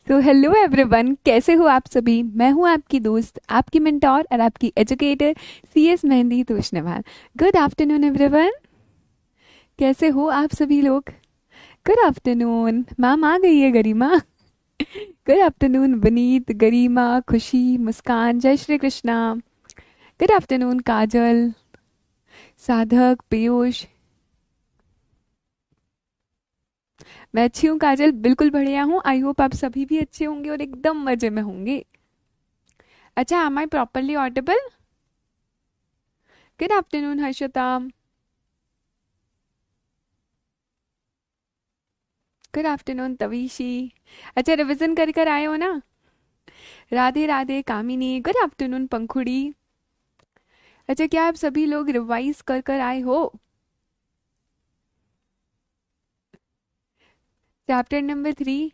So hello everyone, कैसे हो आप सभी। मैं हूं आपकी दोस्त, आपकी मेंटोर और आपकी educator CS Mehndi Toshniwal. Good afternoon everyone. कैसे हो आप सभी लोग। Good afternoon. मैम आ गई है गरिमा। गुड आफ्टरनून विनीत, गरिमा, खुशी, मुस्कान, जय श्री कृष्णा। गुड आफ्टरनून काजल, साधक, पीयूष। मैं अच्छी हूँ काजल, बिल्कुल बढ़िया हूँ। आई होप आप सभी भी अच्छे होंगे और एकदम मजे में होंगे। अच्छा, am I properly audible. Good afternoon Harshita. Good afternoon Tavishi. अच्छा, रिवीजन कर कर आए हो ना। राधे राधे कामिनी। Good afternoon Pankhuri. अच्छा, क्या आप सभी लोग रिवाइज कर कर आए हो चैप्टर नंबर 3।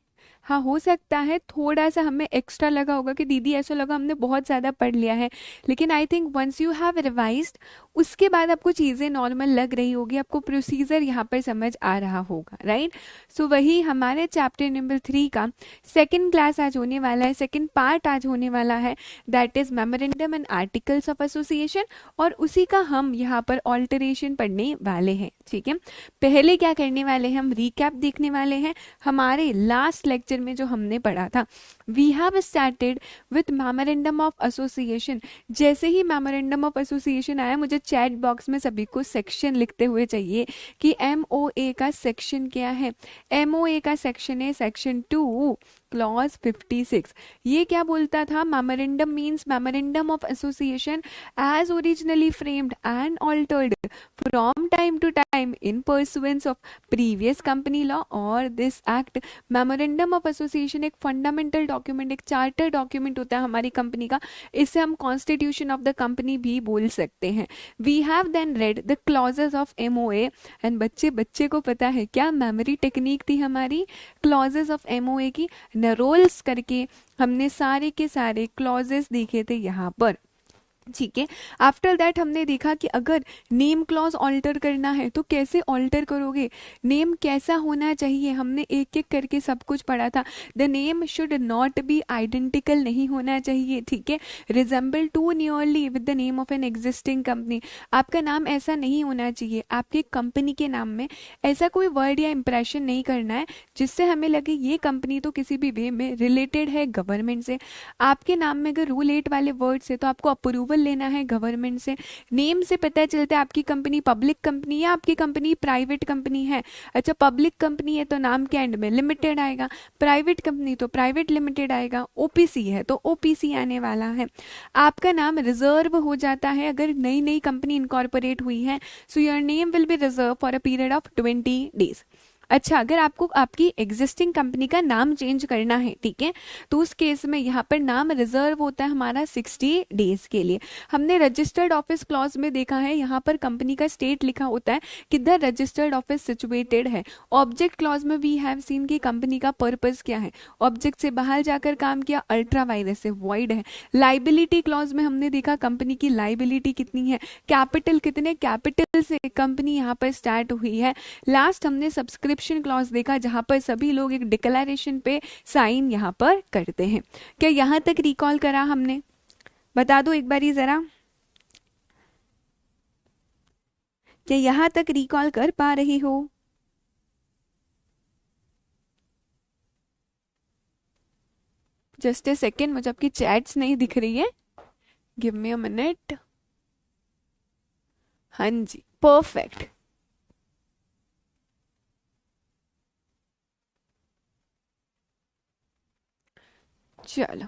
हाँ, हो सकता है थोड़ा सा हमें एक्स्ट्रा लगा होगा कि दीदी ऐसा लगा हमने बहुत ज़्यादा पढ़ लिया है, लेकिन I think once you have revised उसके बाद आपको चीज़ें नॉर्मल लग रही होगी, आपको प्रोसीजर यहाँ पर समझ आ रहा होगा, राइट। सो वही हमारे चैप्टर नंबर 3 का सेकेंड क्लास आज होने वाला है, सेकेंड पार्ट आज होने वाला है, that is memorandum and articles of association. और उसी का हम यहाँ पर ऑल्टरेशन पढ़ने वाले हैं, ठीक है। पहले क्या करने वाले हैं, हम रिकैप देखने वाले हैं हमारे लास्ट लेक्चर में जो हमने पढ़ा था। We have started with memorandum of association. जैसे ही मेमोरेंडम ऑफ एसोसिएशन आया, मुझे चैट बॉक्स में सभी को सेक्शन लिखते हुए चाहिए कि MOA का सेक्शन क्या है। MOA का सेक्शन है सेक्शन 2 क्लॉज 56। ये क्या बोलता था, memorandum means memorandum of association as originally framed and altered from time to time in pursuance of previous company law और this act. Memorandum of association एक फंडामेंटल डॉक्यूमेंट, एक charter document होता है हमारी कंपनी का। इसे हम कॉन्स्टिट्यूशन ऑफ द कंपनी भी बोल सकते हैं। We have then read the clauses of MOA and बच्चे बच्चे को पता है क्या मेमोरी टेक्निक थी हमारी क्लॉजेस ऑफ MOA की। नरोल्स करके हमने सारे के सारे क्लॉजेस देखे थे यहाँ पर, ठीक है। आफ्टर दैट हमने देखा कि अगर नेम क्लॉज ऑल्टर करना है तो कैसे ऑल्टर करोगे, नेम कैसा होना चाहिए, हमने एक एक करके सब कुछ पढ़ा था। The name should not be identical, नहीं होना चाहिए, ठीक है। Resemble to nearly with the name of an existing company, आपका नाम ऐसा नहीं होना चाहिए, आपके कंपनी के नाम में ऐसा कोई वर्ड या इंप्रेशन नहीं करना है जिससे हमें लगे ये कंपनी तो किसी भी वे में रिलेटेड है गवर्नमेंट से। आपके नाम में अगर रूल 8 वाले वर्ड्स है तो आपको अप्रूवल लेना है गवर्नमेंट से। नेम से पता चलता है आपकी कंपनी पब्लिक कंपनी है, आपकी कंपनी प्राइवेट कंपनी है। अच्छा, पब्लिक कंपनी है तो नाम के एंड में लिमिटेड आएगा, प्राइवेट कंपनी तो प्राइवेट लिमिटेड आएगा, OPC है तो OPC आने वाला है। आपका नाम रिजर्व हो जाता है अगर नई नई कंपनी इनकॉर्पोरेट हुई है, so your name will be reserve for a period of 20 days। अच्छा, अगर आपको आपकी एग्जिस्टिंग कंपनी का नाम चेंज करना है, ठीक है, तो उस केस में यहाँ पर नाम रिजर्व होता है हमारा 60 days के लिए। हमने रजिस्टर्ड ऑफिस क्लॉज में देखा है यहाँ पर कंपनी का स्टेट लिखा होता है कि द रजिस्टर्ड ऑफिस सिचुएटेड है। ऑब्जेक्ट क्लॉज में वी हैव सीन की कंपनी का पर्पस क्या है, ऑब्जेक्ट से बाहर जाकर काम किया, अल्ट्रा वायरस से वॉइड है। लाइबिलिटी क्लॉज में हमने देखा कंपनी की लाइबिलिटी कितनी है, कैपिटल कितने कैपिटल से कंपनी यहाँ पर स्टार्ट हुई है। लास्ट हमने सब्सक्रिप्शन क्लॉज देखा जहां पर सभी लोग एक डिक्लेरेशन पे साइन यहाँ पर करते हैं। क्या यहाँ तक रिकॉल करा हमने, बता दो एक बार जरा, क्या यहाँ तक रिकॉल कर पा रही हो। जस्ट ए सेकेंड, मुझे आपकी चैट्स नहीं दिख रही है, गिव मी अ मिनट। हाँ जी, परफेक्ट। चलो,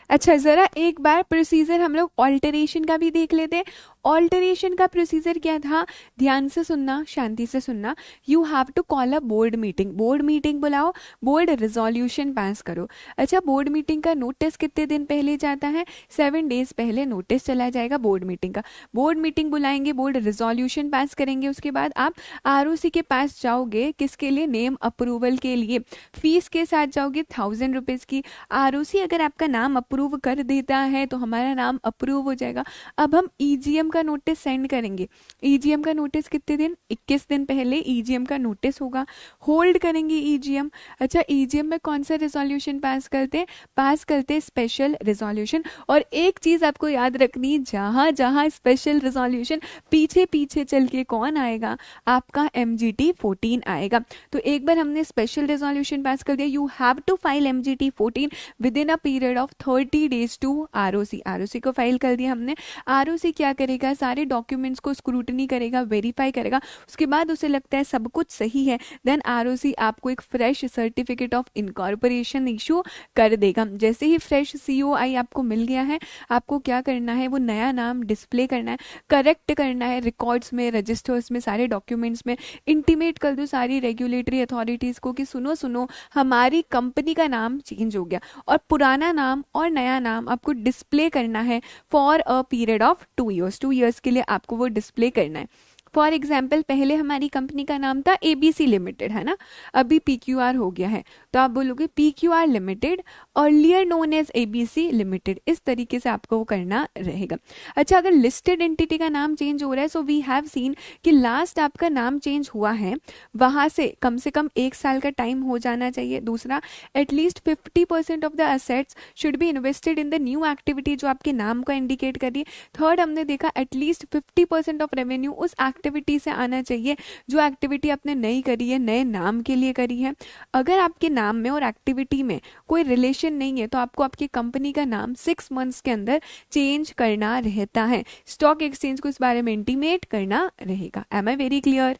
अच्छा जरा एक बार प्रोसीजर हम लोग ऑल्टरेशन का भी देख लेते हैं। ऑल्टरेशन का प्रोसीजर क्या था, ध्यान से सुनना, शांति से सुनना। You have to call a board meeting, board meeting बुलाओ, बोर्ड रिजोल्यूशन पास करो। अच्छा, बोर्ड मीटिंग का नोटिस कितने दिन पहले जाता है, 7 days पहले नोटिस चला जाएगा बोर्ड मीटिंग का। बोर्ड मीटिंग बुलाएंगे, बोर्ड रिजोल्यूशन पास करेंगे, उसके बाद आप ROC के पास जाओगे, किसके लिए, नेम अप्रूवल के लिए। फीस के साथ जाओगे 1000 रुपीज़ की। ROC अगर आपका नाम अप्रूव कर देता है तो हमारा नाम अप्रूव हो जाएगा। अब हम EGM का नोटिस सेंड करेंगे। ईजीएम का नोटिस कितने दिन, 21 दिन पहले ईजीएम का नोटिस होगा, होल्ड करेंगे ईजीएम। अच्छा, ईजीएम में कौन सा रेजोल्यूशन पास करते हैं स्पेशल रेजोल्यूशन। और एक चीज आपको याद रखनी, जहां जहां स्पेशल रेजोल्यूशन पीछे पीछे चल के कौन आएगा, आपका MGT 14 आएगा। तो एक बार हमने स्पेशल रेजोल्यूशन पास कर दिया, you have to file MGT 14 within a period of 30 days to ROC। ROC को फाइल कर दिया हमने। ROC क्या करेगा, सारे डॉक्यूमेंट्स को स्क्रूटनी करेगा, वेरीफाई करेगा, उसके बाद उसे लगता है सब कुछ सही है, देन ROC आपको एक fresh certificate of incorporation issue कर देगा। जैसे ही फ्रेश COI आपको मिल गया है, आपको क्या करना है, वो नया नाम डिस्प्ले करना है, करेक्ट करना है रिकॉर्ड्स में, रजिस्टर्स में, सारे डॉक्यूमेंट्स में। इंटीमेट कर दो सारी रेगुलेटरी अथॉरिटीज को कि सुनो सुनो, हमारी कंपनी का नाम चेंज हो गया, और पुराना नाम और नया नाम आपको डिस्प्ले करना है for a period of 2 years। 2 years के लिए आपको वो डिस्प्ले करना है। फॉर एग्जाम्पल, पहले हमारी कंपनी का नाम था ABC लिमिटेड, है ना, अभी PQR हो गया है, तो आप बोलोगे PQR limited, earlier known as ABC limited. इस तरीके से आपको वो करना रहेगा। अच्छा, अगर लिस्टेड एंटिटी का नाम चेंज हो रहा है, सो वी हैव सीन कि लास्ट आपका नाम चेंज हुआ है, वहां से कम 1 साल का टाइम हो जाना चाहिए। दूसरा, at least 50% of the assets should be invested in the new activity, जो आपके नाम को इंडिकेट कर रही है। थर्ड, हमने देखा एटलीस्ट 50% ऑफ रेवेन्यू उस एक्टिविटी से आना चाहिए जो एक्टिविटी आपने नई करी है, नए नाम के लिए करी है। अगर आपके नाम में और एक्टिविटी में कोई रिलेशन नहीं है, तो आपको आपकी कंपनी का नाम 6 मंथ्स के अंदर चेंज करना रहता है। स्टॉक एक्सचेंज को इस बारे में इंटीमेट करना रहेगा। Am I very clear?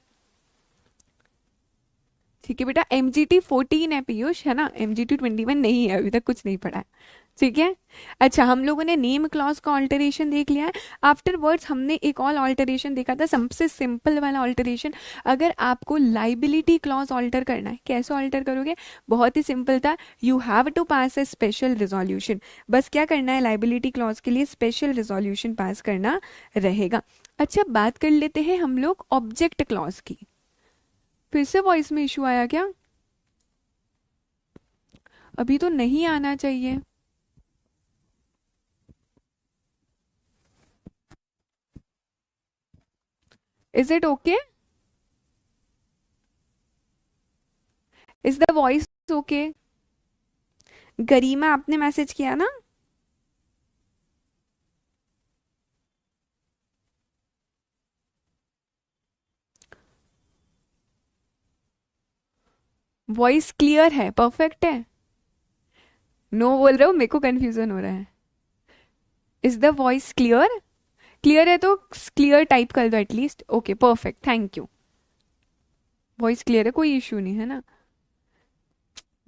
ठीक है बेटा, MGT 14 है पीयूष, है ना, MGT 21 नहीं है, अभी तक कुछ नहीं पढ़ा है। ठीक है। अच्छा, हम लोगों ने नेम क्लॉज का ऑल्टरेशन देख लिया है। आफ्टर वर्ड्स हमने एक और ऑल्टरेशन देखा था, सबसे सिंपल वाला ऑल्टरेशन। अगर आपको लाइबिलिटी क्लॉज ऑल्टर करना है, कैसे ऑल्टर करोगे, बहुत ही सिंपल था, you have to pass a special resolution. बस क्या करना है, लाइबिलिटी क्लॉज के लिए स्पेशल रिजोल्यूशन पास करना रहेगा। अच्छा, बात कर लेते हैं हम लोग ऑब्जेक्ट क्लॉज की। फिर से वॉइस में इशू आया क्या? अभी तो नहीं आना चाहिए। Is it okay? Is the voice okay? Garima, आपने मैसेज किया ना? वॉइस क्लियर है, परफेक्ट है? नो बोल रहे हो, मेरे को कंफ्यूजन हो रहा है। Is the voice clear? Clear है तो क्लियर टाइप कर दो at least. Okay, perfect, thank you. Voice clear है, कोई इशू नहीं है ना?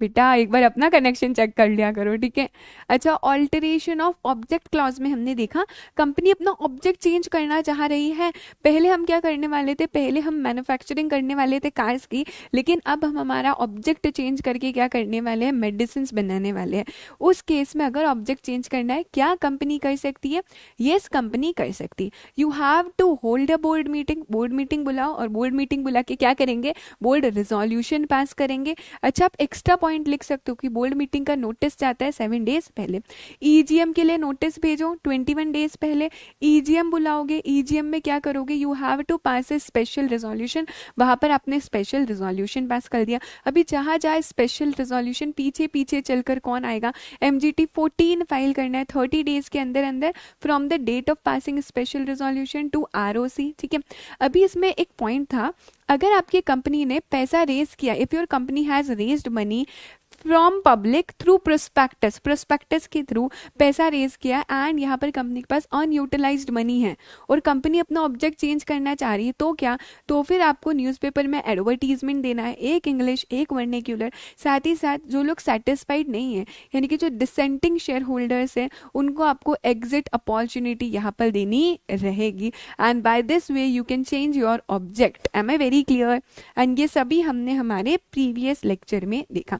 बेटा एक बार अपना कनेक्शन चेक कर लिया करो, ठीक है। अच्छा, ऑल्टरेशन ऑफ ऑब्जेक्ट क्लॉज में हमने देखा कंपनी अपना ऑब्जेक्ट चेंज करना चाह रही है। पहले हम क्या करने वाले थे, पहले हम मैन्युफैक्चरिंग करने वाले थे कार्स की, लेकिन अब हम हमारा ऑब्जेक्ट चेंज करके क्या करने वाले हैं, मेडिसिन बनाने वाले हैं। उस केस में अगर ऑब्जेक्ट चेंज करना है, क्या कंपनी कर सकती है? यस, कंपनी कर सकती है। You have to hold a board meeting. Board meeting बुलाओ, और बोर्ड मीटिंग बुला के क्या करेंगे, बोर्ड रिजोल्यूशन पास करेंगे। अच्छा, आप एक्स्ट्रा पॉइंट लिख सकते हो कि बोर्ड मीटिंग का नोटिस जाता है 7 डेज पहले। ईजीएम के लिए नोटिस भेजो 21 डेज पहले। ईजीएम बुलाओगे, ईजीएम में क्या करोगे, you have to pass a special resolution. वहां पर आपने स्पेशल रिजोल्यूशन पास कर दिया। अभी जहां जाए स्पेशल रिजोल्यूशन, पीछे पीछे चलकर कौन आएगा, MGT 14 फाइल करना है 30 डेज के अंदर अंदर from the date of passing special resolution to ROC। ठीक है। अभी इसमें एक पॉइंट था, अगर आपकी कंपनी ने पैसा रेज किया, if your company has raised money from public through prospectus, prospectus के थ्रू पैसा रेज किया, एंड यहाँ पर कंपनी के पास अनयूटिलाइज्ड मनी है और कंपनी अपना ऑब्जेक्ट चेंज करना चाह रही है, तो क्या, तो फिर आपको न्यूज़पेपर में एडवर्टीजमेंट देना है, एक इंग्लिश एक वर्नेक्यूलर। साथ ही साथ जो लोग सेटिस्फाइड नहीं है, यानी कि जो डिसेंटिंग शेयर होल्डर्स है, उनको आपको एग्जिट अपॉर्चुनिटी यहाँ पर देनी रहेगी, and by this way you can change your object. Am I very clear? And ये सभी हमने हमारे प्रीवियस लेक्चर में देखा।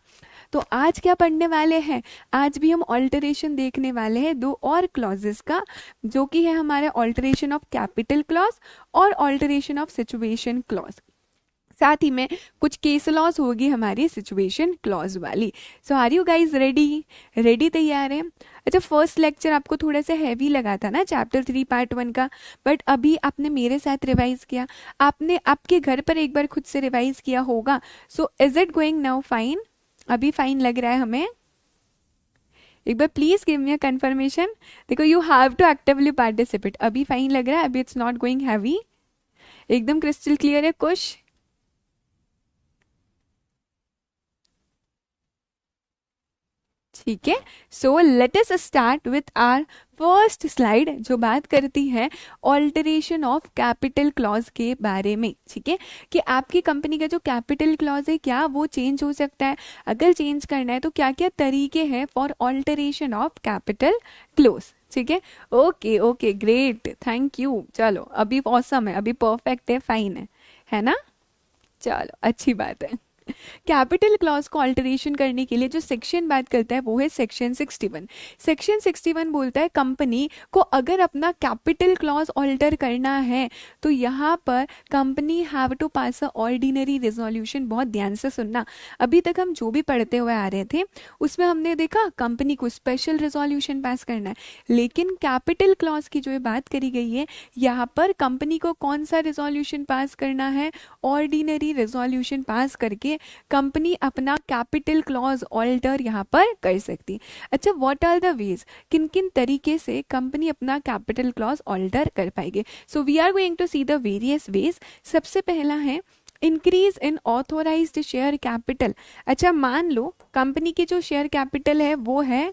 तो आज क्या पढ़ने वाले हैं, आज भी हम ऑल्टरेशन देखने वाले हैं दो और क्लॉजेस का, जो कि है हमारे ऑल्टरेशन ऑफ कैपिटल क्लॉज और ऑल्टरेशन ऑफ सिचुएशन क्लॉज। साथ ही में कुछ केस लॉस होगी हमारी सिचुएशन क्लॉज वाली। So are you guys ready? Ready, तैयार है? अच्छा, फर्स्ट लेक्चर आपको थोड़ा सा हैवी लगा था ना चैप्टर 3 पार्ट 1 का, बट अभी आपने मेरे साथ रिवाइज किया, आपने आपके घर पर एक बार खुद से रिवाइज किया होगा। So is it going now fine? अभी फाइन लग रहा है हमें? एक बार please give me a confirmation. देखो, you have to actively participate. अभी फाइन लग रहा है? अभी इट्स नॉट गोइंग हैवी? एकदम क्रिस्टल क्लियर है कुछ? ठीक है, so let us start with our first slide, जो बात करती है ऑल्टरेशन ऑफ कैपिटल क्लॉज के बारे में। ठीक है, कि आपकी कंपनी का जो कैपिटल क्लॉज है क्या वो चेंज हो सकता है? अगर चेंज करना है तो क्या क्या तरीके हैं for alteration of capital clause? ठीक है, okay okay, great, thank you. चलो, अभी ऑसम है, अभी परफेक्ट है ना? चलो, अच्छी बात है। कैपिटल क्लॉज को ऑल्टरेशन करने के लिए जो सेक्शन बात करता है वो है सेक्शन 61। सेक्शन 61 बोलता है कंपनी को अगर अपना कैपिटल क्लॉज ऑल्टर करना है तो यहाँ पर company have to pass a ordinary resolution. बहुत ध्यान से सुनना, अभी तक हम जो भी पढ़ते हुए आ रहे थे उसमें हमने देखा कंपनी को स्पेशल रेजोल्यूशन पास करना है, लेकिन कैपिटल क्लॉज की जो ये बात करी गई है यहाँ पर कंपनी को कौन सा रेजोल्यूशन पास करना है? ऑर्डिनरी रेजोल्यूशन पास करके कंपनी अपना कैपिटल क्लॉज ऑल्टर यहाँ पर कर सकती। अच्छा, व्हाट आर द वेज? किन किन तरीके से कंपनी अपना कैपिटल क्लॉज ऑल्टर कर पाएगी? So we are going to see the various ways. सबसे पहला है increase in authorised share capital. अच्छा, मान लो कंपनी की जो शेयर कैपिटल है वो है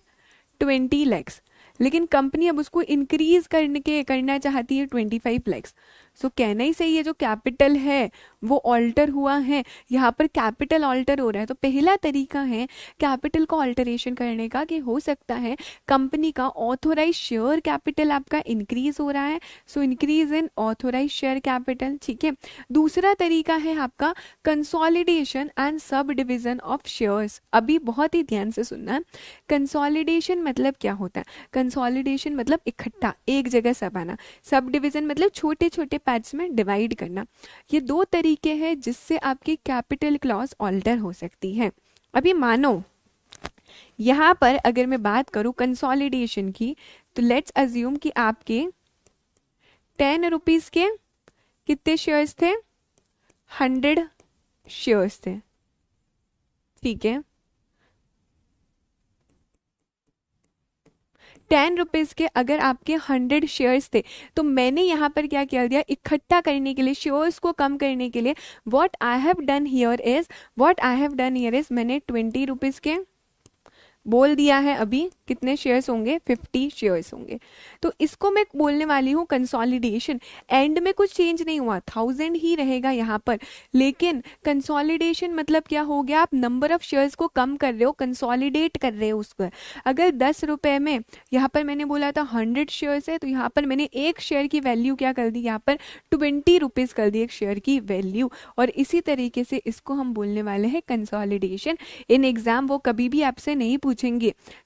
20 लैक्स, लेकिन कंपनी अब उसको इंक्रीज करना चाहती है 25 लैक्स। सो कहना ही सही है, जो कैपिटल है वो ऑल्टर हुआ है, यहाँ पर कैपिटल ऑल्टर हो रहा है। तो पहला तरीका है कैपिटल को ऑल्टरेशन करने का कि हो सकता है कंपनी का ऑथोराइज शेयर कैपिटल आपका इंक्रीज हो रहा है। So increase in authorise share capital. ठीक है, दूसरा तरीका है आपका consolidation and sub division of shares. अभी बहुत ही ध्यान से सुनना, कंसोलिडेशन मतलब क्या होता है? कंसोलिडेशन मतलब इकट्ठा एक जगह सब आना, सब डिविजन मतलब छोटे छोटे पार्ट्स में डिवाइड करना। ये दो तरीके हैं जिससे आपकी कैपिटल क्लॉज ऑल्टर हो सकती है। अभी मानो यहां पर अगर मैं बात करूं कंसोलिडेशन की, तो लेट्स अज्यूम कि आपके 10 रुपीज के कितने शेयर्स थे? 100 शेयर्स थे। ठीक है, 10 रुपीज के अगर आपके 100 शेयर्स थे, तो मैंने यहाँ पर क्या किया दिया? इकट्ठा करने के लिए, शेयर्स को कम करने के लिए what I have done here is मैंने 20 रुपीज के बोल दिया है। अभी कितने शेयर्स होंगे? 50 शेयर्स होंगे। तो इसको मैं बोलने वाली हूँ कंसोलिडेशन। एंड में कुछ चेंज नहीं हुआ, 1000 ही रहेगा यहाँ पर, लेकिन कंसोलिडेशन मतलब क्या हो गया? आप नंबर ऑफ शेयर्स को कम कर रहे हो, कंसोलिडेट कर रहे हो उसको। अगर 10 रुपए में यहाँ पर मैंने बोला था 100 शेयर्स है, तो यहाँ पर मैंने एक शेयर की वैल्यू क्या कर दी? यहाँ पर 20 रुपीज कर दी एक शेयर की वैल्यू। और इसी तरीके से इसको हम बोलने वाले हैं कंसोलिडेशन। इन एग्जाम वो कभी भी आपसे नहीं पूछेंगे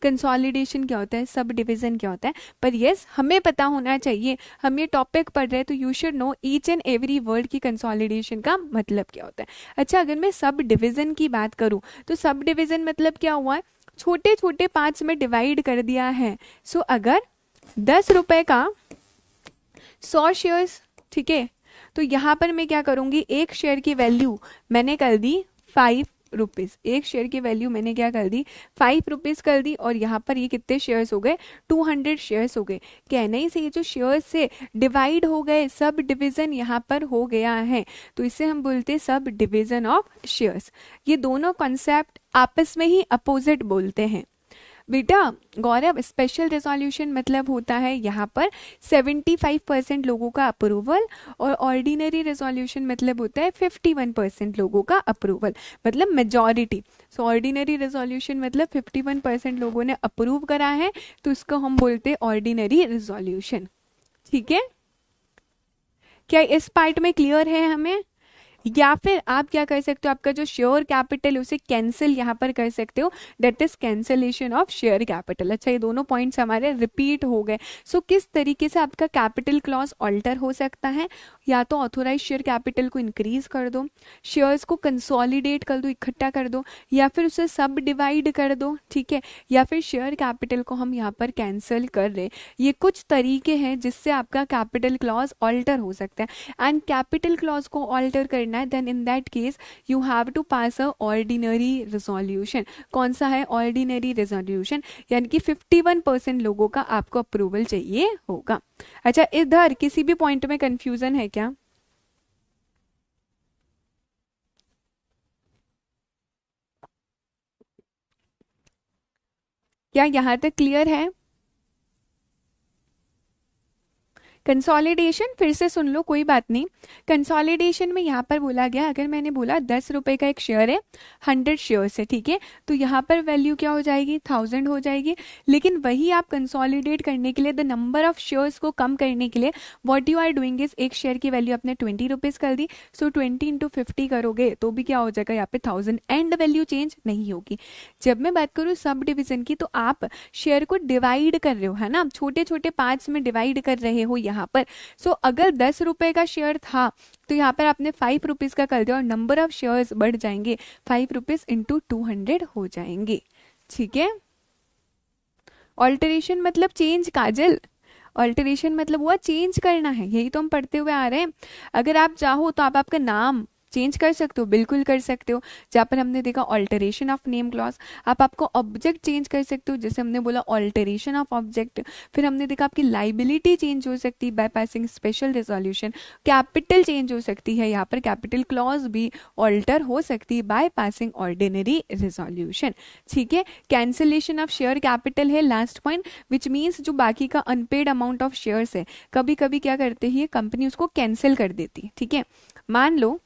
कंसोलिडेशन क्या होता है, सब डिवीजन क्या होता है, पर यस हमें पता होना चाहिए, हम ये टॉपिक पढ़ रहे हैं तो you should know each and every word की कंसोलिडेशन का मतलब क्या होता है। अच्छा, अगर मैं सब डिवीजन की बात करूं तो सब डिवीजन मतलब क्या हुआ है? छोटे छोटे पार्ट्स में डिवाइड कर दिया है। सो अगर 10 रुपए का 100 शेयर्स, ठीक है, तो यहाँ पर मैं क्या करूंगी? एक शेयर की वैल्यू मैंने कर दी 5 रुपीज। एक शेयर की वैल्यू मैंने क्या कर दी? 5 रुपीज कर दी। और यहाँ पर ये कितने शेयर्स हो गए? 200 शेयर्स हो गए। कहना ही सही, जो शेयर्स से डिवाइड हो गए, सब डिवीजन यहाँ पर हो गया है, तो इसे हम बोलते हैं सब डिवीजन ऑफ शेयर्स। ये दोनों कॉन्सेप्ट आपस में ही अपोजिट बोलते हैं। बेटा गौरव, स्पेशल रेजोल्यूशन मतलब होता है यहाँ पर 75% लोगों का अप्रूवल, और ऑर्डिनरी रेजोल्यूशन मतलब होता है 51% लोगों का अप्रूवल, मतलब मेजॉरिटी। सो ऑर्डिनरी रेजोल्यूशन मतलब 51% लोगों ने अप्रूव करा है, तो इसको हम बोलते हैं ऑर्डिनरी रेजोल्यूशन। ठीक है, क्या इस पार्ट में क्लियर है हमें? या फिर आप क्या कर सकते हो, आपका जो शेयर कैपिटल उसे कैंसिल यहाँ पर कर सकते हो, that is cancellation of share capital. अच्छा, ये दोनों पॉइंट्स हमारे रिपीट हो गए। सो किस तरीके से आपका कैपिटल क्लॉज ऑल्टर हो सकता है, या तो ऑथोराइज शेयर कैपिटल को इंक्रीज कर दो, शेयर्स को कंसोलिडेट कर दो, इकट्ठा कर दो, या फिर उसे सब डिवाइड कर दो, ठीक है, या फिर शेयर कैपिटल को हम यहाँ पर कैंसिल कर रहे। ये कुछ तरीके हैं जिससे आपका कैपिटल क्लॉज ऑल्टर हो सकता है। एंड कैपिटल क्लॉज को ऑल्टर करना है, then in that case you have to pass a ordinary resolution. कौन सा है ऑर्डिनरी रेजोल्यूशन, यानी कि 51% लोगों का आपको अप्रूवल चाहिए होगा। अच्छा, इधर किसी भी पॉइंट में कंफ्यूजन है क्या? क्या यहाँ तक क्लियर है? कंसोलिडेशन फिर से सुन लो, कोई बात नहीं। कंसोलिडेशन में यहाँ पर बोला गया, अगर मैंने बोला 10 रुपए का एक शेयर है, 100 शेयर है, ठीक है, तो यहाँ पर वैल्यू क्या हो जाएगी, 1000 हो जाएगी। लेकिन वही आप कंसोलिडेट करने के लिए, द नंबर ऑफ शेयर्स को कम करने के लिए, what you are doing is, एक शेयर की वैल्यू आपने 20 रुपीज कर दी, सो 20 × 50 करोगे तो भी क्या हो जाएगा यहाँ पे 1000, एंड वैल्यू चेंज नहीं होगी। जब मैं बात करूँ सब डिविजन की, तो आप शेयर को डिवाइड कर रहे हो, है ना, छोटे छोटे पार्ट्स में डिवाइड कर रहे हो यहाँ पर। सो अगर 10 रुपए का शेयर था, तो यहाँ पर आपने 5 रुपीज का कर दिया, और नंबर ऑफ शेयर्स बढ़ जाएंगे, 5 रुपीज इंटू 200 हो जाएंगे, ठीक है। ऑल्टरेशन मतलब चेंज, काजल। ऑल्टरेशन मतलब हुआ चेंज करना है, यही तो हम पढ़ते हुए आ रहे हैं। अगर आप चाहो तो आप आपका नाम चेंज कर सकते हो, बिल्कुल कर सकते हो। जहाँ पर हमने देखा ऑल्टरेशन ऑफ नेम क्लॉज, आप आपको ऑब्जेक्ट चेंज कर सकते हो, जैसे हमने बोला ऑल्टरेशन ऑफ ऑब्जेक्ट। फिर हमने देखा आपकी लाइबिलिटी चेंज हो सकती है by passing special resolution, capital change हो सकती है, यहाँ पर कैपिटल क्लॉज भी ऑल्टर हो सकती है बाय पासिंग ऑर्डिनरी रेजोल्यूशन, ठीक है। कैंसिलेशन ऑफ शेयर कैपिटल है लास्ट पॉइंट, विच मीन्स जो बाकी का अनपेड अमाउंट ऑफ शेयर्स है, कभी कभी क्या करते हैं कंपनी उसको कैंसिल कर देती है, ठीक है। मान लो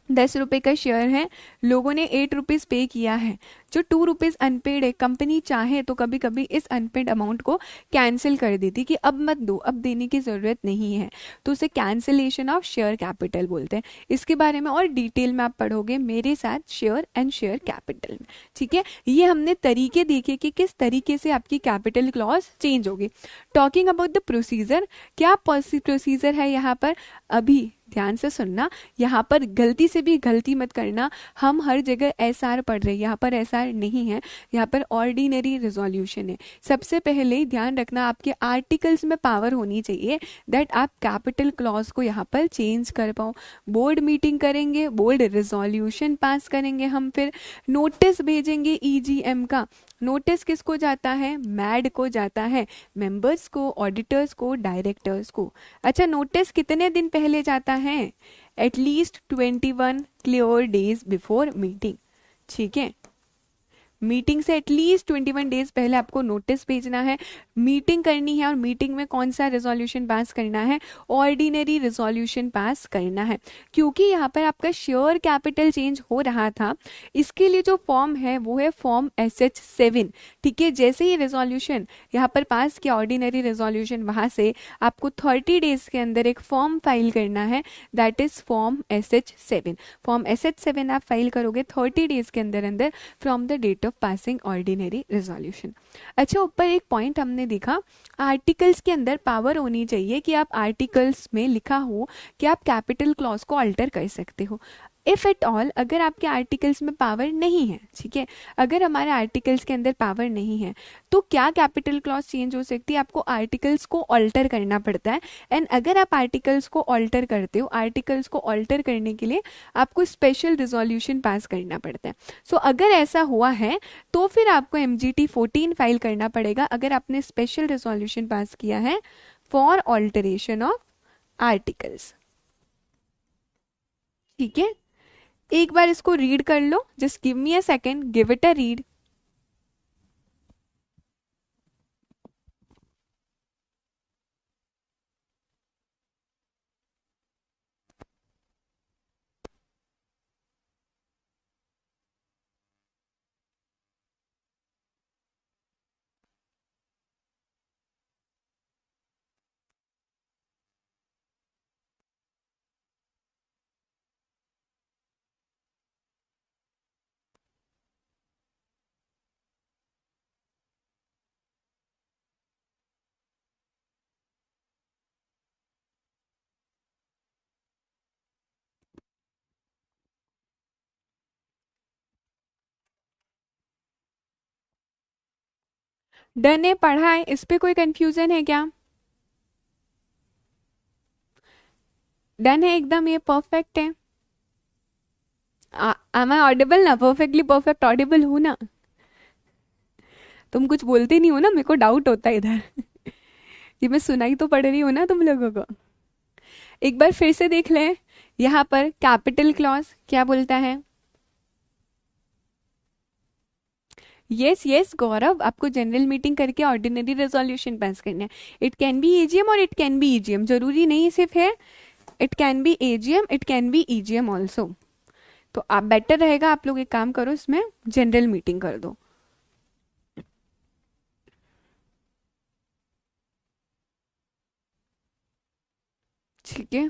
10 रुपए का शेयर है, लोगों ने 8 रुपीज पे किया है, जो 2 रुपीज अनपेड है, कंपनी चाहे तो कभी कभी इस अनपेड अमाउंट को कैंसिल कर देती कि अब मत दो, अब देने की जरूरत नहीं है, तो उसे कैंसिलेशन ऑफ शेयर कैपिटल बोलते हैं। इसके बारे में और डिटेल में आप पढ़ोगे मेरे साथ शेयर एंड शेयर कैपिटल में, ठीक है। ये हमने तरीके देखे कि किस तरीके से आपकी कैपिटल क्लॉज चेंज होगी। टॉकिंग अबाउट द प्रोसीजर, क्या प्रोसीजर है यहाँ पर, अभी ध्यान से सुनना, यहाँ पर गलती से भी गलती मत करना। हम हर जगह एस आर पढ़ रहे हैं, यहाँ पर एस आर नहीं है, यहाँ पर ऑर्डिनरी रेजोल्यूशन है। सबसे पहले ध्यान रखना, आपके आर्टिकल्स में पावर होनी चाहिए दैट आप कैपिटल क्लॉज को यहाँ पर चेंज कर पाओ। बोर्ड मीटिंग करेंगे, बोर्ड रेजोल्यूशन पास करेंगे, हम फिर नोटिस भेजेंगे ईजीएम का। नोटिस किसको जाता है, मैड को जाता है, मेंबर्स को, ऑडिटर्स को, डायरेक्टर्स को। अच्छा, नोटिस कितने दिन पहले जाता है, at least 21 clear days before meeting, ठीक है। मीटिंग से एटलीस्ट 21 डेज पहले आपको नोटिस भेजना है, मीटिंग करनी है, और मीटिंग में कौन सा रेजोल्यूशन पास करना है, ऑर्डिनरी रेजोल्यूशन पास करना है। क्योंकि यहाँ पर आपका शेयर कैपिटल चेंज हो रहा था, इसके लिए जो फॉर्म है वो है फॉर्म SH7, ठीक है। जैसे ही रेजोल्यूशन यहाँ पर पास किया, ऑर्डिनरी रेजोल्यूशन, वहाँ से आपको 30 डेज के अंदर एक फॉर्म फाइल करना है, that is form SH7। Form SH7 आप फाइल करोगे 30 डेज के अंदर अंदर from the date of passing ordinary resolution. अच्छा, ऊपर एक पॉइंट हमने देखा, आर्टिकल्स के अंदर पावर होनी चाहिए कि आप आर्टिकल्स में लिखा हो कि आप कैपिटल क्लॉज को अल्टर कर सकते हो। इफ एट ऑल अगर आपके आर्टिकल्स में पावर नहीं है, ठीक है, अगर हमारे आर्टिकल्स के अंदर पावर नहीं है, तो क्या कैपिटल क्लॉज चेंज हो सकती है, आपको आर्टिकल्स को ऑल्टर करना पड़ता है। एंड अगर आप आर्टिकल्स को ऑल्टर करते हो, आर्टिकल्स को ऑल्टर करने के लिए आपको स्पेशल रिजोल्यूशन पास करना पड़ता है। सो अगर ऐसा हुआ है तो फिर आपको MGT 14 फाइल करना पड़ेगा, अगर आपने स्पेशल रिजोल्यूशन पास किया है फॉर ऑल्टरेशन ऑफ आर्टिकल्स, ठीक है। एक बार इसको रीड कर लो, just give me a second, give it a read. Done है, पढ़ा है, इस पे कोई कंफ्यूजन है क्या? डन है एकदम, ये परफेक्ट है। एम आई ऑडिबल ना? परफेक्टली परफेक्ट ऑडिबल हूं ना? तुम कुछ बोलते नहीं हो ना, मेरे को डाउट होता है इधर। ये मैं सुनाई तो पड़ रही हूँ ना तुम लोगों को? एक बार फिर से देख लें। यहाँ पर कैपिटल क्लॉज क्या बोलता है? यस यस गौरव, आपको जनरल मीटिंग करके ऑर्डिनरी रेजोल्यूशन पास करना है। इट कैन बी एजीएम और इट कैन बी ईजीएम, जरूरी नहीं सिर्फ है it can be AGM, it can be EGM also. तो आप बेटर रहेगा, आप लोग एक काम करो, इसमें जनरल मीटिंग कर दो। ठीक है,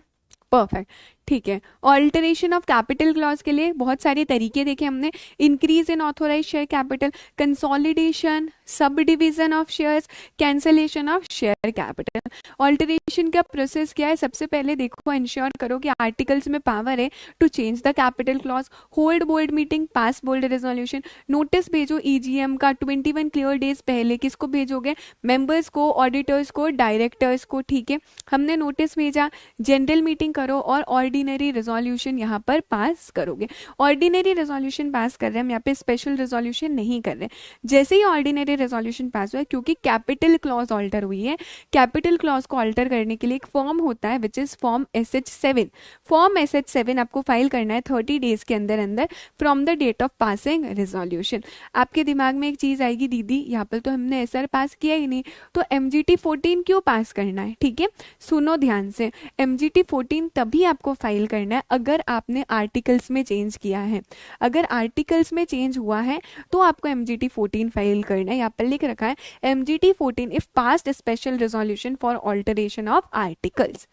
परफेक्ट। ठीक है, ऑल्टरेशन ऑफ कैपिटल क्लॉज के लिए बहुत सारे तरीके देखे हमने। Increase in authorise share capital, consolidation, sub division of shares, cancellation of share capital. Alteration का प्रोसेस क्या है? सबसे पहले देखो, इंश्योर करो कि आर्टिकल्स में पावर है to change the capital clause, hold board meeting, pass bold resolution, notice भेजो ईजीएम का 21 क्लियर डेज पहले। किसको भेजोगे? मेंबर्स को, ऑडिटर्स को, डायरेक्टर्स को। ठीक है, हमने नोटिस भेजा, जनरल मीटिंग करो और ऑर्डिनरी रेजोल्यूशन यहाँ पर पास करोगे। ऑर्डिनरी रेजोल्यूशन पास कर रहे हैं हम, यहाँ पे स्पेशल रेजोल्यूशन नहीं कर रहे। जैसे ही ऑर्डिनरी रेजोल्यूशन पास हुआ, क्योंकि कैपिटल क्लॉज ऑल्टर हुई है, कैपिटल क्लॉज को ऑल्टर करने के लिए एक फॉर्म होता है which is form SH7। Form SH7 आपको फाइल करना है 30 डेज के अंदर अंदर from the date of passing resolution. आपके दिमाग में एक चीज आएगी, दीदी यहाँ पर तो हमने SR पास किया ही नहीं, तो MGT 14 क्यों पास करना है? ठीक है, सुनो ध्यान से। MGT 14 तभी आपको फाइल करना है अगर आपने आर्टिकल्स में चेंज किया है। अगर आर्टिकल्स में चेंज हुआ है तो आपको MGT 14 फाइल करना है। यहाँ पर लिख रखा है MGT 14 if passed special resolution for alteration of articles.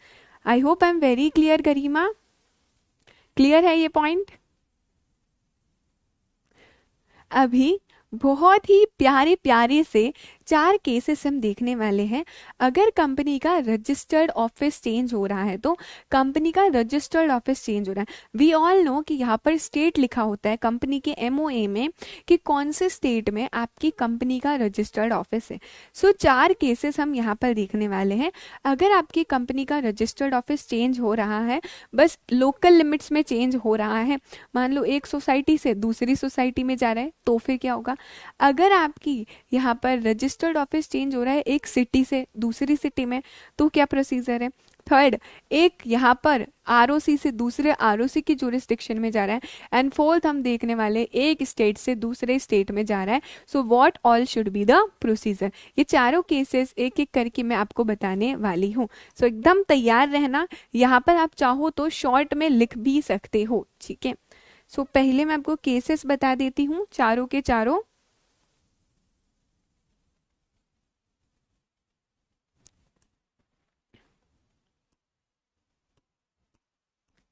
I hope I am very clear Garima, clear है ये पॉइंट? अभी बहुत ही प्यारे प्यारे से 4 केसेस हम देखने वाले हैं। अगर कंपनी का रजिस्टर्ड ऑफिस चेंज हो रहा है, तो कंपनी का रजिस्टर्ड ऑफिस चेंज हो रहा है। वी ऑल नो कि यहाँ पर स्टेट लिखा होता है कंपनी के MOA में कि कौन से स्टेट में आपकी कंपनी का रजिस्टर्ड ऑफिस है। सो 4 केसेस हम यहाँ पर देखने वाले हैं। अगर आपकी कंपनी का रजिस्टर्ड ऑफिस चेंज हो रहा है, बस लोकल लिमिट्स में चेंज हो रहा है, मान लो एक सोसाइटी से दूसरी सोसाइटी में जा रहा है, तो फिर क्या होगा? अगर आपकी यहाँ पर रजिस्टर्ड ऑफिस चेंज हो रहा है एक सिटी से दूसरी सिटी में, तो क्या प्रोसीजर है? थर्ड, एक यहाँ पर ROC से दूसरे ROC की जुरिस्डिक्शन में जा रहा है। एंड फोर्थ हम देखने वाले एक स्टेट से दूसरे स्टेट में जा रहा है। So what all should be the procedure? ये चारों केसेस एक एक करके मैं आपको बताने वाली हूँ। सो एकदम तैयार रहना। यहाँ पर आप चाहो तो शॉर्ट में लिख भी सकते हो, ठीक है? सो पहले मैं आपको केसेस बता देती हूँ चारों के चारों।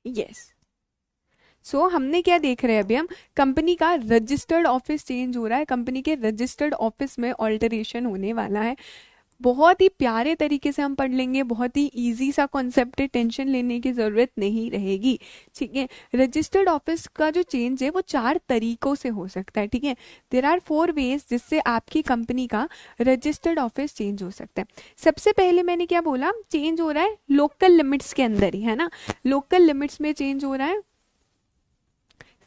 यस, सो हमने क्या देख रहे हैं अभी? हम कंपनी का रजिस्टर्ड ऑफिस चेंज हो रहा है, कंपनी के रजिस्टर्ड ऑफिस में ऑल्टरेशन होने वाला है। बहुत ही प्यारे तरीके से हम पढ़ लेंगे, बहुत ही इजी सा कॉन्सेप्ट है, टेंशन लेने की जरूरत नहीं रहेगी, ठीक है? रजिस्टर्ड ऑफिस का जो चेंज है वो 4 तरीकों से हो सकता है, ठीक है? देर आर 4 वेज जिससे आपकी कंपनी का रजिस्टर्ड ऑफिस चेंज हो सकता है। सबसे पहले मैंने क्या बोला? चेंज हो रहा है लोकल लिमिट्स के अंदर ही, है ना? लोकल लिमिट्स में चेंज हो रहा है।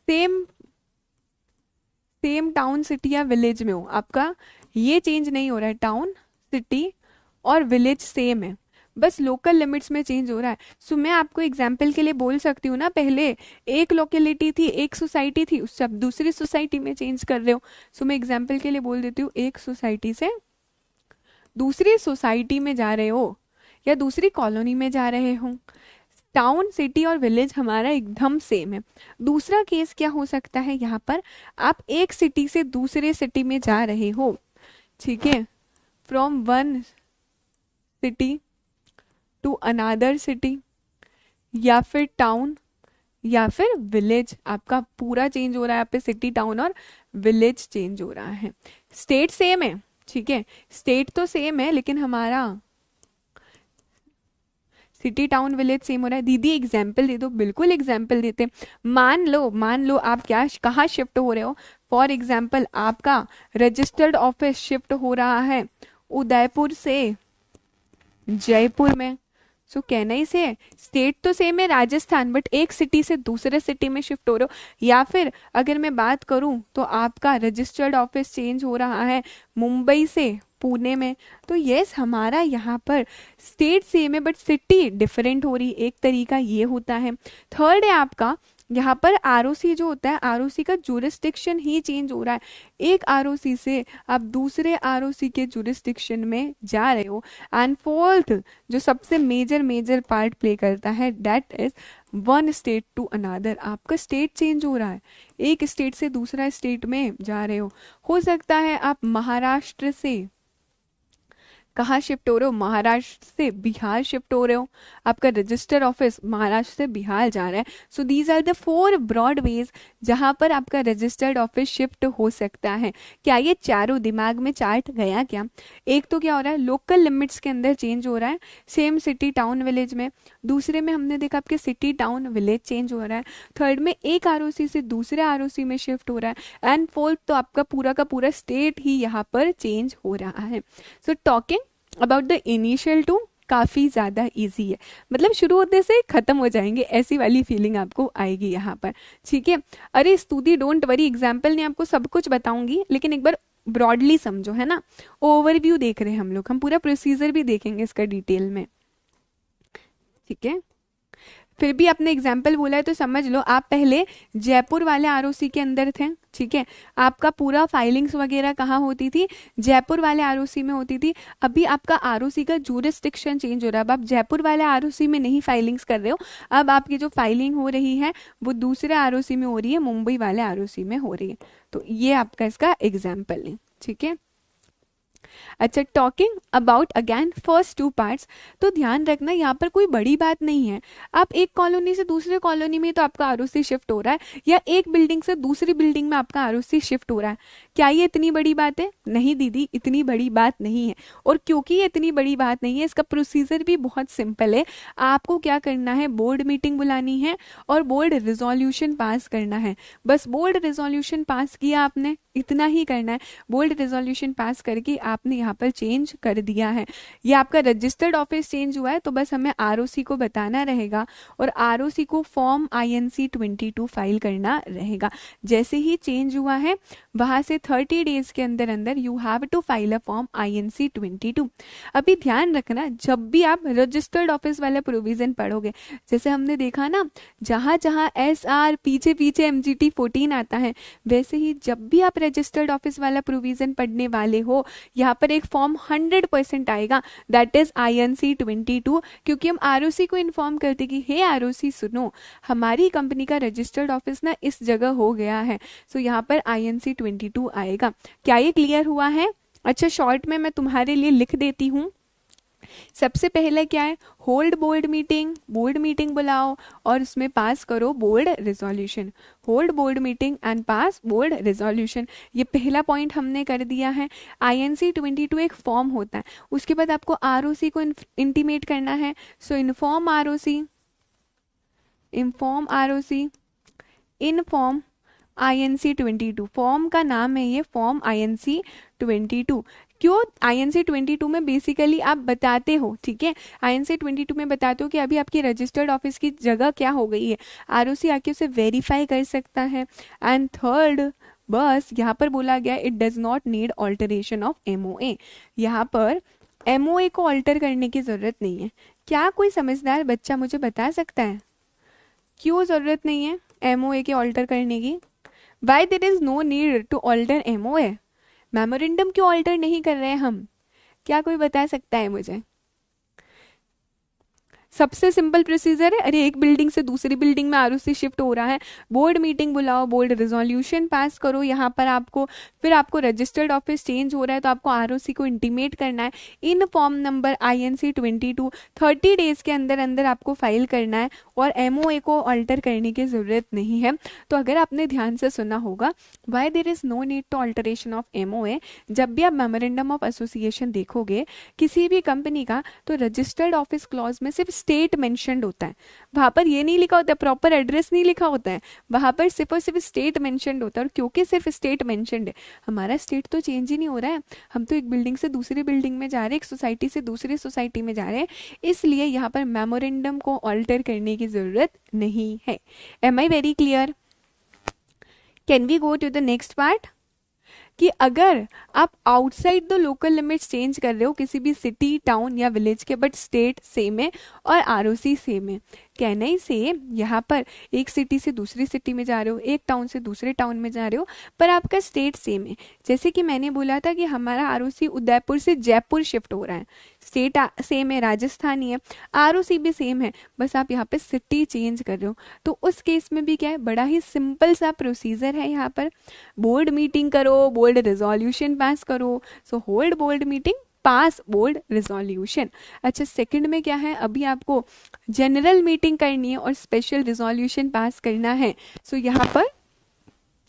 सेम सेम टाउन सिटी या विलेज में हो आपका, ये चेंज नहीं हो रहा है। टाउन सिटी और विलेज सेम है, बस लोकल लिमिट्स में चेंज हो रहा है। सो मैं आपको एग्जाम्पल के लिए बोल सकती हूँ ना, पहले एक लोकेलिटी थी, एक सोसाइटी थी, उससे आप दूसरी सोसाइटी में चेंज कर रहे हो। सो मैं एग्जाम्पल के लिए बोल देती हूँ, एक सोसाइटी से दूसरी सोसाइटी में जा रहे हो या दूसरी कॉलोनी में जा रहे हो, टाउन सिटी और विलेज हमारा एकदम सेम है। दूसरा केस क्या हो सकता है? यहाँ पर आप एक सिटी से दूसरे सिटी में जा रहे हो, ठीक है? From one city to another city, या फिर टाउन या फिर विलेज, आपका पूरा चेंज हो रहा है। यहाँ पे सिटी, टाउन और विलेज चेंज हो रहा है। स्टेट सेम है, ठीक है? स्टेट तो सेम है, लेकिन हमारा सिटी टाउन विलेज सेम हो रहा है। दीदी एग्जाम्पल दे दो, बिल्कुल एग्जाम्पल देते। मान लो आप क्या कहाँ शिफ्ट हो रहे हो। फॉर एग्जाम्पल आपका रजिस्टर्ड ऑफिस शिफ्ट हो रहा है उदयपुर से जयपुर में। सो कहना ही से है, स्टेट तो सेम है राजस्थान, बट एक सिटी से दूसरे सिटी में शिफ्ट हो रहे हो। या फिर अगर मैं बात करूं तो आपका रजिस्टर्ड ऑफिस चेंज हो रहा है मुंबई से पुणे में। तो यस, हमारा यहाँ पर स्टेट सेम है बट सिटी डिफरेंट हो रही, एक तरीका ये होता है। थर्ड है आपका यहाँ पर आरओसी जो होता है, आरओसी का जुरिस्डिक्शन ही चेंज हो रहा है। एक आरओसी से आप दूसरे आरओसी के जुरिस्डिक्शन में जा रहे हो। एंड फोर्थ जो सबसे मेजर पार्ट प्ले करता है, that is one state to another. आपका स्टेट चेंज हो रहा है, एक स्टेट से दूसरा स्टेट में जा रहे हो सकता है आप महाराष्ट्र से कहाँ शिफ्ट हो रहे हो, महाराष्ट्र से बिहार शिफ्ट हो रहे हो, आपका रजिस्टर ऑफिस महाराष्ट्र से बिहार जा रहा है। So these are the 4 broad ways जहां पर आपका रजिस्टर्ड ऑफिस शिफ्ट हो सकता है। क्या ये चारों दिमाग में चार्ट गया क्या? एक तो क्या हो रहा है, लोकल लिमिट्स के अंदर चेंज हो रहा है, सेम सिटी टाउन विलेज में। दूसरे में हमने देखा आपके सिटी टाउन विलेज चेंज हो रहा है। थर्ड में एक आरओसी से दूसरे आरओसी में शिफ्ट हो रहा है। एंड फोर्थ तो आपका पूरा का पूरा स्टेट ही यहाँ पर चेंज हो रहा है। So talking about the initial two काफ़ी ज़्यादा इजी है, मतलब शुरू होते से ख़त्म हो जाएंगे, ऐसी वाली फीलिंग आपको आएगी यहाँ पर। ठीक है, अरे स्तुति डोंट वरी, एग्जाम्पल नहीं आपको सब कुछ बताऊंगी, लेकिन एक बार ब्रॉडली समझो, है ना। ओवरव्यू देख रहे हैं हम लोग, हम पूरा प्रोसीजर भी देखेंगे इसका डिटेल में। ठीक है, फिर भी आपने एग्जाम्पल बोला है तो समझ लो, आप पहले जयपुर वाले आरओसी के अंदर थे। ठीक है, आपका पूरा फाइलिंग्स वगैरह कहाँ होती थी, जयपुर वाले आरओसी में होती थी। अभी आपका आरओसी का जुरिस्डिक्शन चेंज हो रहा है, अब आप जयपुर वाले आरओसी में नहीं फाइलिंग्स कर रहे हो, अब आपकी जो फाइलिंग हो रही है वो दूसरे आरओसी में हो रही है, मुंबई वाले आरओसी में हो रही है। तो ये आपका इसका एग्जाम्पल है। ठीक है, अच्छा, talking about again first 2 parts, तो ध्यान रखना यहाँ पर कोई बड़ी बात नहीं है। आप एक कॉलोनी से दूसरे कॉलोनी में तो आपका आरओसी शिफ्ट हो रहा है, या एक बिल्डिंग से दूसरी बिल्डिंग में आपका आरओसी शिफ्ट हो रहा है। क्या ये इतनी बड़ी बात है? नहीं दीदी, इतनी बड़ी बात नहीं है। और क्योंकि ये इतनी बड़ी बात नहीं है, इसका प्रोसीजर भी बहुत सिंपल है। आपको क्या करना है, बोर्ड मीटिंग बुलानी है और बोर्ड रिजोल्यूशन पास करना है। बस बोर्ड रिजोल्यूशन पास किया आपने, इतना ही करना है। बोर्ड रिजोल्यूशन पास करके आपने यहाँ पर चेंज कर दिया है, ये आपका रजिस्टर्ड ऑफिस चेंज हुआ है, तो बस हमें आरओसी को बताना रहेगा और आरओसी को फॉर्म INC 22 फाइल करना रहेगा। जैसे ही चेंज हुआ है वहां से 30 डेज के अंदर अंदर you have to file a form INC 22। अभी ध्यान रखना, जब भी आप रजिस्टर्ड ऑफिस वाला प्रोविजन पढ़ोगे, जैसे हमने देखा ना, जहां जहां SR पीछे पीछे MGT 14 आता है, वैसे ही जब भी आप रजिस्टर्ड ऑफिस वाला प्रोविजन पढ़ने वाले हो, यहाँ पर एक फॉर्म 100% आएगा, दैट इज INC 22। क्योंकि हम आरओसी को इन्फॉर्म करते कि हे आरओसी सुनो, हमारी कंपनी का रजिस्टर्ड ऑफिस ना इस जगह हो गया है। सो यहाँ पर INC 22 आएगा। क्या ये क्लियर हुआ है? अच्छा, शॉर्ट में मैं तुम्हारे लिए लिख देती हूँ। सबसे पहले क्या है, होल्ड बोर्ड मीटिंग बुलाओ और उसमें पास करो board resolution. Hold board meeting and pass board resolution, ये पहला पॉइंट हमने कर दिया है। INC 22 एक फॉर्म होता है, उसके बाद आपको आरओसी को इंटीमेट करना है। So inform ROC, inform INC 22, form का नाम है ये, फॉर्म INC 22। क्यों INC 22 में बेसिकली आप बताते हो, ठीक है, INC 22 में बताते हो कि अभी आपकी रजिस्टर्ड ऑफिस की जगह क्या हो गई है, आरओसी आके उसे वेरीफाई कर सकता है। एंड थर्ड, बस यहाँ पर बोला गया it does not need alteration of MOA, यहाँ पर MOA को ऑल्टर करने की जरूरत नहीं है। क्या कोई समझदार बच्चा मुझे बता सकता है क्यों जरूरत नहीं है MOA के ऑल्टर करने की? Why there is no need to alter MOA, memorandum क्यों ऑल्टर नहीं कर रहे हैं हम? क्या कोई बता सकता है मुझे? सबसे सिंपल प्रोसीजर है, अरे एक बिल्डिंग से दूसरी बिल्डिंग में आरओसी शिफ्ट हो रहा है, बोर्ड मीटिंग बुलाओ, बोर्ड रिजोल्यूशन पास करो, यहाँ पर आपको फिर आपको रजिस्टर्ड ऑफिस चेंज हो रहा है तो आपको आरओसी को इंटीमेट करना है, in form number INC 22 30 days के अंदर अंदर आपको फाइल करना है और MOA को अल्टर करने की ज़रूरत नहीं है। तो अगर आपने ध्यान से सुना होगा, why there is no need to alteration of MOA, जब भी आप मेमोरेंडम ऑफ एसोसिएशन देखोगे किसी भी कंपनी का, तो रजिस्टर्ड ऑफिस क्लॉज में सिर्फ स्टेट मेंशन्ड होता है, वहां पर ये नहीं लिखा होता है, प्रॉपर एड्रेस नहीं लिखा होता है, वहां पर सिर्फ और सिर्फ स्टेट मेंशन्ड होता है। और क्योंकि सिर्फ स्टेट मेंशन्ड है, हमारा स्टेट तो चेंज ही नहीं हो रहा है, हम तो एक बिल्डिंग से दूसरी बिल्डिंग में जा रहे हैं, एक सोसाइटी से दूसरी सोसाइटी में जा रहे हैं, इसलिए यहाँ पर मेमोरेंडम को ऑल्टर करने की जरूरत नहीं है। Am I very clear? Can we go to the next part? कि अगर आप outside the local limits change कर रहे हो किसी भी सिटी, टाउन या विलेज के, बट स्टेट सेम है और आरओसी सेम है, कैन आई से यहाँ पर एक सिटी से दूसरी सिटी में जा रहे हो, एक टाउन से दूसरे टाउन में जा रहे हो, पर आपका स्टेट सेम है। जैसे कि मैंने बोला था कि हमारा आरओसी उदयपुर से जयपुर शिफ्ट हो रहा है, स्टेट सेम है, राजस्थान ही है, आरओसी भी सेम है, बस आप यहाँ पे सिटी चेंज कर रहे हो। तो उस केस में भी क्या है, बड़ा ही सिंपल सा प्रोसीजर है, यहाँ पर बोर्ड मीटिंग करो, बोर्ड रेजोल्यूशन पास करो। So hold board meeting, pass board resolution. अच्छा, सेकंड में क्या है, अभी आपको जनरल मीटिंग करनी है और स्पेशल रेजोल्यूशन पास करना है। सो यहाँ पर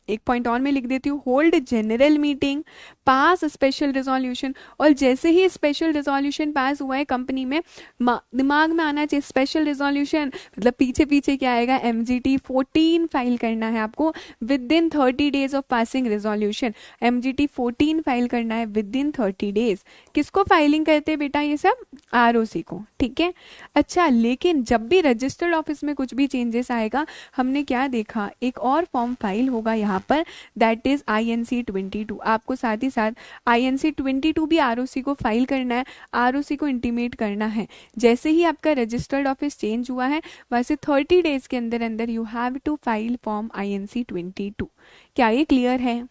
एक पॉइंट और मैं लिख देती हूँ, hold general meeting, pass special resolution. और जैसे ही स्पेशल रेजोल्यूशन पास हुआ है कंपनी में, दिमाग में आना चाहिए स्पेशल रेजोल्यूशन मतलब पीछे पीछे क्या आएगा, MGT 14 फाइल करना है आपको with in 30 days of passing resolution. MGT 14 file करना है विद इन 30 डेज। किसको फाइलिंग करते हैं बेटा, ये सब ROC को, ठीक है। अच्छा, लेकिन जब भी रजिस्टर्ड ऑफिस में कुछ भी चेंजेस आएगा, हमने क्या देखा, एक और फॉर्म फाइल होगा यहाँ पर, दैट इज INC 22। आपको साथ ही साथ INC 22 भी ROC को फाइल करना है, ROC को इंटीमेट करना है। जैसे ही आपका रजिस्टर्ड ऑफिस चेंज हुआ है, वैसे 30 डेज के अंदर अंदर you have to file form INC 22। क्या ये क्लियर है?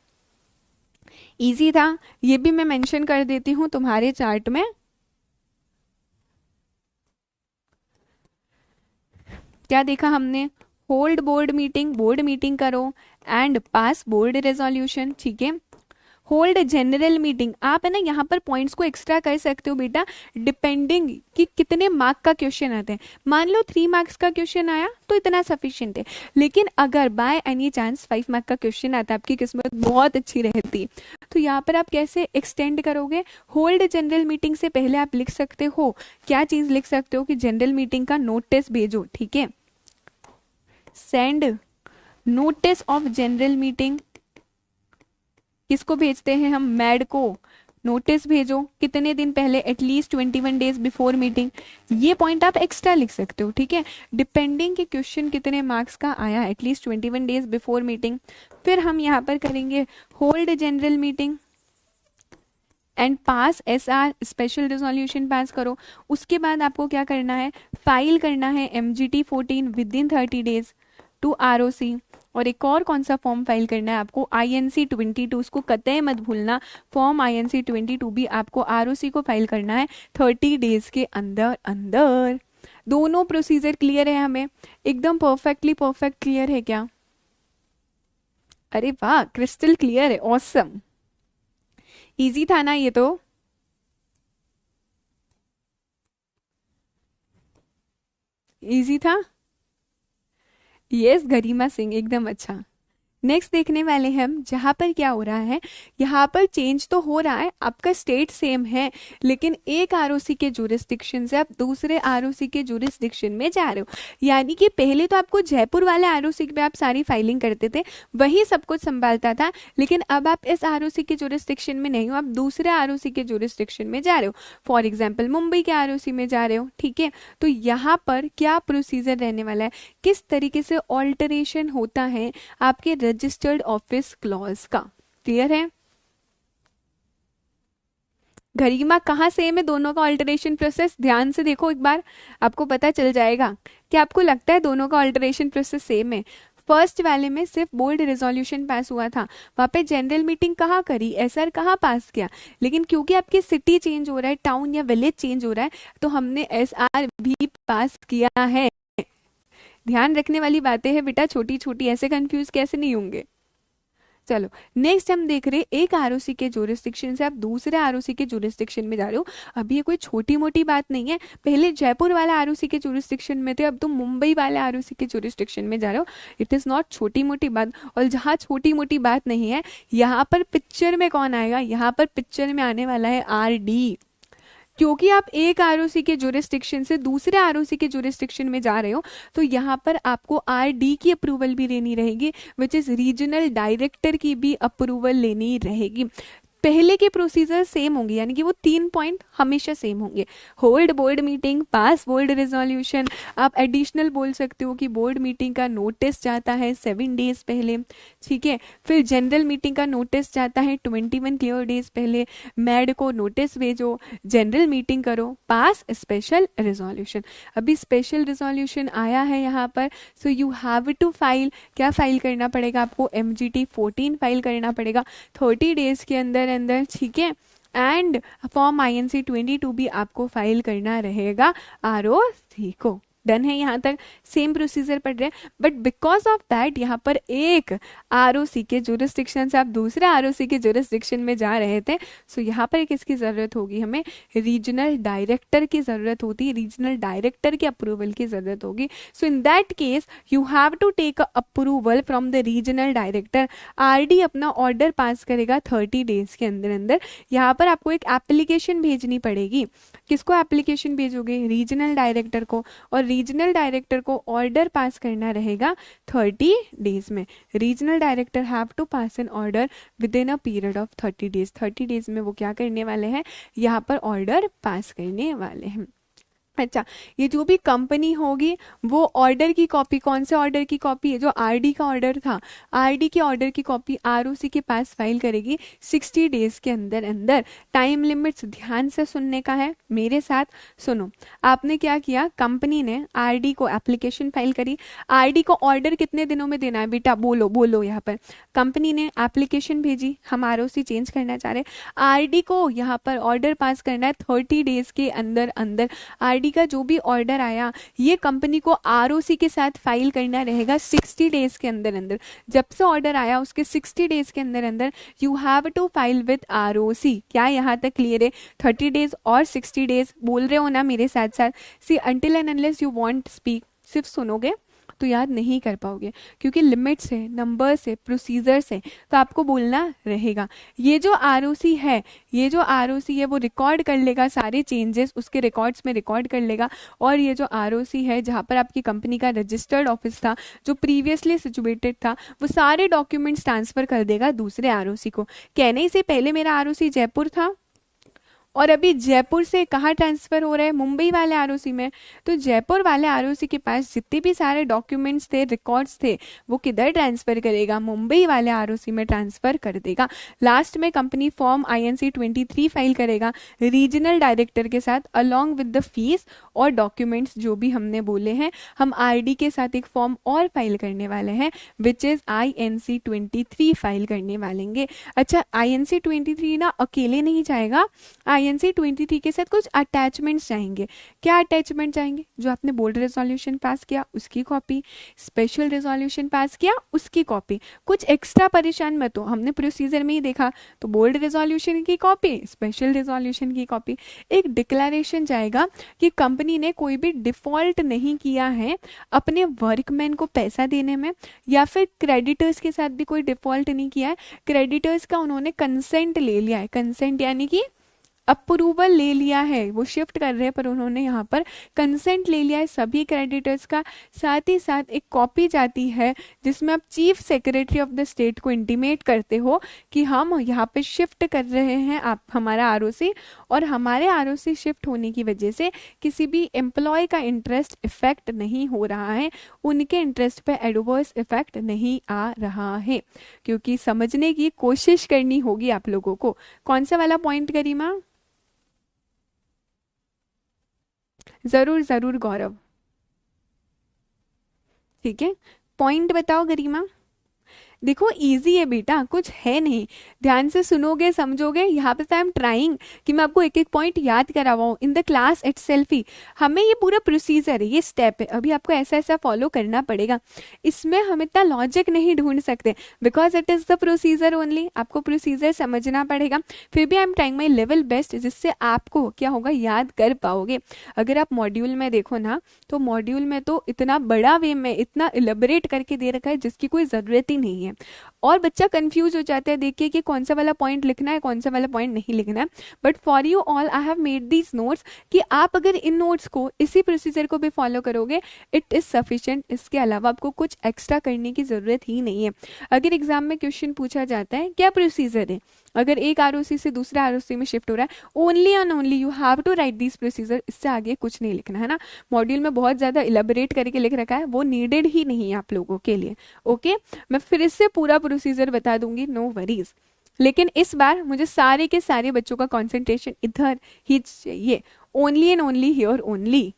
इजी था, ये भी मैं मेंशन कर देती हूँ तुम्हारे चार्ट में। क्या देखा हमने, होल्ड बोर्ड मीटिंग करो एंड पास बोर्ड रेजोल्यूशन, ठीक है। होल्ड जनरल मीटिंग, आप है ना यहाँ पर पॉइंट्स को एक्स्ट्रा कर सकते हो बेटा, डिपेंडिंग कि कितने मार्क का क्वेश्चन आते हैं। मान लो 3 मार्क्स का क्वेश्चन आया तो इतना सफिशिएंट है, लेकिन अगर बाय एनी चांस 5 मार्क का क्वेश्चन आता है, आपकी किस्मत बहुत अच्छी रहती, तो यहाँ पर आप कैसे एक्सटेंड करोगे। होल्ड जनरल मीटिंग से पहले आप लिख सकते हो, क्या चीज लिख सकते हो कि जनरल मीटिंग का नोटिस भेजो, ठीक है। Send notice of general meeting, किसको भेजते हैं हम, मैड को। नोटिस भेजो कितने दिन पहले, एटलीस्ट 21 डेज बिफोर मीटिंग। ये पॉइंट आप एक्स्ट्रा लिख सकते हो, ठीक है, डिपेंडिंग कि क्वेश्चन कितने मार्क्स का आया, एटलीस्ट 21 डेज बिफोर मीटिंग। फिर हम यहाँ पर करेंगे hold general meeting and pass SR special resolution pass करो। उसके बाद आपको क्या करना है, फाइल करना है MGT 14 within 30 days to ROC। और एक और कौन सा फॉर्म फाइल करना है आपको, INC 22, उसको कतई मत भूलना, फॉर्म INC 22 भी आपको ROC को फाइल करना है 30 डेज के अंदर अंदर। दोनों प्रोसीजर क्लियर है हमें, एकदम परफेक्ट क्लियर है क्या? अरे वाह, क्रिस्टल क्लियर है, ऑसम। इजी था ना ये तो? इजी था, यस गरिमा सिंह, एकदम अच्छा। नेक्स्ट देखने वाले हैं हम, जहाँ पर क्या हो रहा है, यहाँ पर चेंज तो हो रहा है, आपका स्टेट सेम है, लेकिन एक ROC के जुरिस्डिक्शन से आप दूसरे ROC के जुरिस्डिक्शन में जा रहे हो। यानी कि पहले तो आपको जयपुर वाले ROC पे आप सारी फाइलिंग करते थे, वही सब कुछ संभालता था, लेकिन अब आप इस ROC के जुरिस्डिक्शन में नहीं हो, आप दूसरे ROC के जुरिस्डिक्शन में जा रहे हो। फॉर एग्जाम्पल मुंबई के ROC में जा रहे हो, ठीक है। तो यहाँ पर क्या प्रोसीजर रहने वाला है, किस तरीके से ऑल्टरेशन होता है आपके रजिस्टर्ड ऑफिस क्लॉज का, क्लियर है? गरिमा कहाँ सेम है दोनों का ऑल्टरेशन प्रोसेस, ध्यान से देखो एक बार, आपको पता चल जाएगा। क्या आपको लगता है दोनों का ऑल्टरेशन प्रोसेस सेम है? फर्स्ट वाले में सिर्फ बोर्ड रेजोल्यूशन पास हुआ था, वहां पे जनरल मीटिंग कहाँ करी, SR कहाँ पास किया, लेकिन क्योंकि आपकी सिटी चेंज हो रहा है, टाउन या विलेज चेंज हो रहा है, तो हमने SR भी पास किया है। ध्यान रखने वाली बातें हैं बेटा, छोटी छोटी, ऐसे कंफ्यूज कैसे नहीं होंगे। चलो नेक्स्ट हम देख रहे हैं, एक ROC के जुरिस्डिक्शन से आप दूसरे ROC के जुरिस्डिक्शन में जा रहे हो। अभी ये कोई छोटी मोटी बात नहीं है, पहले जयपुर वाले ROC के जुरिस्डिक्शन में थे, अब तुम मुंबई वाले ROC के जुरिस्डिक्शन में जा रहे हो। इट इज नॉट छोटी मोटी बात, और जहाँ छोटी मोटी बात नहीं है, यहाँ पर पिक्चर में कौन आएगा, यहाँ पर पिक्चर में आने वाला है RD, क्योंकि आप एक आरओसी के जुरिस्डिक्शन से दूसरे आरओसी के जुरिस्डिक्शन में जा रहे हो, तो यहाँ पर आपको आरडी की अप्रूवल भी लेनी रहेगी, विच इज रीजनल डायरेक्टर की भी अप्रूवल लेनी रहेगी। पहले के प्रोसीजर सेम होंगे, यानी कि वो 3 पॉइंट हमेशा सेम होंगे। Hold board meeting, pass board resolution. आप एडिशनल बोल सकते हो कि बोर्ड मीटिंग का नोटिस जाता है 7 डेज पहले, ठीक है। फिर जनरल मीटिंग का नोटिस जाता है 21 क्लियर डेज पहले। मैड को नोटिस भेजो, जनरल मीटिंग करो, पास स्पेशल रेजोल्यूशन। अभी स्पेशल रेजोल्यूशन आया है यहाँ पर, so you have to file. क्या फाइल करना पड़ेगा आपको? MGT 14 फाइल करना पड़ेगा 30 डेज के अंदर, ठीक है। एंड फॉर्म INC 22 भी आपको फाइल करना रहेगा ROC को। डन है, यहाँ तक सेम प्रोसीजर पढ़ रहे हैं। बट बिकॉज ऑफ दैट यहाँ पर एक ROC के जुरिस्डिक्शन से आप दूसरे ROC के जुरिस्डिक्शन में जा रहे थे, सो यहाँ पर किसकी जरूरत होगी? हमें रीजनल डायरेक्टर की जरूरत होती है, रीजनल डायरेक्टर के अप्रूवल की जरूरत होगी। So in that case you have to take approval from the regional director. RD अपना ऑर्डर पास करेगा 30 डेज के अंदर अंदर। यहाँ पर आपको एक एप्लीकेशन भेजनी पड़ेगी। किसको एप्लीकेशन भेजोगे? रीजनल डायरेक्टर को। और रीजनल डायरेक्टर को ऑर्डर पास करना रहेगा 30 डेज में। Regional director have to pass an order within a period of 30 days. 30 days में वो क्या करने वाले हैं? यहाँ पर ऑर्डर पास करने वाले हैं। अच्छा, ये जो भी कंपनी होगी वो ऑर्डर की कॉपी, कौन से ऑर्डर की कॉपी है? जो RD का ऑर्डर था, RD के ऑर्डर की कॉपी ROC के पास फाइल करेगी 60 डेज के अंदर अंदर। टाइम लिमिट्स ध्यान से सुनने का है, मेरे साथ सुनो। आपने क्या किया? कंपनी ने RD को एप्लीकेशन फाइल करी। RD को ऑर्डर कितने दिनों में देना है बेटा? बोलो बोलो। यहाँ पर कंपनी ने एप्लीकेशन भेजी, हम ROC चेंज करना चाह रहे हैं। RD को यहाँ पर ऑर्डर पास करना है 30 डेज के अंदर अंदर। RD का जो भी ऑर्डर आया ये कंपनी को ROC के साथ फाइल करना रहेगा 60 डेज के अंदर अंदर। जब से ऑर्डर आया उसके 60 डेज के अंदर अंदर you have to file with ROC। क्या यहाँ तक क्लियर है? 30 डेज और 60 डेज बोल रहे हो ना मेरे साथ साथ? See until and unless you want speak, सिर्फ सुनोगे तो याद नहीं कर पाओगे, क्योंकि लिमिट्स है, नंबर्स है, प्रोसीजर्स है, तो आपको बोलना रहेगा। ये जो ROC है, ये जो ROC है वो रिकॉर्ड कर लेगा सारे चेंजेस, उसके रिकॉर्ड्स में रिकॉर्ड कर लेगा। और ये जो ROC है जहाँ पर आपकी कंपनी का रजिस्टर्ड ऑफिस था जो प्रीवियसली सिचुएटेड था, वो सारे डॉक्यूमेंट्स ट्रांसफर कर देगा दूसरे ROC को। कहने से पहले मेरा ROC जयपुर था और अभी जयपुर से कहाँ ट्रांसफर हो रहा है? मुंबई वाले ROC में। तो जयपुर वाले ROC के पास जितने भी सारे डॉक्यूमेंट्स थे, रिकॉर्ड्स थे, वो किधर ट्रांसफर करेगा? मुंबई वाले ROC में ट्रांसफर कर देगा। लास्ट में कंपनी फॉर्म INC 23 फाइल करेगा रीजनल डायरेक्टर के साथ अलॉन्ग विद द फीस और डॉक्यूमेंट्स जो भी हमने बोले हैं। हम RD के साथ एक फॉर्म और फाइल करने वाले हैं विच इज INC 23 फाइल करने वालेंगे। अच्छा, INC 23 ना अकेले नहीं जाएगा, INC 23 के साथ कुछ अटैचमेंट्स चाहेंगे। क्या अटैचमेंट चाहेंगे? जो आपने बोर्ड रेजोल्यूशन पास किया उसकी कॉपी, स्पेशल रेजोल्यूशन पास किया उसकी कॉपी। कुछ एक्स्ट्रा परेशान मत हो, हमने प्रोसीजर में ही देखा, तो बोर्ड रेजोल्यूशन की कॉपी, स्पेशल रेजोल्यूशन की कॉपी। एक डिक्लेरेशन जाएगा कि कंपनी ने कोई भी डिफॉल्ट नहीं किया है अपने वर्कमैन को पैसा देने में, या फिर क्रेडिटर्स के साथ भी कोई डिफॉल्ट नहीं किया है। क्रेडिटर्स का उन्होंने कंसेंट ले लिया है, कंसेंट यानी कि अप्रूवल ले लिया है, वो शिफ्ट कर रहे हैं पर उन्होंने यहाँ पर कंसेंट ले लिया है सभी क्रेडिटर्स का। साथ ही साथ एक कॉपी जाती है जिसमें आप chief secretary of the state को इंटीमेट करते हो कि हम यहाँ पे शिफ्ट कर रहे हैं आप हमारा ROC, और हमारे ROC शिफ्ट होने की वजह से किसी भी एम्प्लॉय का इंटरेस्ट इफेक्ट नहीं हो रहा है, उनके इंटरेस्ट पे एडवर्स इफेक्ट नहीं आ रहा है। क्योंकि समझने की कोशिश करनी होगी आप लोगों को। कौन सा वाला पॉइंट गरिमा? जरूर जरूर गौरव, ठीक है, पॉइंट बताओ गरिमा। देखो इजी है बेटा, कुछ है नहीं, ध्यान से सुनोगे समझोगे। यहाँ पे आई एम ट्राइंग कि मैं आपको एक एक पॉइंट याद करवाऊँ इन द क्लास इटसेल्फ ही। हमें ये पूरा प्रोसीजर है, ये स्टेप है, अभी आपको ऐसा ऐसा फॉलो करना पड़ेगा। इसमें हम इतना लॉजिक नहीं ढूंढ सकते because it is the procedure only. आपको प्रोसीजर समझना पड़ेगा। फिर भी I am trying my level best जिससे आपको क्या होगा, याद कर पाओगे। अगर आप मॉड्यूल में देखो ना, तो मॉड्यूल में तो इतना बड़ा वे में इतना इलेबरेट करके दे रखा है जिसकी कोई ज़रूरत ही नहीं है। है। और बच्चा कंफ्यूज हो जाता है देख के कि कौन सा वाला पॉइंट लिखना है, कौन सा वाला पॉइंट नहीं लिखना है। But for you all I have made these notes कि आप अगर इन नोट्स को, इसी प्रोसीजर को भी फॉलो करोगे, इट इज़ सफिशिएंट। इसके अलावा आपको कुछ एक्स्ट्रा करने की ज़रूरत ही नहीं है। अगर एग्जाम में क्वेश्चन पूछा जाता है क्या प्रोसीजर है, अगर एक आरओसी से दूसरे आरओसी में शिफ्ट हो रहा है, only and only you have to write this procedure, इससे आगे कुछ नहीं लिखना है ना। मॉड्यूल में बहुत ज़्यादा इलेबोरेट करके लिख रखा है, वो नीडेड ही नहीं है आप लोगों के लिए। ओके, मैं फिर इससे पूरा प्रोसीजर बता दूंगी, नो वरीज। लेकिन इस बार मुझे सारे के सारे बच्चों का कॉन्सेंट्रेशन इधर ही चाहिए, only and only here only.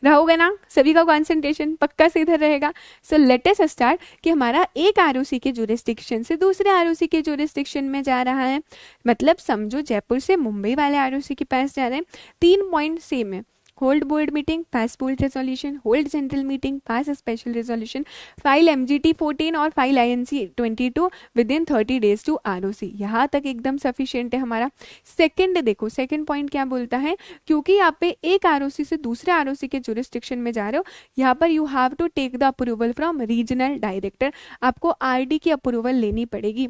रहोगे ना, सभी का कंसंट्रेशन पक्का से इधर रहेगा। सो लेट अस स्टार्ट कि हमारा एक आरओसी के जुरिस्डिक्शन से दूसरे आरओसी के जुरिस्डिक्शन में जा रहा है, मतलब समझो जयपुर से मुंबई वाले आरओसी के पास जा रहे हैं। 3 पॉइंट सेम है, hold board meeting, pass board resolution, hold general meeting, pass special resolution, file MGT 14 और file INC 22 within 30 days to ROC. यहाँ तक एकदम सफिशिएंट है हमारा। सेकंड देखो, सेकंड पॉइंट क्या बोलता है, क्योंकि यहाँ पे एक आरओसी से दूसरे आरओसी के जुरिस्डिक्शन में जा रहे हो, यहाँ पर you have to take the approval from regional director. आपको RD की अप्रूवल लेनी पड़ेगी।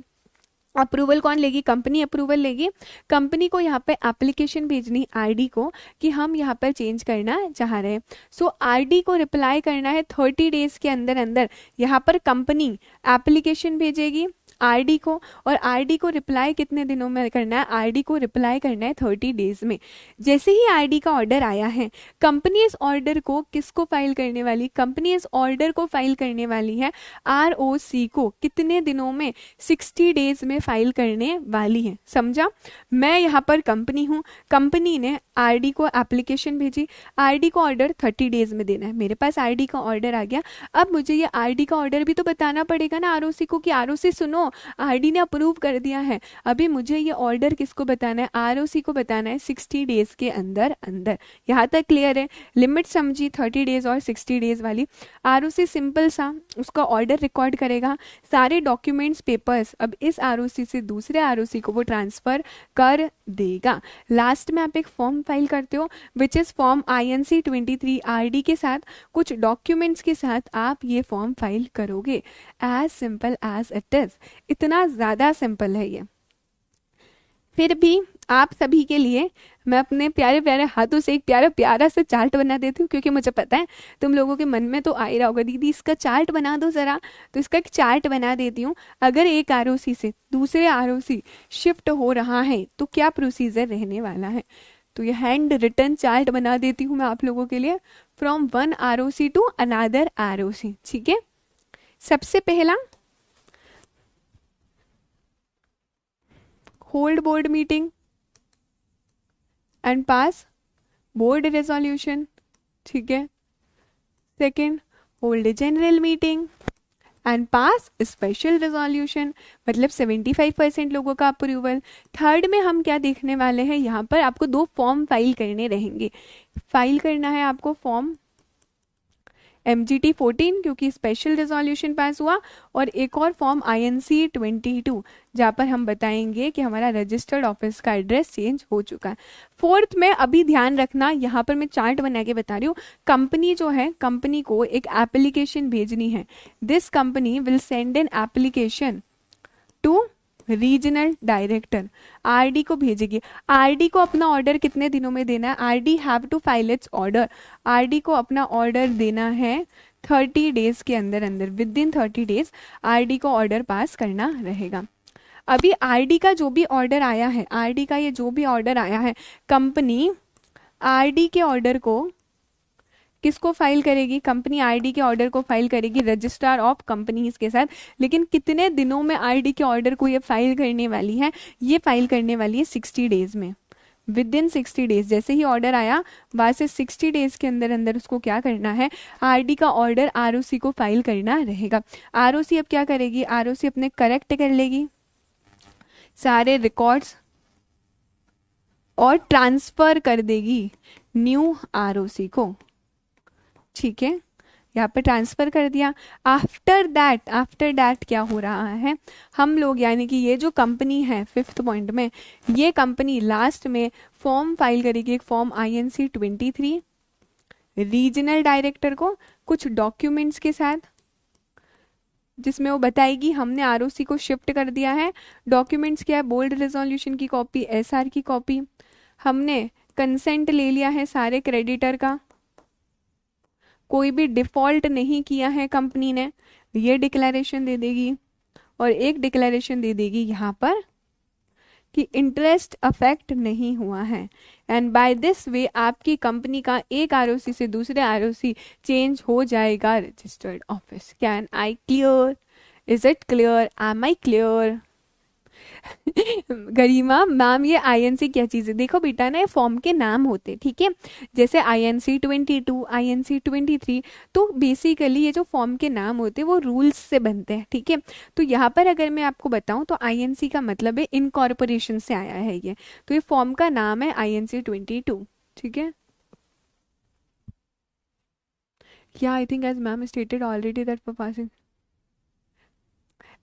अप्रूवल कौन लेगी, कंपनी अप्रूवल लेगी। कंपनी को यहाँ पे एप्लीकेशन भेजनी RD को कि हम यहाँ पर चेंज करना चाह रहे हैं। सो RD को रिप्लाई करना है 30 डेज के अंदर अंदर। यहाँ पर कंपनी एप्लीकेशन भेजेगी RD को, और RD को रिप्लाई कितने दिनों में करना है, RD को रिप्लाई करना है 30 डेज में। जैसे ही RD का ऑर्डर आया है, कंपनी इस ऑर्डर को किसको फाइल करने वाली, कंपनी इस ऑर्डर को फाइल करने वाली है ROC को। कितने दिनों में, 60 डेज में फाइल करने वाली है। समझा, मैं यहाँ पर कंपनी हूँ, कंपनी ने RD को एप्लीकेशन भेजी, RD को ऑर्डर 30 डेज में देना है। मेरे पास RD का ऑर्डर आ गया, अब मुझे ये RD का ऑर्डर भी तो बताना पड़ेगा ना ROC को कि ROC सुनो, RD ने अप्रूव कर दिया है। अभी मुझे ये ऑर्डर किसको बताना है, ROC को बताना है 60 डेज के अंदर अंदर। यहाँ तक क्लियर है, लिमिट समझी 30 डेज और 60 डेज वाली। ROC सिंपल सा उसका ऑर्डर रिकॉर्ड करेगा, सारे डॉक्यूमेंट्स पेपर्स अब इस ROC से दूसरे ROC को वो ट्रांसफर कर देगा। लास्ट में आप एक फॉर्म फाइल करते हो which is form INC 23 RD के साथ कुछ डॉक्यूमेंट्स के साथ आप ये फॉर्म फाइल करोगे। As simple as it is, इतना ज़्यादा सिंपल है ये। फिर भी आप सभी के लिए मैं अपने प्यारे प्यारे हाथों से एक प्यारा प्यारा सा चार्ट बना देती हूँ, क्योंकि मुझे पता है तुम लोगों के मन में तो आ ही रहा होगा दीदी इसका चार्ट बना दो ज़रा, तो इसका एक चार्ट बना देती हूँ। अगर एक ROC से दूसरे ROC शिफ्ट हो रहा है तो क्या प्रोसीजर रहने वाला है, तो ये हैंड रिटन चार्ट बना देती हूँ मैं आप लोगों के लिए, from one ROC to another ROC। ठीक है, सबसे पहला hold board meeting and pass board resolution. ठीक है, second hold general meeting and pass special resolution, मतलब 75% लोगों का अप्रूवल। थर्ड में हम क्या देखने वाले हैं, यहाँ पर आपको 2 फॉर्म फाइल करने रहेंगे। फाइल करना है आपको फॉर्म MGT 14 क्योंकि स्पेशल रेजोल्यूशन पास हुआ, और एक और फॉर्म INC 22 जहाँ पर हम बताएंगे कि हमारा रजिस्टर्ड ऑफिस का एड्रेस चेंज हो चुका है। फोर्थ में अभी ध्यान रखना, यहाँ पर मैं चार्ट बना के बता रही हूँ, कंपनी जो है, कंपनी को एक एप्लीकेशन भेजनी है। This company will send an application to regional director, RD को भेजेगी। RD को अपना ऑर्डर कितने दिनों में देना है, RD have to file its order, RD को अपना ऑर्डर देना है 30 डेज के अंदर अंदर, विद इन 30 डेज RD को ऑर्डर पास करना रहेगा। अभी RD का जो भी ऑर्डर आया है, RD का ये जो भी ऑर्डर आया है, कंपनी RD के ऑर्डर को किसको फाइल करेगी, कंपनी RD के ऑर्डर को फाइल करेगी रजिस्ट्रार ऑफ कंपनीज के साथ। लेकिन कितने दिनों में RD के ऑर्डर को ये फाइल करने वाली है, ये फाइल करने वाली है 60 डेज में, विद इन 60 डेज। जैसे ही ऑर्डर आया वहाँ से 60 डेज के अंदर अंदर उसको क्या करना है, RD का ऑर्डर ROC को फाइल करना रहेगा। ROC अब क्या करेगी, ROC अपने करेक्ट कर लेगी सारे रिकॉर्ड्स और ट्रांसफर कर देगी न्यू ROC को। ठीक है, यहाँ पे ट्रांसफर कर दिया। आफ्टर दैट क्या हो रहा है, हम लोग यानी कि ये जो कंपनी है 5th पॉइंट में, ये कंपनी लास्ट में फॉर्म फाइल करेगी, एक फॉर्म INC 23 रीजनल डायरेक्टर को कुछ डॉक्यूमेंट्स के साथ, जिसमें वो बताएगी हमने आरओसी को शिफ्ट कर दिया है। डॉक्यूमेंट्स क्या है, बोल्ड रेजोल्यूशन की कॉपी, एसआर की कॉपी, हमने कंसेंट ले लिया है सारे क्रेडिटर का, कोई भी डिफॉल्ट नहीं किया है कंपनी ने, ये डिक्लेरेशन दे देगी। और एक डिक्लेरेशन दे देगी यहाँ पर कि इंटरेस्ट अफेक्ट नहीं हुआ है। एंड बाय दिस वे आपकी कंपनी का एक आरओसी से दूसरे आरओसी चेंज हो जाएगा registered office. Can I clear? Is it clear? Am I clear? Garima ma'am ये आईएनसी क्या चीज़ है? देखो बेटा ना, ये फॉर्म के नाम होते, ठीक है, जैसे INC 22, INC 23, तो बेसिकली ये जो फॉर्म के नाम होते हैं वो रूल्स से बनते हैं, ठीक है। तो यहाँ पर अगर मैं आपको बताऊँ तो INC का मतलब है इनकॉर्पोरेशन से आया है ये, तो ये फॉर्म का नाम है INC 22, ठीक है। या I think as ma'am stated already that for passing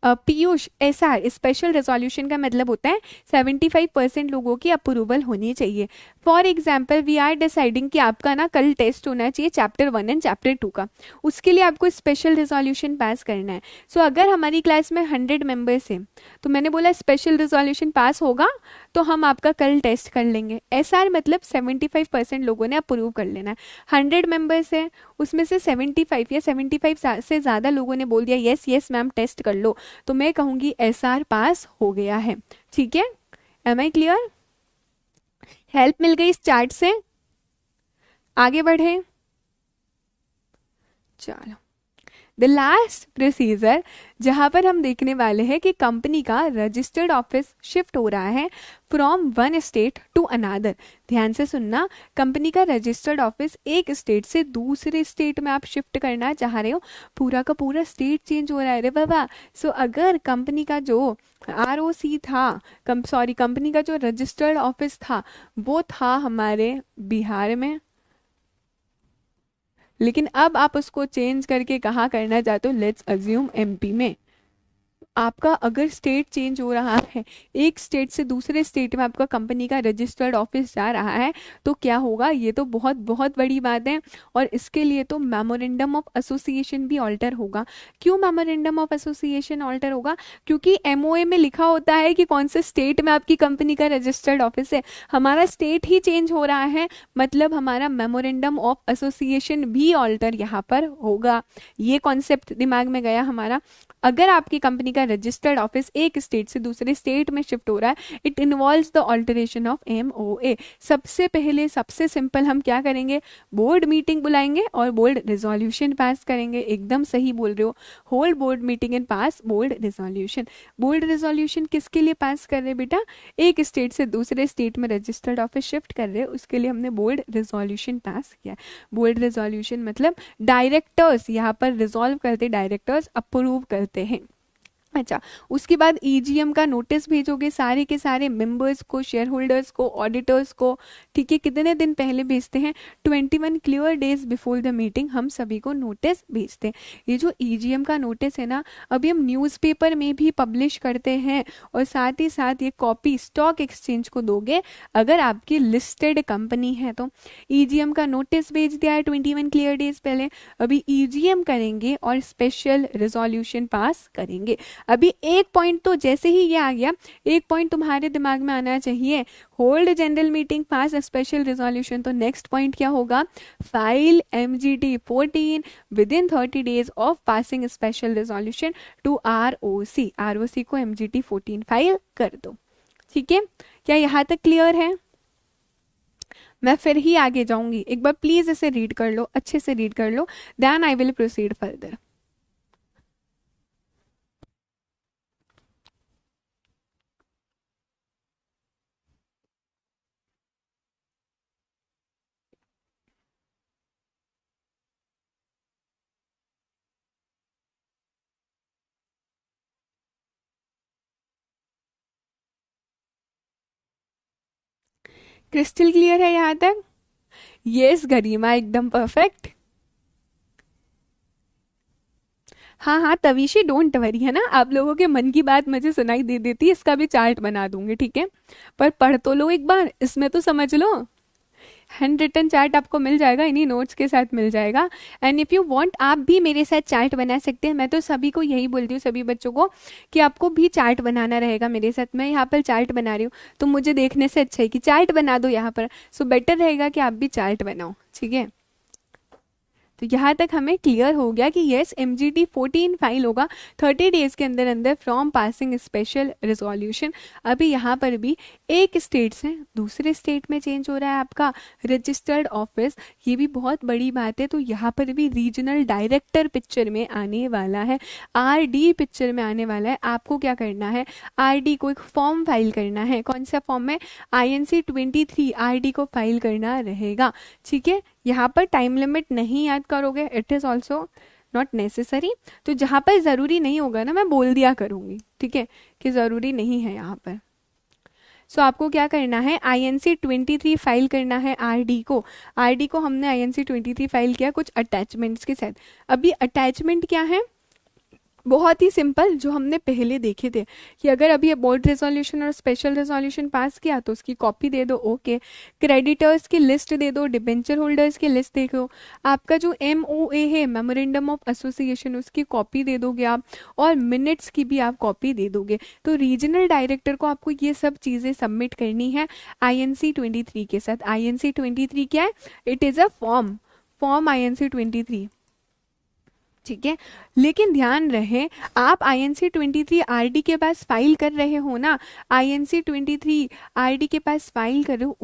Piyush, SR special resolution का मतलब होता है 75% लोगों की अप्रूवल होनी चाहिए। For example we are deciding कि आपका ना कल टेस्ट होना चाहिए चैप्टर 1 एंड चैप्टर 2 का, उसके लिए आपको स्पेशल रेजोल्यूशन पास करना है। सो अगर हमारी क्लास में 100 मेंबर्स हैं तो मैंने बोला स्पेशल रेजोल्यूशन पास होगा तो हम आपका कल टेस्ट कर लेंगे। एसआर मतलब 75% लोगों ने अप्रूव कर लेना है। 100 मेंबर्स हैं, उसमें से 75 या 75 से ज़्यादा लोगों ने बोल दिया यस यस मैम टेस्ट कर लो, तो मैं कहूंगी एसआर पास हो गया है, ठीक है। Am I clear? हेल्प मिल गई इस चार्ट से? आगे बढ़े, चलो। द लास्ट प्रोसीजर जहां पर हम देखने वाले हैं कि कंपनी का रजिस्टर्ड ऑफिस शिफ्ट हो रहा है from one state to another. ध्यान से सुनना, कंपनी का रजिस्टर्ड ऑफिस एक स्टेट से दूसरे स्टेट में आप शिफ्ट करना चाह रहे हो, पूरा का पूरा स्टेट चेंज हो रहा है रे बाबा। सो अगर कंपनी का जो आरओसी था, कंपनी का जो रजिस्टर्ड ऑफिस था वो था हमारे बिहार में, लेकिन अब आप उसको चेंज करके कहाँ करना चाहते हो, लेट्स अज्यूम MP में। आपका अगर स्टेट चेंज हो रहा है, एक स्टेट से दूसरे स्टेट में आपका कंपनी का रजिस्टर्ड ऑफिस जा रहा है, तो क्या होगा, ये तो बहुत बहुत बड़ी बात है। और इसके लिए तो मेमोरेंडम ऑफ एसोसिएशन भी ऑल्टर होगा। क्यों मेमोरेंडम ऑफ एसोसिएशन ऑल्टर होगा? क्योंकि MOA में लिखा होता है कि कौन से स्टेट में आपकी कंपनी का रजिस्टर्ड ऑफिस है। हमारा स्टेट ही चेंज हो रहा है, मतलब हमारा मेमोरेंडम ऑफ एसोसिएशन भी ऑल्टर यहाँ पर होगा। ये कॉन्सेप्ट दिमाग में गया हमारा। अगर आपकी कंपनी का रजिस्टर्ड ऑफिस एक स्टेट से दूसरे स्टेट में शिफ्ट हो रहा है, it involves the alteration of MOA। सबसे पहले सबसे सिंपल हम क्या करेंगे, बोर्ड मीटिंग बुलाएंगे और बोर्ड रिजोल्यूशन पास करेंगे। एकदम सही बोल रहे हो, hold board meeting and pass board resolution. Board resolution किसके लिए पास कर रहे बेटा? एक स्टेट से दूसरे स्टेट में रजिस्टर्ड ऑफिस शिफ्ट कर रहे हैं, उसके लिए हमने बोर्ड रिजोल्यूशन पास किया। बोर्ड रिजोल्यूशन मतलब डायरेक्टर्स यहाँ पर रिजोल्व करते, डायरेक्टर्स अप्रूव करते हैं। अच्छा, उसके बाद EGM का नोटिस भेजोगे सारे के सारे मेंबर्स को, शेयर होल्डर्स को, ऑडिटर्स को, ठीक है। कितने दिन पहले भेजते हैं? 21 clear days before the meeting हम सभी को नोटिस भेजते हैं। ये जो EGM का नोटिस है ना, अभी हम न्यूज़पेपर में भी पब्लिश करते हैं, और साथ ही साथ ये कॉपी स्टॉक एक्सचेंज को दोगे अगर आपकी लिस्टेड कंपनी है तो। EGM का नोटिस भेज दिया है 21 क्लियर डेज पहले, अभी EGM करेंगे और स्पेशल रिजोल्यूशन पास करेंगे। अभी एक पॉइंट तो जैसे ही ये आ गया, एक पॉइंट तुम्हारे दिमाग में आना चाहिए, hold general meeting pass special resolution, तो नेक्स्ट पॉइंट क्या होगा, file MGT 14 within 30 days of passing special resolution to ROC को MGT 14 फाइल कर दो, ठीक है। क्या यहाँ तक क्लियर है? मैं फिर ही आगे जाऊंगी, एक बार प्लीज इसे रीड कर लो, अच्छे से रीड कर लो, then I will proceed further. Crystal clear है यहाँ तक? यस गरिमा, एकदम परफेक्ट। हाँ हाँ तविशी, डोंट वरी, है ना, आप लोगों के मन की बात मुझे सुनाई दे देती है, इसका भी चार्ट बना दूंगी, ठीक है। पर पढ़ तो लो एक बार, इसमें तो समझ लो। हैंड रिटन चार्ट आपको मिल जाएगा, इन्हीं नोट्स के साथ मिल जाएगा। एंड इफ़ यू वांट आप भी मेरे साथ चार्ट बना सकते हैं। मैं तो सभी को यही बोलती हूँ, सभी बच्चों को, कि आपको भी चार्ट बनाना रहेगा मेरे साथ। मैं यहाँ पर चार्ट बना रही हूँ तो मुझे देखने से अच्छा है कि चार्ट बना दो यहाँ पर, सो बेटर रहेगा कि आप भी चार्ट बनाओ, ठीक है। तो यहाँ तक हमें क्लियर हो गया कि यस MGT 14 फाइल होगा 30 डेज के अंदर अंदर फ्रॉम पासिंग स्पेशल रिजोल्यूशन। अभी यहाँ पर भी एक स्टेट से दूसरे स्टेट में चेंज हो रहा है आपका रजिस्टर्ड ऑफिस, ये भी बहुत बड़ी बात है। तो यहाँ पर भी रीजनल डायरेक्टर पिक्चर में आने वाला है, RD पिक्चर में आने वाला है। आपको क्या करना है, RD को एक फॉर्म फाइल करना है। कौन सा फॉर्म है, INC 23 RD को फाइल करना रहेगा, ठीक है। यहाँ पर टाइम लिमिट नहीं याद करोगे, it is also not necessary. तो जहाँ पर ज़रूरी नहीं होगा ना मैं बोल दिया करूँगी, ठीक है, कि ज़रूरी नहीं है यहाँ पर। सो आपको क्या करना है, INC 23 फाइल करना है RD को। RD को हमने INC 23 फाइल किया कुछ अटैचमेंट्स के साथ। अभी अटैचमेंट क्या है, बहुत ही सिंपल, जो हमने पहले देखे थे कि अगर अभी बोर्ड रेजोल्यूशन और स्पेशल रेजोल्यूशन पास किया तो उसकी कॉपी दे दो, ओके। क्रेडिटर्स की लिस्ट दे दो, डिबेंचर होल्डर्स की लिस्ट देखो, आपका जो MOA है मेमोरेंडम ऑफ एसोसिएशन उसकी कॉपी दे दोगे आप, और मिनट्स की भी आप कॉपी दे दोगे। तो रीजनल डायरेक्टर को आपको ये सब चीज़ें सबमिट करनी है INC 23 के साथ। INC 23 क्या है, it is a form INC 23, ठीक है। लेकिन ध्यान रहे आप INC 23 RD के पास फाइल कर रहे हो ना, INC 23 RD के पास फाइल कर रहे हो,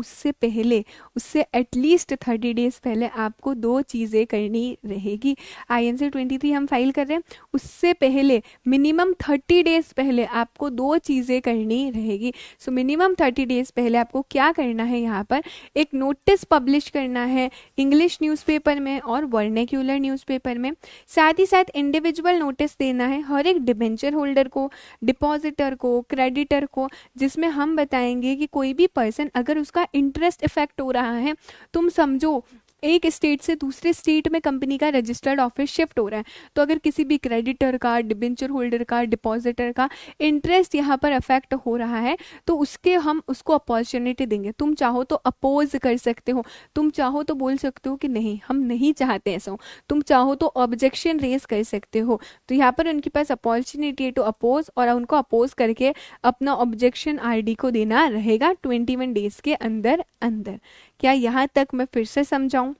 उससे एटलीस्ट 30 डेज पहले आपको दो चीज़ें करनी रहेगी। INC 23 हम फाइल कर रहे हैं, उससे पहले मिनिमम 30 डेज पहले आपको दो चीज़ें करनी रहेगी। सो मिनिमम 30 डेज पहले आपको क्या करना है, यहाँ पर एक नोटिस पब्लिश करना है इंग्लिश न्यूज़पेपर में और वर्नेक्यूलर न्यूज़पेपर में। साथ ही साथ इंडिविजुअल नोटिस देना है हर एक डिबेंचर होल्डर को, डिपॉजिटर को, क्रेडिटर को, जिसमें हम बताएंगे कि कोई भी पर्सन अगर उसका इंटरेस्ट इफेक्ट हो रहा है, तुम समझो एक स्टेट से दूसरे स्टेट में कंपनी का रजिस्टर्ड ऑफिस शिफ्ट हो रहा है, तो अगर किसी भी क्रेडिटर का, डिबेंचर होल्डर का, डिपॉजिटर का इंटरेस्ट यहाँ पर अफेक्ट हो रहा है, तो हम उसको अपॉर्चुनिटी देंगे। तुम चाहो तो अपोज कर सकते हो, तुम चाहो तो बोल सकते हो कि नहीं हम नहीं चाहते ऐसा हो, तुम चाहो तो ऑब्जेक्शन रेज कर सकते हो। तो यहाँ पर उनके पास अपॉर्चुनिटी है टू अपोज, और उनको अपोज करके अपना ऑब्जेक्शन RD को देना रहेगा 21 डेज के अंदर अंदर। क्या यहाँ तक मैं फिर से समझाऊं?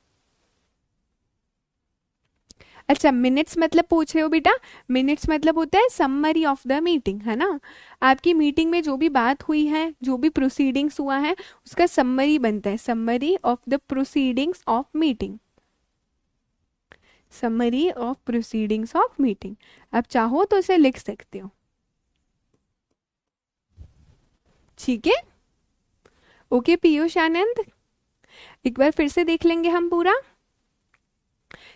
अच्छा, मिनट्स मतलब पूछ रहे हो बेटा, मिनट्स मतलब होता है समरी ऑफ द मीटिंग, है ना। आपकी मीटिंग में जो भी बात हुई है, जो भी प्रोसीडिंग्स हुआ है, उसका समरी बनता है, summary of the proceedings of meeting, summary of proceedings of meeting. आप चाहो तो उसे लिख सकते हो, ठीक है। ओके पीयूष आनंद, एक बार फिर से देख लेंगे हम पूरा।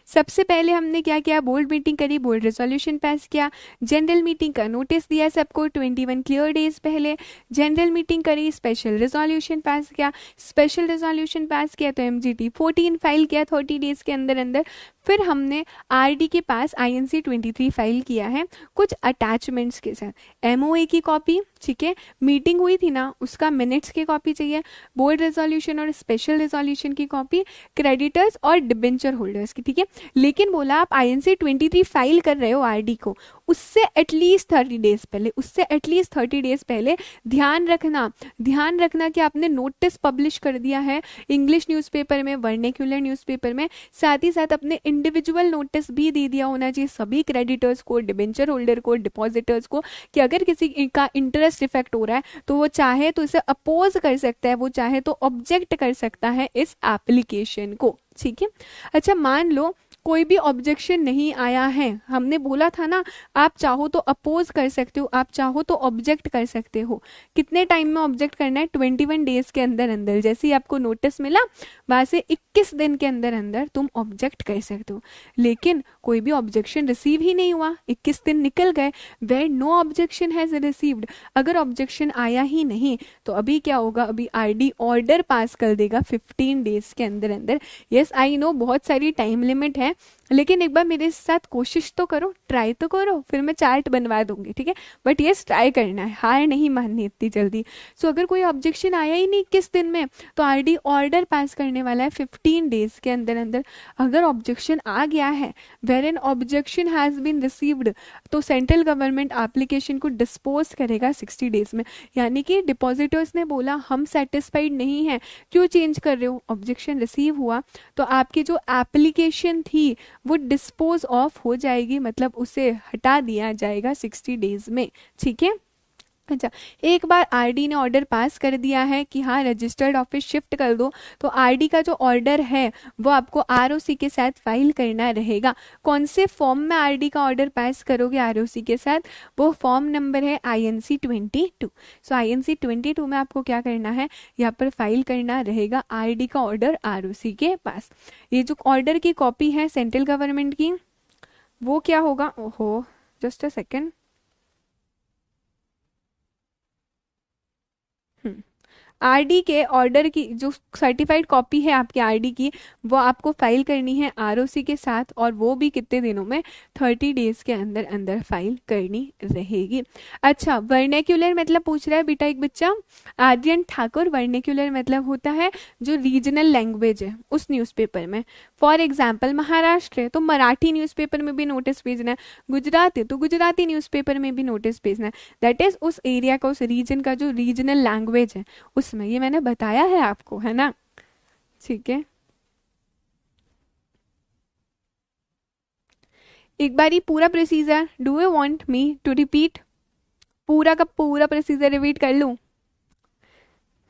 सबसे पहले हमने क्या किया, बोर्ड मीटिंग करी, बोर्ड रेजोल्यूशन पास किया, जनरल मीटिंग का नोटिस दिया सबको 21 क्लियर डेज पहले, जनरल मीटिंग करी, स्पेशल रेजोल्यूशन पास किया, स्पेशल रेजोल्यूशन पास किया तो MGT 14 फाइल किया 30 डेज के अंदर अंदर। फिर हमने RD के पास INC 23 फाइल किया है कुछ अटैचमेंट्स के साथ, MOA की कॉपी, ठीक है, मीटिंग हुई थी ना उसका मिनट्स की कॉपी चाहिए, बोर्ड रेजोल्यूशन और स्पेशल रेजोल्यूशन की कॉपी, क्रेडिटर्स और डिबेंचर होल्डर्स की, ठीक है। लेकिन बोला आप INC 23 फाइल कर रहे हो RD को, उससे एटलीस्ट 30 डेज पहले, उससे एटलीस्ट 30 डेज पहले ध्यान रखना कि आपने नोटिस पब्लिश कर दिया है इंग्लिश न्यूज़पेपर में, वर्नेक्यूलर न्यूज़पेपर में, साथ ही साथ अपने इंडिविजुअल नोटिस भी दे दिया होना चाहिए सभी क्रेडिटर्स को, डिबेंचर होल्डर को, डिपॉजिटर्स को, कि अगर किसी का इंटरेस्ट इफेक्ट हो रहा है तो वो चाहे तो इसे अपोज कर सकता है, वो चाहे तो ऑब्जेक्ट कर सकता है इस एप्लीकेशन को, ठीक है। अच्छा, मान लो कोई भी ऑब्जेक्शन नहीं आया है, हमने बोला था ना आप चाहो तो अपोज कर सकते हो, आप चाहो तो ऑब्जेक्ट कर सकते हो। कितने टाइम में ऑब्जेक्ट करना है, 21 डेज के अंदर अंदर, जैसे ही आपको नोटिस मिला वहां से 21 दिन के अंदर अंदर तुम ऑब्जेक्ट कर सकते हो। लेकिन कोई भी ऑब्जेक्शन रिसीव ही नहीं हुआ, 21 दिन निकल गए, where no objection has received, अगर ऑब्जेक्शन आया ही नहीं तो अभी क्या होगा, अभी RD ऑर्डर पास कर देगा 15 डेज के अंदर अंदर। यस आई नो बहुत सारी टाइम लिमिट है, लेकिन एक बार मेरे साथ कोशिश तो करो, ट्राई तो करो, फिर मैं चार्ट बनवा दूंगी, ठीक है। बट ये ट्राई करना है, हार नहीं माननी इतनी जल्दी। सो अगर कोई ऑब्जेक्शन आया ही नहीं 21 दिन में, तो आरडी ऑर्डर पास करने वाला है 15 डेज के अंदर अंदर। अगर ऑब्जेक्शन आ गया है, where an objection has been received, तो सेंट्रल गवर्नमेंट एप्लीकेशन को डिस्पोज करेगा 60 डेज में। यानी कि डिपॉजिटर्स ने बोला हम सेटिस्फाइड नहीं है, क्यों चेंज कर रहे हो, ऑब्जेक्शन रिसीव हुआ, तो आपकी जो एप्लीकेशन थी वो डिस्पोज ऑफ हो जाएगी, मतलब उसे हटा दिया जाएगा 60 डेज में, ठीक है। अच्छा, एक बार आरडी ने ऑर्डर पास कर दिया है कि हाँ रजिस्टर्ड ऑफिस शिफ्ट कर दो, तो आरडी का जो ऑर्डर है वो आपको आरओसी के साथ फाइल करना रहेगा। कौन से फॉर्म में आरडी का ऑर्डर पास करोगे आरओसी के साथ, वो फॉर्म नंबर है INC 22। सो INC 22 में आपको क्या करना है, यहाँ पर फाइल करना रहेगा आरडी का ऑर्डर आरओसी के पास। ये जो ऑर्डर की कॉपी है सेंट्रल गवर्नमेंट की, वो क्या होगा, ओहो जस्ट अ सेकेंड, आरडी के ऑर्डर की जो सर्टिफाइड कॉपी है आपकी आरडी की, वो आपको फाइल करनी है आरओसी के साथ, और वो भी कितने दिनों में, 30 डेज के अंदर अंदर फाइल करनी रहेगी। अच्छा, वर्नेक्युलर मतलब पूछ रहा है बेटा एक बच्चा, आर्यन ठाकुर, वर्नेक्युलर मतलब होता है जो रीजनल लैंग्वेज है उस न्यूज़पेपर में। फॉर एग्जाम्पल महाराष्ट्र है तो मराठी न्यूज़पेपर में भी नोटिस भेजना है, गुजरात है तो गुजराती न्यूज़पेपर में भी नोटिस भेजना है। दैट इज उस एरिया का, उस रीजन का जो रीजनल लैंग्वेज है उसमें, ये मैंने बताया है आपको, है ना, ठीक है। एक बार ही पूरा procedure, do you want me to repeat, पूरा का पूरा प्रोसीजर रिपीट कर लूं,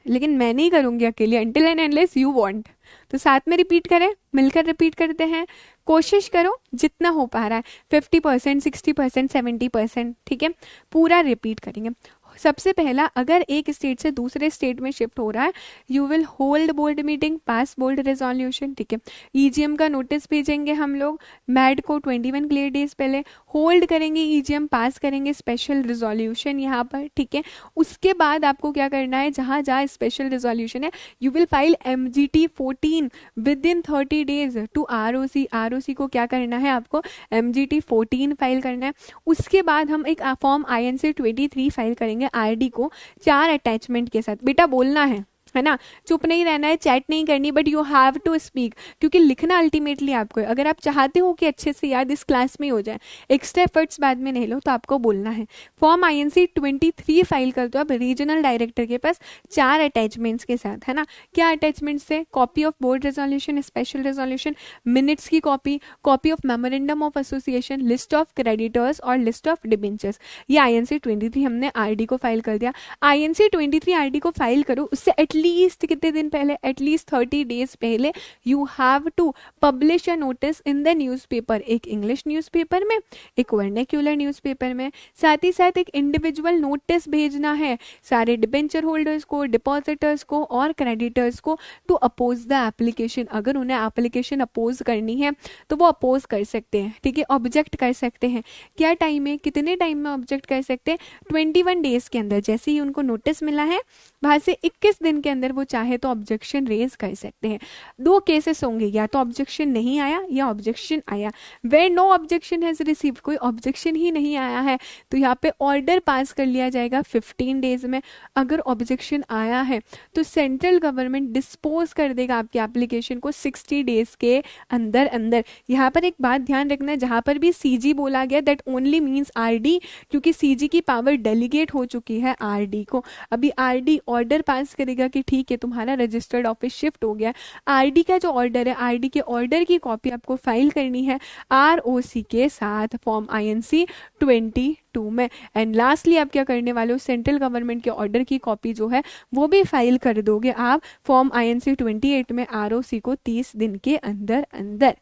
लेकिन मैं नहीं करूंगी अकेले, until and unless you want. तो साथ में रिपीट करें, मिलकर रिपीट करते हैं, कोशिश करो जितना हो पा रहा है, 50%, 60%, 70%, ठीक है, पूरा रिपीट करेंगे। सबसे पहला, अगर एक स्टेट से दूसरे स्टेट में शिफ्ट हो रहा है, you will hold board meeting, pass board resolution, ठीक है। ईजीएम का नोटिस भेजेंगे हम लोग मैड को 21 क्लियर डेज पहले, होल्ड करेंगे ईजीएम, पास करेंगे स्पेशल रिजोल्यूशन यहाँ पर, ठीक है। उसके बाद आपको क्या करना है, जहाँ जहाँ स्पेशल रिजोल्यूशन है, you will file MGT 14 within 30 days to ROC. ROC को क्या करना है, आपको MGT 14 फाइल करना है। उसके बाद हम एक फॉर्म INC 23 फाइल करेंगे आरडी को 4 अटैचमेंट के साथ। बेटा बोलना है ना, चुप नहीं रहना है, चैट नहीं करनी, but you have to speak, क्योंकि लिखना अल्टीमेटली आपको है। अगर आप चाहते हो कि अच्छे से याद इस क्लास में हो जाए, एक्स्ट्रा एफर्ट्स बाद में नहीं लो, तो आपको बोलना है। फॉर्म INC 23 फाइल कर दो आप रीजनल डायरेक्टर के पास 4 अटैचमेंट्स के साथ, है ना। क्या अटैचमेंट्स है, copy of board resolution, special resolution, minutes की copy, copy of memorandum of association, list of creditors और लिस्ट ऑफ डिबेंचर्स। ये INC 23 हमने आरडी को फाइल कर दिया। INC 23 आरडी को फाइल करो, उससे एटलीस्ट कितने दिन पहले, एटलीस्ट 30 डेज पहले you have to publish a notice in the newspaper, एक इंग्लिश न्यूज़पेपर में, एक वर्नेक्युलर न्यूज़पेपर में। साथ ही साथ एक इंडिविजुअल नोटिस भेजना है सारे डिबेंचर होल्डर्स को, डिपॉजिटर्स को और क्रेडिटर्स को, टू अपोज द एप्लीकेशन। अगर उन्हें एप्लीकेशन अपोज करनी है तो वो अपोज कर सकते हैं, ठीक है, ऑब्जेक्ट कर सकते हैं। क्या टाइम है, कितने टाइम में ऑब्जेक्ट कर सकते हैं, 21 डेज के अंदर। जैसे ही उनको नोटिस मिला है वहां से 21 दिन के अंदर वो चाहे तो ऑब्जेक्शन रेज कर सकते हैं। 2 केसेस होंगे, या तो ऑब्जेक्शन नहीं आया या ऑब्जेक्शन आया। Where no objection has received, कोई ऑब्जेक्शन ही नहीं आया है, तो यहाँ पे ऑर्डर पास कर लिया जाएगा 15 डेज में। अगर ऑब्जेक्शन आया है तो सेंट्रल गवर्नमेंट डिस्पोज कर देगा आपकी एप्लीकेशन को 60 डेज के अंदर अंदर। यहाँ पर एक बात ध्यान रखना है, जहाँ पर भी CG बोला गया दैट ओनली मीन्स RD, क्योंकि CG की पावर डेलीगेट हो चुकी है RD को। अभी RD ऑर्डर पास करेगा कि ठीक है तुम्हारा रजिस्टर्ड ऑफिस शिफ्ट हो गया। आरडी का जो ऑर्डर है, आरडी के ऑर्डर की कॉपी आपको फाइल करनी है आरओसी के साथ फॉर्म INC 22 में। एंड लास्टली आप क्या करने वाले हो, सेंट्रल गवर्नमेंट के ऑर्डर की कॉपी जो है वो भी फाइल कर दोगे आप फॉर्म INC 28 में आरओसी को 30 दिन के अंदर अंदर।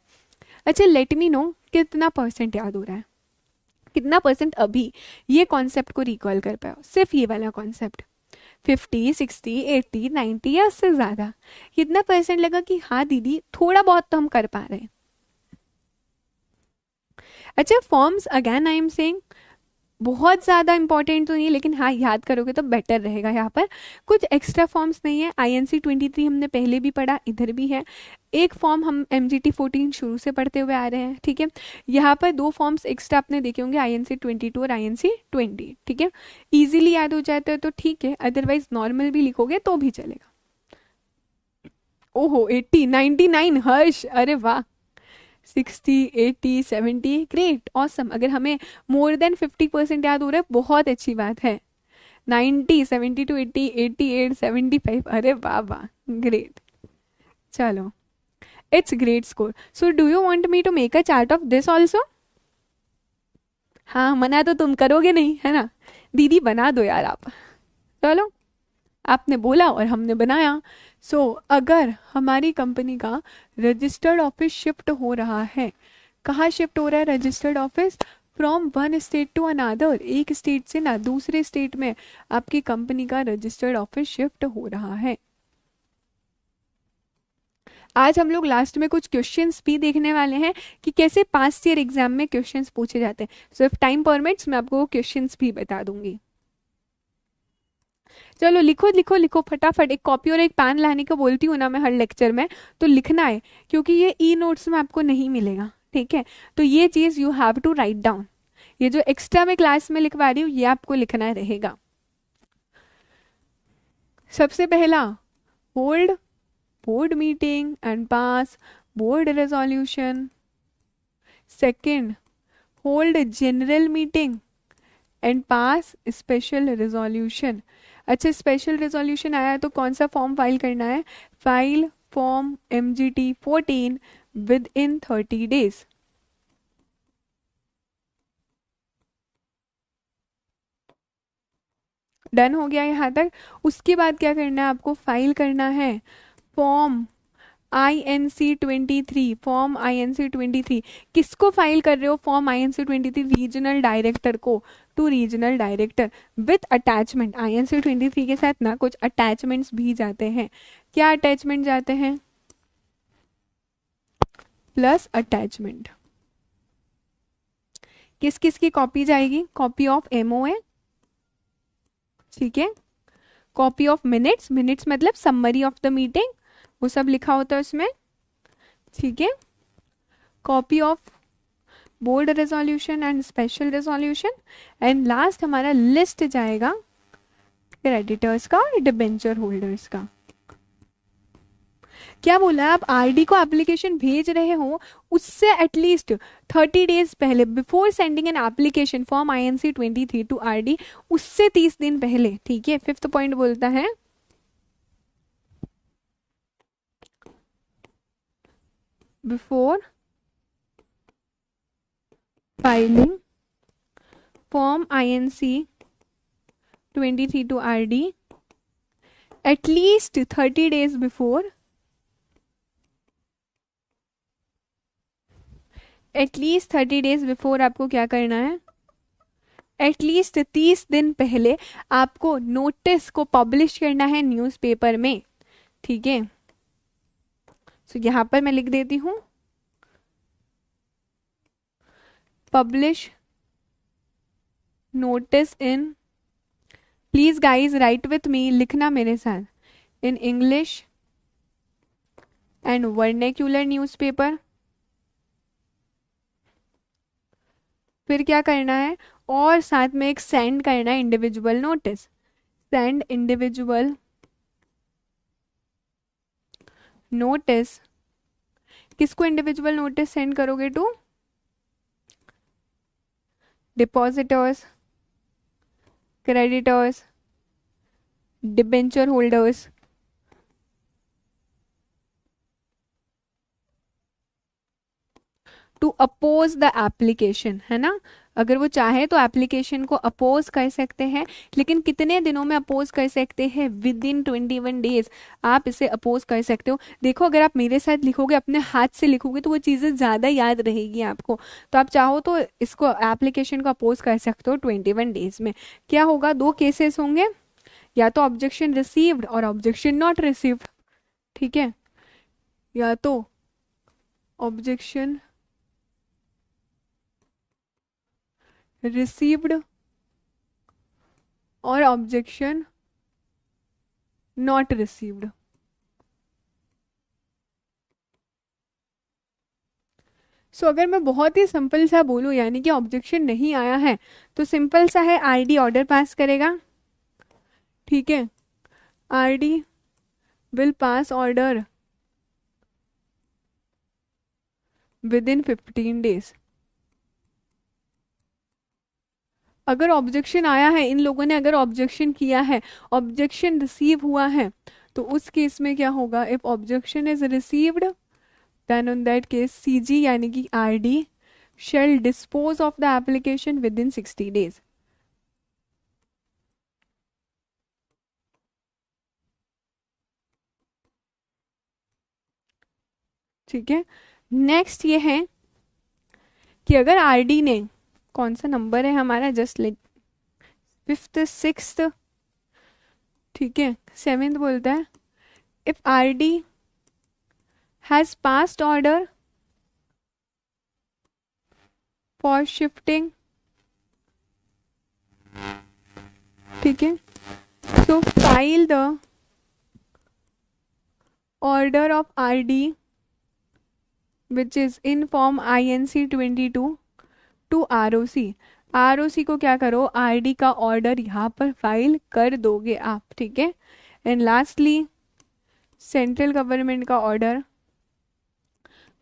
अच्छा, लेट मी नो कितना परसेंट याद हो रहा है, कितना परसेंट अभी ये कॉन्सेप्ट को रिकॉल कर पाओ, सिर्फ ये वाला कॉन्सेप्ट। 50, 60, 80, 90 या उससे ज्यादा, कितना परसेंट लगा कि हाँ दीदी थोड़ा बहुत तो हम कर पा रहे हैं। अच्छा, forms again I am saying बहुत ज़्यादा इंपॉर्टेंट तो नहीं, लेकिन हाँ याद करोगे तो बेटर रहेगा। यहाँ पर कुछ एक्स्ट्रा फॉर्म्स नहीं है, INC 23 हमने पहले भी पढ़ा, इधर भी है। एक फॉर्म हम MGT 14 शुरू से पढ़ते हुए आ रहे हैं, ठीक है। यहाँ पर दो फॉर्म्स एक्स्ट्रा आपने देखे होंगे, INC 22 और INC 20, ठीक है। इजीली याद हो जाता है तो ठीक है, अदरवाइज नॉर्मल भी लिखोगे तो भी चलेगा। ओहो 80, 99 हर्ष, अरे वाह। 60, 80, 70, ग्रेट, ऑसम। अगर हमें मोर देन 50% याद हो रहा है बहुत अच्छी बात है। 90, 72, 80, 88, 75, अरे वाह वाह, ग्रेट। चलो, it's great score. So do you want me to make a chart of this also? हाँ, मना तो तुम करोगे नहीं, है ना? दीदी बना दो यार आप। चलो, आपने बोला और हमने बनाया। सो अगर हमारी कंपनी का रजिस्टर्ड ऑफिस शिफ्ट हो रहा है, कहाँ शिफ्ट हो रहा है registered office? From one state to another, एक स्टेट से ना दूसरे स्टेट में आपकी कंपनी का रजिस्टर्ड ऑफिस शिफ्ट हो रहा है। आज हम लोग लास्ट में कुछ क्वेश्चंस भी देखने वाले हैं कि कैसे पास्ट ईयर एग्जाम में क्वेश्चंस पूछे जाते हैं। सो इफ टाइम परमिट्स मैं आपको क्वेश्चंस भी बता दूंगी। चलो लिखो लिखो लिखो फटाफट, एक कॉपी और एक पेन लाने को बोलती हूँ ना मैं हर लेक्चर में, तो लिखना है, क्योंकि ये ई नोट्स में आपको नहीं मिलेगा, ठीक है। तो ये चीज you have to write down. ये जो एक्स्ट्रा मैं क्लास में लिखवा रही हूँ ये आपको लिखना रहेगा। सबसे पहला, hold board meeting and pass board resolution. Second, hold general meeting and pass special resolution. अच्छा, स्पेशल रेजोल्यूशन आया है तो कौन सा फॉर्म फाइल करना है? File form MGT 14 within 30 days. Done हो गया यहाँ तक। उसके बाद क्या करना है आपको? फाइल करना है फॉर्म INC 23। फॉर्म INC 23 किसको फाइल कर रहे हो? फॉर्म INC 23 रीजनल डायरेक्टर को, to regional director with attachment. INC 23 के साथ ना कुछ अटैचमेंट्स भी जाते हैं। क्या अटैचमेंट जाते हैं? Plus attachment. किस किस की कॉपी जाएगी? कॉपी ऑफ MOA, ठीक है। कॉपी ऑफ मिनट्स, मिनट्स मतलब समरी ऑफ द मीटिंग, वो सब लिखा होता है उसमें, ठीक है। Copy of board resolution and special resolution, and last हमारा लिस्ट जाएगा क्रेडिटर्स का और डिबेंचर होल्डर्स का। क्या बोला है? आप RD को एप्लीकेशन भेज रहे हो उससे एटलीस्ट 30 डेज पहले, before sending an application form INC 23 to RD, उससे 30 दिन पहले, ठीक है। फिफ्थ पॉइंट बोलता है before filing form INC 23 to RD, at least 30 days before, at least 30 days before आपको क्या करना है? एटलीस्ट 30 दिन पहले आपको नोटिस को पब्लिश करना है न्यूज़पेपर में, ठीक है। सो यहां पर मैं लिख देती हूं publish notice in, please guys right with me, लिखना मेरे साथ, इन इंग्लिश एंड वर्नेक्यूलर न्यूज़पेपर। फिर क्या करना है? और साथ में एक सेंड करना है individual notice. Send individual notice. किसको इंडिविजुअल नोटिस सेंड करोगे? To depositors, creditors, debenture holders, to oppose the application, है ना। अगर वो चाहे तो एप्लीकेशन को अपोज कर सकते हैं, लेकिन कितने दिनों में अपोज कर सकते हैं? विद इन 21 डेज आप इसे अपोज कर सकते हो। देखो, अगर आप मेरे साथ लिखोगे, अपने हाथ से लिखोगे, तो वो चीज़ें ज़्यादा याद रहेगी आपको। तो आप चाहो तो इसको एप्लीकेशन को अपोज कर सकते हो 21 डेज में। क्या होगा? दो केसेस होंगे, या तो ऑब्जेक्शन रिसीव्ड और ऑब्जेक्शन नॉट रिसीव्ड, ठीक है। या तो ऑब्जेक्शन रिसीव्ड और ऑब्जेक्शन नॉट रिसीव्ड। सो अगर मैं बहुत ही सिंपल सा बोलूँ यानी कि ऑब्जेक्शन नहीं आया है, तो सिंपल सा है, आरडी ऑर्डर पास करेगा, ठीक है, RD will pass order with in 15 days। अगर ऑब्जेक्शन आया है, इन लोगों ने अगर ऑब्जेक्शन किया है, ऑब्जेक्शन रिसीव हुआ है, तो उस केस में क्या होगा, if objection is received then on that case CG यानी कि RD shall dispose of the application within 60 days। ठीक है, नेक्स्ट ये है कि अगर आरडी ने, कौन सा नंबर है हमारा, जस्ट लाइक फिफ्थ सिक्स्थ, ठीक है, सेवेंथ बोलता है, if RD has passed order for shifting, ठीक है, so file the order of RD which is in form INC 22 to ROC। ROC को क्या करो, आरडी का ऑर्डर यहाँ पर फाइल कर दोगे आप, ठीक है। एंड लास्टली सेंट्रल गवर्नमेंट का ऑर्डर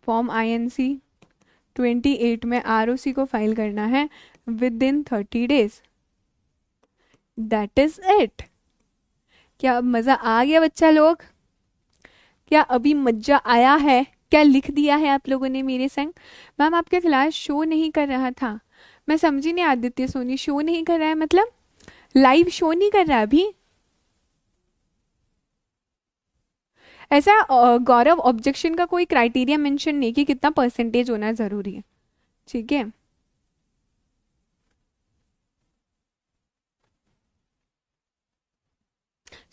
फॉर्म INC 28 में ROC को फाइल करना है with in 30 days। That is it. क्या अब मजा आ गया बच्चा लोग? क्या अभी मजा आया है? क्या लिख दिया है आप लोगों ने मेरे संग? मैम आपके क्लास शो नहीं कर रहा था, मैं समझी नहीं आदित्य सोनी, शो नहीं कर रहा है मतलब लाइव शो नहीं कर रहा अभी? ऐसा गौरव ऑब्जेक्शन का कोई क्राइटेरिया मेंशन नहीं कि कितना परसेंटेज होना जरूरी है, ठीक है।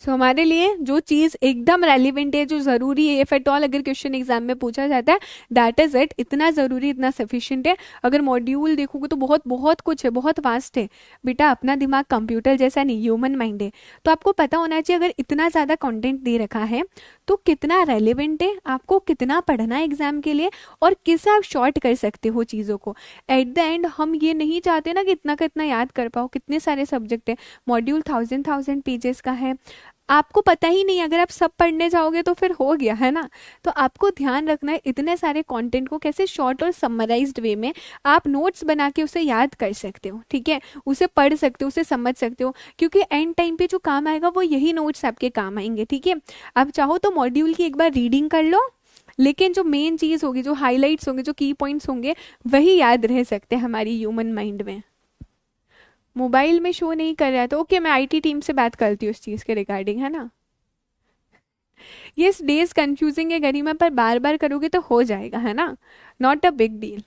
हमारे लिए जो चीज एकदम रेलिवेंट है, जो जरूरी है, इफ एट ऑल अगर क्वेश्चन एग्जाम में पूछा जाता है, दैट इज इट। इतना जरूरी, इतना सफिशिएंट है। अगर मॉड्यूल देखोगे तो बहुत बहुत कुछ है, बहुत वास्ट है बेटा। अपना दिमाग कंप्यूटर जैसा नहीं, ह्यूमन माइंड है, तो आपको पता होना चाहिए अगर इतना ज्यादा कंटेंट दे रखा है तो कितना रेलिवेंट है, आपको कितना पढ़ना है एग्जाम के लिए, और किस आप शॉर्ट कर सकते हो चीजों को। एट द एंड हम ये नहीं चाहते ना कि इतना का इतना याद कर पाओ। कितने सारे सब्जेक्ट है, मॉड्यूल 1000 पेजेस का है, आपको पता ही नहीं, अगर आप सब पढ़ने जाओगे तो फिर हो गया है ना। तो आपको ध्यान रखना है इतने सारे कंटेंट को कैसे शॉर्ट और समराइज्ड वे में आप नोट्स बना के उसे याद कर सकते हो, ठीक है, उसे पढ़ सकते हो, उसे समझ सकते हो, क्योंकि एंड टाइम पे जो काम आएगा वो यही नोट्स आपके काम आएंगे, ठीक है। आप चाहो तो मॉड्यूल की एक बार रीडिंग कर लो, लेकिन जो मेन चीज होगी, जो हाईलाइट्स होंगे, जो की पॉइंट्स होंगे, वही याद रह सकते हैं हमारी ह्यूमन माइंड में। मोबाइल में शो नहीं कर रहा है तो ओके, मैं IT टीम से बात करती हूँ इस चीज़ के रिगार्डिंग, है ना। ये डेज कंफ्यूजिंग है गरिमा, पर बार बार करोगे तो हो जाएगा, है ना, नॉट अ बिग डील।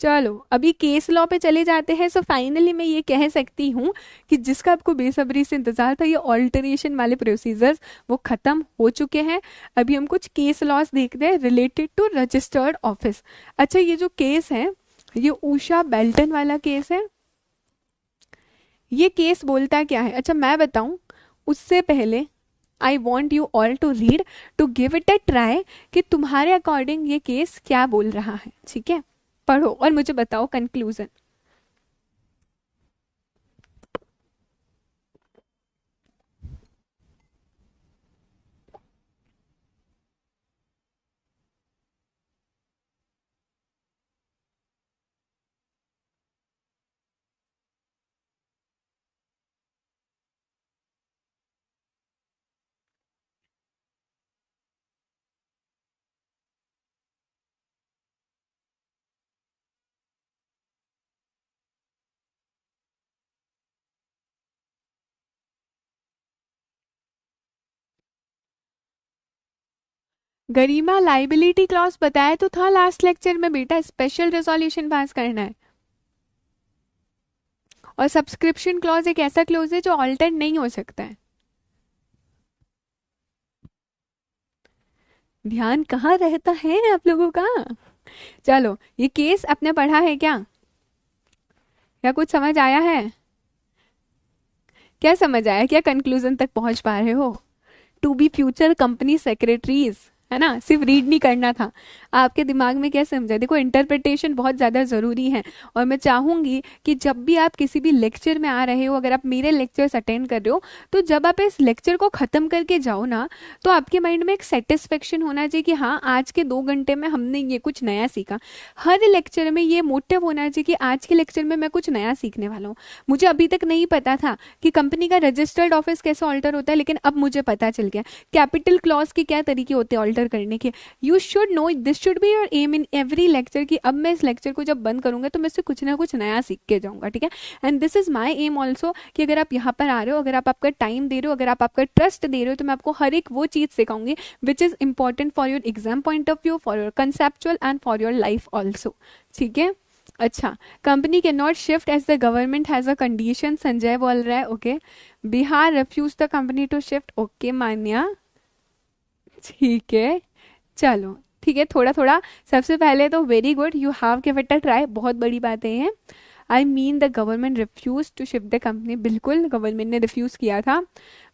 चलो अभी केस लॉ पे चले जाते हैं। सो फाइनली मैं ये कह सकती हूँ कि जिसका आपको बेसब्री से इंतजार था, ये ऑल्टरेशन वाले प्रोसीजर्स वो खत्म हो चुके हैं। अभी हम कुछ केस लॉज देखते हैं रिलेटेड टू रजिस्टर्ड ऑफिस। अच्छा, ये जो केस है ये उषा बेल्टन वाला केस है। ये केस बोलता क्या है, अच्छा मैं बताऊं उससे पहले I want you all to read, to give it a try कि तुम्हारे अकॉर्डिंग ये केस क्या बोल रहा है, ठीक है। पढ़ो और मुझे बताओ कंक्लूजन। गरिमा लाइबिलिटी क्लॉज बताया तो था लास्ट लेक्चर में बेटा, स्पेशल रेजोल्यूशन पास करना है। और सब्सक्रिप्शन क्लॉज एक ऐसा क्लॉज है जो ऑल्टर नहीं हो सकता है। ध्यान कहाँ रहता है आप लोगों का? चलो ये केस आपने पढ़ा है क्या, या कुछ समझ आया है? क्या समझ आया, क्या कंक्लूजन तक पहुंच पा रहे हो? To be future company secretaries, है ना, सिर्फ रीड नहीं करना था। आपके दिमाग में क्या समझा, देखो इंटरप्रिटेशन बहुत ज़्यादा ज़रूरी है। और मैं चाहूँगी कि जब भी आप किसी भी लेक्चर में आ रहे हो, अगर आप मेरे लेक्चर्स अटेंड कर रहे हो, तो जब आप इस लेक्चर को ख़त्म करके जाओ ना, तो आपके माइंड में एक सेटिस्फेक्शन होना चाहिए कि हाँ, आज के 2 घंटे में हमने ये कुछ नया सीखा। हर लेक्चर में ये मोटिव होना चाहिए कि आज के लेक्चर में मैं कुछ नया सीखने वाला हूँ। मुझे अभी तक नहीं पता था कि कंपनी का रजिस्टर्ड ऑफिस कैसे ऑल्टर होता है, लेकिन अब मुझे पता चल गया। कैपिटल क्लॉज के क्या तरीके होते हैं ऑल्टर करने के। You should know, this should be your aim in every lecture कि अब मैं इस लेक्चर को जब बंद करूंगा तो मैं इससे कुछ ना कुछ नया सीख के जाऊंगा, ठीक है। And this is my am also कि अगर आप यहाँ पर आ रहे हो, अगर आप आपका टाइम दे रहे हो, अगर आप आपका ट्रस्ट दे रहे हो, तो मैं आपको हर एक वो चीज़ सिखाऊंगी which is important for your exam point of view, for your conceptual and for your life also, ठीक है। अच्छा, company can not shift as the government has a condition, Sanjay बोल रहा है, okay. Bihar refuse the company to shift, okay Manya, ठीक है। चलो ठीक है, थोड़ा थोड़ा। सबसे पहले तो very good, you have give it a try, बहुत बड़ी बात है। I mean the government refuse to shift the company, बिल्कुल गवर्नमेंट ने रिफ्यूज़ किया था।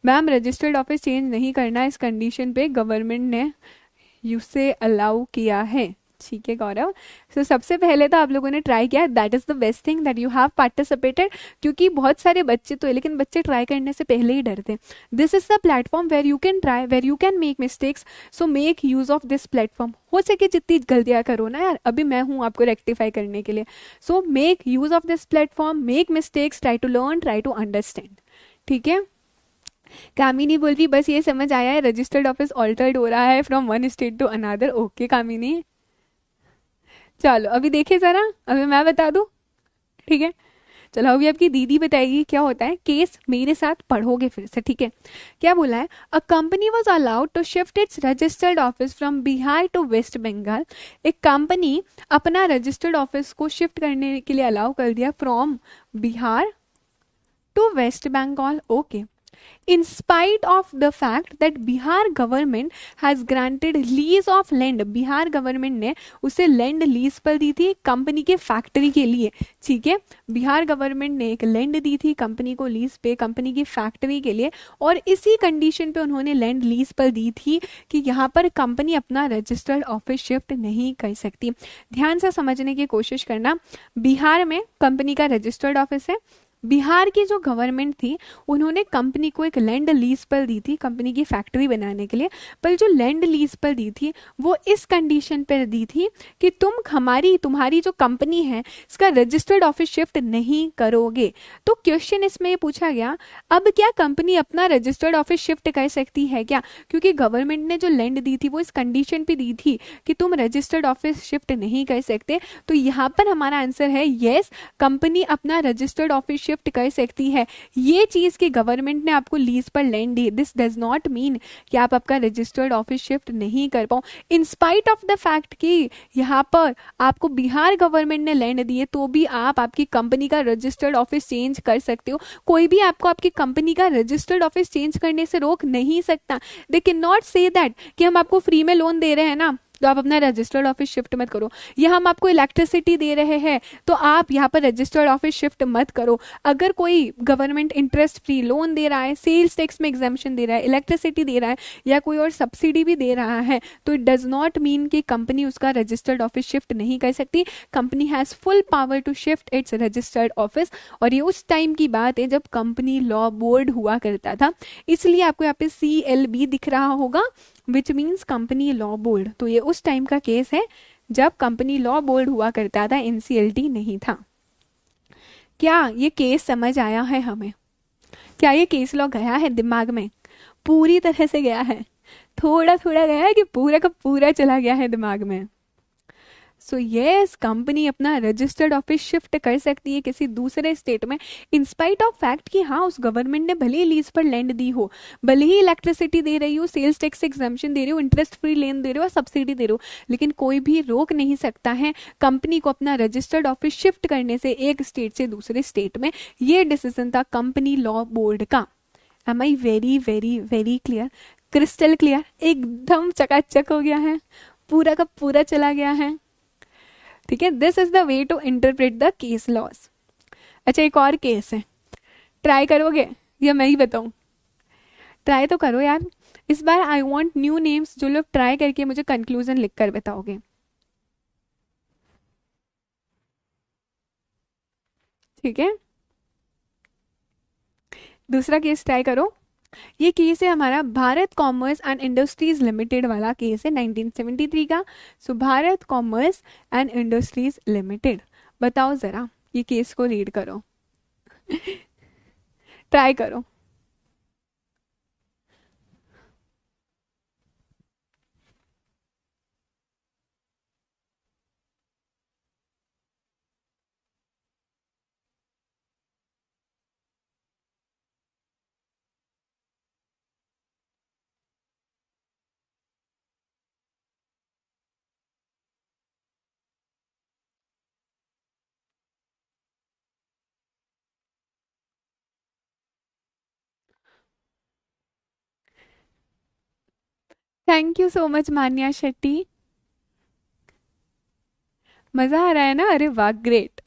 मैम रजिस्टर्ड ऑफिस चेंज नहीं करना इस कंडीशन पे गवर्नमेंट ने उसे अलाउ किया है, ठीक है गौरव। सो सबसे पहले तो आप लोगों ने ट्राई किया, that is the best thing that you have participated. क्योंकि बहुत सारे बच्चे तो है, लेकिन बच्चे ट्राई करने से पहले ही डरते हैं। This is the platform where you can try, where you can make mistakes, so make use of this platform. हो सके जितनी गलतियाँ करो ना यार, अभी मैं हूँ आपको रेक्टिफाई करने के लिए। So make use of this platform, make mistakes, try to learn, try to understand, ठीक है। कामिनी बोल रही बस ये समझ आया है रजिस्टर्ड ऑफिस ऑल्टर्ड हो रहा है from one state to another, okay Kamini. चलो अभी देखिए जरा, अभी मैं बता दूं, ठीक है। चलो अभी आपकी दीदी बताएगी क्या होता है। केस मेरे साथ पढ़ोगे फिर से, ठीक है। क्या बोला है, a company was allowed to shift its registered office from Bihar to West Bengal. एक कंपनी अपना रजिस्टर्ड ऑफिस को शिफ्ट करने के लिए अलाउ कर दिया from Bihar to West Bengal, okay. In spite of the fact that Bihar government has granted lease of land, Bihar government ने उसे लैंड लीज पर दी थी कंपनी के फैक्ट्री के लिए, ठीक है। बिहार गवर्नमेंट ने एक लैंड दी थी कंपनी को लीज पे, कंपनी की फैक्ट्री के लिए, और इसी कंडीशन पे उन्होंने लैंड लीज पर दी थी कि यहाँ पर कंपनी अपना रजिस्टर्ड ऑफिस शिफ्ट नहीं कर सकती। ध्यान से समझने की कोशिश करना, बिहार में कंपनी का रजिस्टर्ड ऑफिस है। बिहार की जो गवर्नमेंट थी उन्होंने कंपनी को एक लैंड लीज पर दी थी कंपनी की फैक्ट्री बनाने के लिए, पर जो लैंड लीज पर दी थी वो इस कंडीशन पर दी थी कि तुम तुम्हारी जो कंपनी है इसका रजिस्टर्ड ऑफिस शिफ्ट नहीं करोगे। तो क्वेश्चन इसमें ये पूछा गया, अब क्या कंपनी अपना रजिस्टर्ड ऑफिस शिफ्ट कर सकती है क्या, क्योंकि गवर्नमेंट ने जो लैंड दी थी वो इस कंडीशन पे दी थी कि तुम रजिस्टर्ड ऑफिस शिफ्ट नहीं कर सकते। तो यहाँ पर हमारा आंसर है येस, कंपनी अपना रजिस्टर्ड ऑफिस शिफ्ट कर सकती है। ये चीज कि गवर्नमेंट ने आपको लीज पर land the, this does not mean कि आप आपका रजिस्टर्ड ऑफिस शिफ्ट नहीं कर पाओ। In spite of the fact कि यहाँ पर आपको बिहार गवर्नमेंट ने लैंड दी है, तो भी आप आपकी कंपनी का रजिस्टर्ड ऑफिस चेंज कर सकते हो। कोई भी आपको आपकी कंपनी का रजिस्टर्ड ऑफिस चेंज करने से रोक नहीं सकता। दे कैन नॉट से दैट कि हम आपको फ्री में लोन दे रहे हैं ना तो आप अपना रजिस्टर्ड ऑफिस शिफ्ट मत करो, या हम आपको इलेक्ट्रिसिटी दे रहे हैं तो आप यहाँ पर रजिस्टर्ड ऑफिस शिफ्ट मत करो। अगर कोई गवर्नमेंट इंटरेस्ट फ्री लोन दे रहा है, सेल्स टैक्स में एग्जाम्पशन दे रहा है, इलेक्ट्रिसिटी दे रहा है, या कोई और सब्सिडी भी दे रहा है, तो इट डज नॉट मीन कि कंपनी उसका रजिस्टर्ड ऑफिस शिफ्ट नहीं कर सकती। Company has full power to shift its registered office. और ये उस टाइम की बात है जब कंपनी लॉ बोर्ड हुआ करता था, इसलिए आपको यहाँ पे CLB दिख रहा होगा, which means company law board. तो ये उस टाइम का केस है जब कंपनी लॉ बोर्ड हुआ करता था, NCLT नहीं था। क्या ये केस समझ आया है हमें? क्या ये केस लॉ गया है दिमाग में? पूरी तरह से गया है, थोड़ा थोड़ा गया है कि पूरा का पूरा चला गया है दिमाग में? सो यस, कंपनी अपना रजिस्टर्ड ऑफिस शिफ्ट कर सकती है किसी दूसरे स्टेट में, इंस्पाइट ऑफ फैक्ट कि हाँ उस गवर्नमेंट ने भले ही लीज पर लैंड दी हो, भले ही इलेक्ट्रिसिटी दे रही हो, सेल्स टैक्स एग्जाम्पशन दे रही हो, इंटरेस्ट फ्री लोन दे रहे हो, सब्सिडी दे रहे हो, लेकिन कोई भी रोक नहीं सकता है कंपनी को अपना रजिस्टर्ड ऑफिस शिफ्ट करने से एक स्टेट से दूसरे स्टेट में। ये डिसीजन था कंपनी लॉ बोर्ड का। Am I very very very clear? Crystal clear, एकदम चकाचक हो गया है, पूरा का पूरा चला गया है, ठीक है। This is the way to interpret the case laws. अच्छा एक और केस है, ट्राई करोगे या मैं ही बताऊं? ट्राई तो करो यार। इस बार आई वांट न्यू नेम्स, जो लोग ट्राई करके मुझे कंक्लूजन लिख कर बताओगे। ठीक है, दूसरा केस ट्राई करो। ये केस है हमारा Bharat commerce and industries limited वाला केस है 1973 का। So Bharat commerce and industries limited, बताओ जरा, ये केस को रीड करो। ट्राई करो। Thank you so much Manya Shetty. मजा आ रहा है ना? अरे वाह, ग्रेट।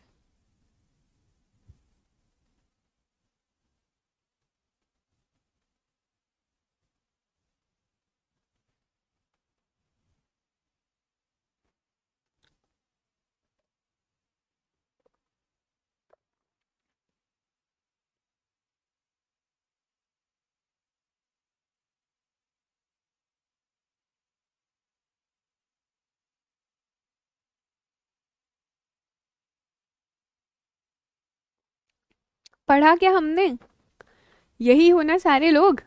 पढ़ा क्या हमने? यही होना सारे लोग।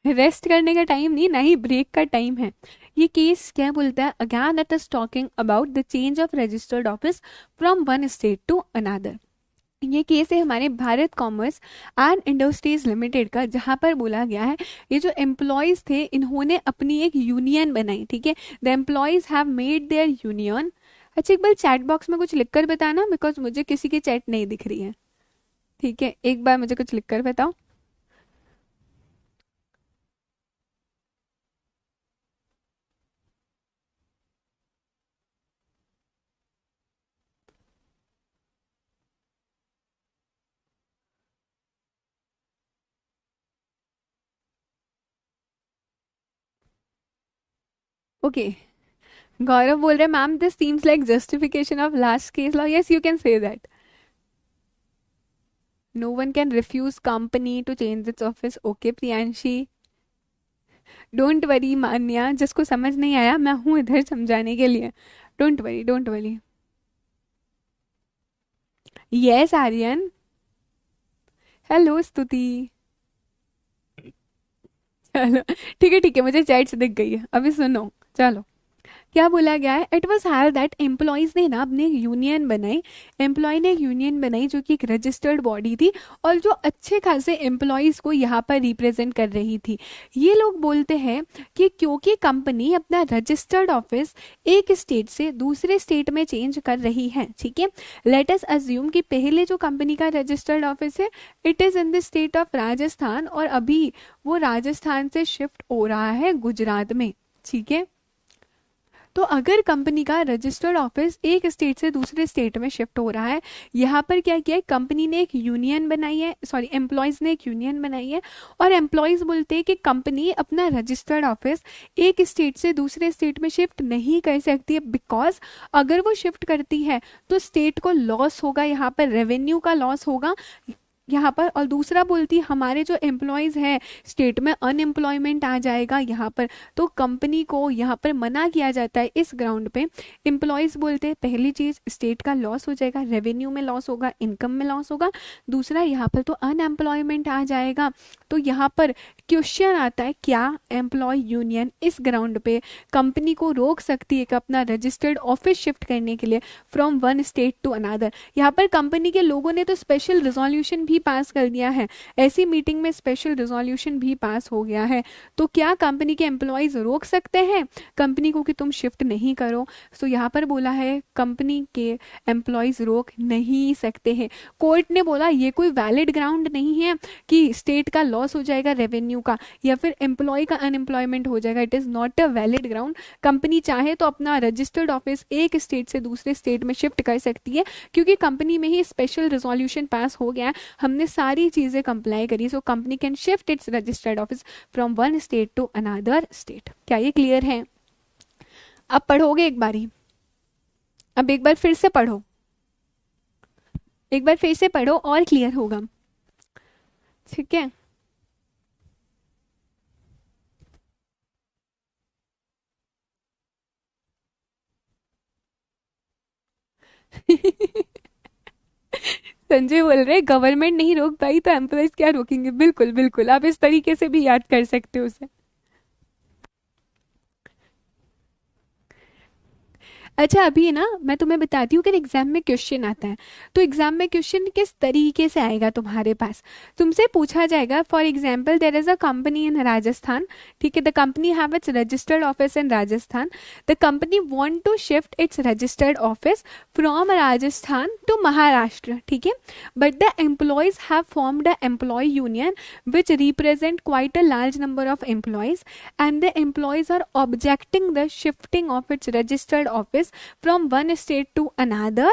रेस्ट करने का टाइम नहीं, ना ही ब्रेक का टाइम है। ये केस क्या बोलता है? Again it is talking about the change of registered office from one state to another. ये केस है हमारे Bharat commerce and industries limited का, जहां पर बोला गया है ये जो एम्प्लॉयज थे इन्होंने अपनी एक यूनियन बनाई। ठीक है, the employees have made their union. अच्छा, एक बार चैट बॉक्स में कुछ लिखकर बताना, बिकॉज मुझे किसी की चैट नहीं दिख रही है। ठीक है, एक बार मुझे कुछ लिखकर बताओ। ओके, गौरव बोल रहे ma'am this seems like justification of last case law. Yes, you can say that. No one can refuse company to change its office. Okay Priyanshi, don't worry Manya, जिसको समझ नहीं आया मैं हूं इधर समझाने के लिए। Don't worry, don't worry. Yes Aryan. Hello Stuti. चलो, ठीक है, मुझे चैट से दिख गई है। अभी सुनो, चलो। क्या बोला गया है? It was higher that employees ने ना अपने यूनियन बनाई। एम्प्लॉय ने एक यूनियन बनाई जो कि एक रजिस्टर्ड बॉडी थी, और जो अच्छे खासे एम्प्लॉयज को यहाँ पर रिप्रेजेंट कर रही थी। ये लोग बोलते हैं कि क्योंकि कंपनी अपना रजिस्टर्ड ऑफिस एक स्टेट से दूसरे स्टेट में चेंज कर रही है, ठीक है, लेट अस अज्यूम कि पहले जो कंपनी का रजिस्टर्ड ऑफिस है it is in the state of Rajasthan, और अभी वो राजस्थान से शिफ्ट हो रहा है गुजरात में। ठीक है, तो अगर कंपनी का रजिस्टर्ड ऑफिस एक स्टेट से दूसरे स्टेट में शिफ्ट हो रहा है, यहाँ पर क्या किया है, कंपनी ने एक यूनियन बनाई है, सॉरी एम्प्लॉयज ने एक यूनियन बनाई है, और एम्प्लॉयज बोलते हैं कि कंपनी अपना रजिस्टर्ड ऑफिस एक स्टेट से दूसरे स्टेट में शिफ्ट नहीं कर सकती है, बिकॉज अगर वो शिफ्ट करती है तो स्टेट को लॉस होगा, यहाँ पर रेवेन्यू का लॉस होगा यहाँ पर। और दूसरा बोलती है हमारे जो एम्प्लॉयज हैं स्टेट में अनएम्प्लॉयमेंट आ जाएगा यहाँ पर, तो कंपनी को यहाँ पर मना किया जाता है इस ग्राउंड पे। एम्प्लॉयज बोलते हैं पहली चीज स्टेट का लॉस हो जाएगा, रेवेन्यू में लॉस होगा, इनकम में लॉस होगा, दूसरा यहाँ पर तो अनएम्प्लॉयमेंट आ जाएगा। तो यहाँ पर क्वेश्चन आता है क्या एम्प्लॉय यूनियन इस ग्राउंड पे कंपनी को रोक सकती है कि अपना रजिस्टर्ड ऑफिस शिफ्ट करने के लिए from one state to another. यहाँ पर कंपनी के लोगों ने तो स्पेशल रिजोल्यूशन भी पास कर दिया है, ऐसी मीटिंग में स्पेशल रिजोल्यूशन भी पास हो गया है। तो क्या कंपनी के एम्प्लॉयज रोक सकते हैं कंपनी को कि तुम शिफ्ट नहीं करो? सो यहाँ पर बोला है कंपनी के एम्प्लॉयज रोक नहीं सकते हैं। कोर्ट ने बोला ये कोई वैलिड ग्राउंड नहीं है कि स्टेट का लॉस हो जाएगा रेवेन्यू का, या फिर एम्प्लॉय का अनएम्प्लॉयमेंट हो जाएगा। It is not a valid ground. Company चाहे तो अपना रजिस्टर्ड ऑफिस एक स्टेट से दूसरे स्टेट में शिफ्ट कर सकती है, क्योंकि कंपनी में ही स्पेशल रिजोल्यूशन पास हो गया है। हमने सारी चीजें कंप्लाई करी, सो company can shift its registered office from one state to another state. क्या ये क्लियर है? अब पढ़ोगे एक बारी, अब एक बार फिर से पढ़ो, एक बार फिर से पढ़ो और क्लियर होगा। ठीक है। संजय बोल रहे गवर्नमेंट नहीं रोक पाई तो एम्प्लॉयज क्या रोकेंगे। बिल्कुल बिल्कुल, आप इस तरीके से भी याद कर सकते हो उसे। अच्छा अभी ना मैं तुम्हें बताती हूँ कि एग्जाम में क्वेश्चन आता है, तो एग्जाम में क्वेश्चन किस तरीके से आएगा तुम्हारे पास। तुमसे पूछा जाएगा for example there is a company in Rajasthan, ठीक है, the company have its registered office in Rajasthan, the company want to shift its registered office from Rajasthan to Maharashtra, ठीक है, but the employees have formed a employ union which represent quite a large number of employees and the employees are objecting the shifting of its registered office from one state to another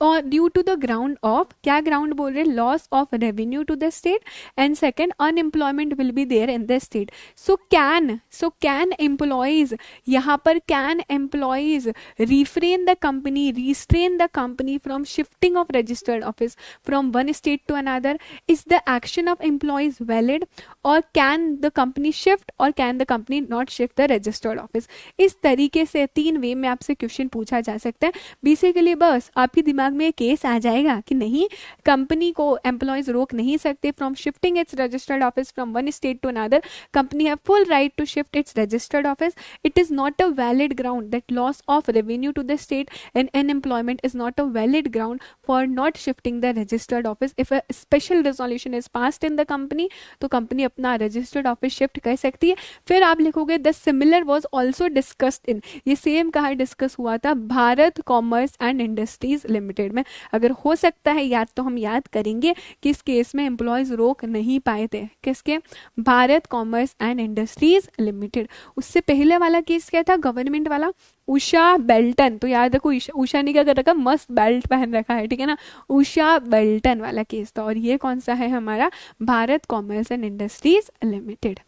or due to the ground of, क्या ground बोल रहे, loss of revenue to the state and second unemployment will be there in the state, so can employees, यहाँ पर can employees refrain the company, restrain the company from shifting of registered office from one state to another, is the action of employees valid or can the company shift or can the company not shift the registered office। इस तरीके से 3 वे में आपसे question पूछा जा सकता है। Basically बस आपके दिमाग में केस आ जाएगा कि नहीं, कंपनी को एम्प्लॉयज रोक नहीं सकते from shifting its registered office from one state to another, company have full right to shift its registered office, it is not a valid ground that loss of revenue to the state and unemployment is not a valid ground for not shifting the registered office. If a special resolution is passed in the company तो company अपना registered office shift कर सकती है। फिर आप लिखोगे the similar was also discussed in, ये same कहा डिस्कस हुआ था Bharat commerce and industries limited में। अगर हो सकता है याद तो हम याद करेंगे कि इस केस में एम्प्लॉयज रोक नहीं पाए थे, किसके, Bharat commerce and industries limited. उससे पहले वाला केस क्या था, गवर्नमेंट वाला, उषा बेल्टन, तो याद रखो उषा ने क्या कर रखा, मस्त बेल्ट पहन रखा है, ठीक है ना, उषा बेल्टन वाला केस था। और ये कौन सा है हमारा, Bharat commerce and industries limited.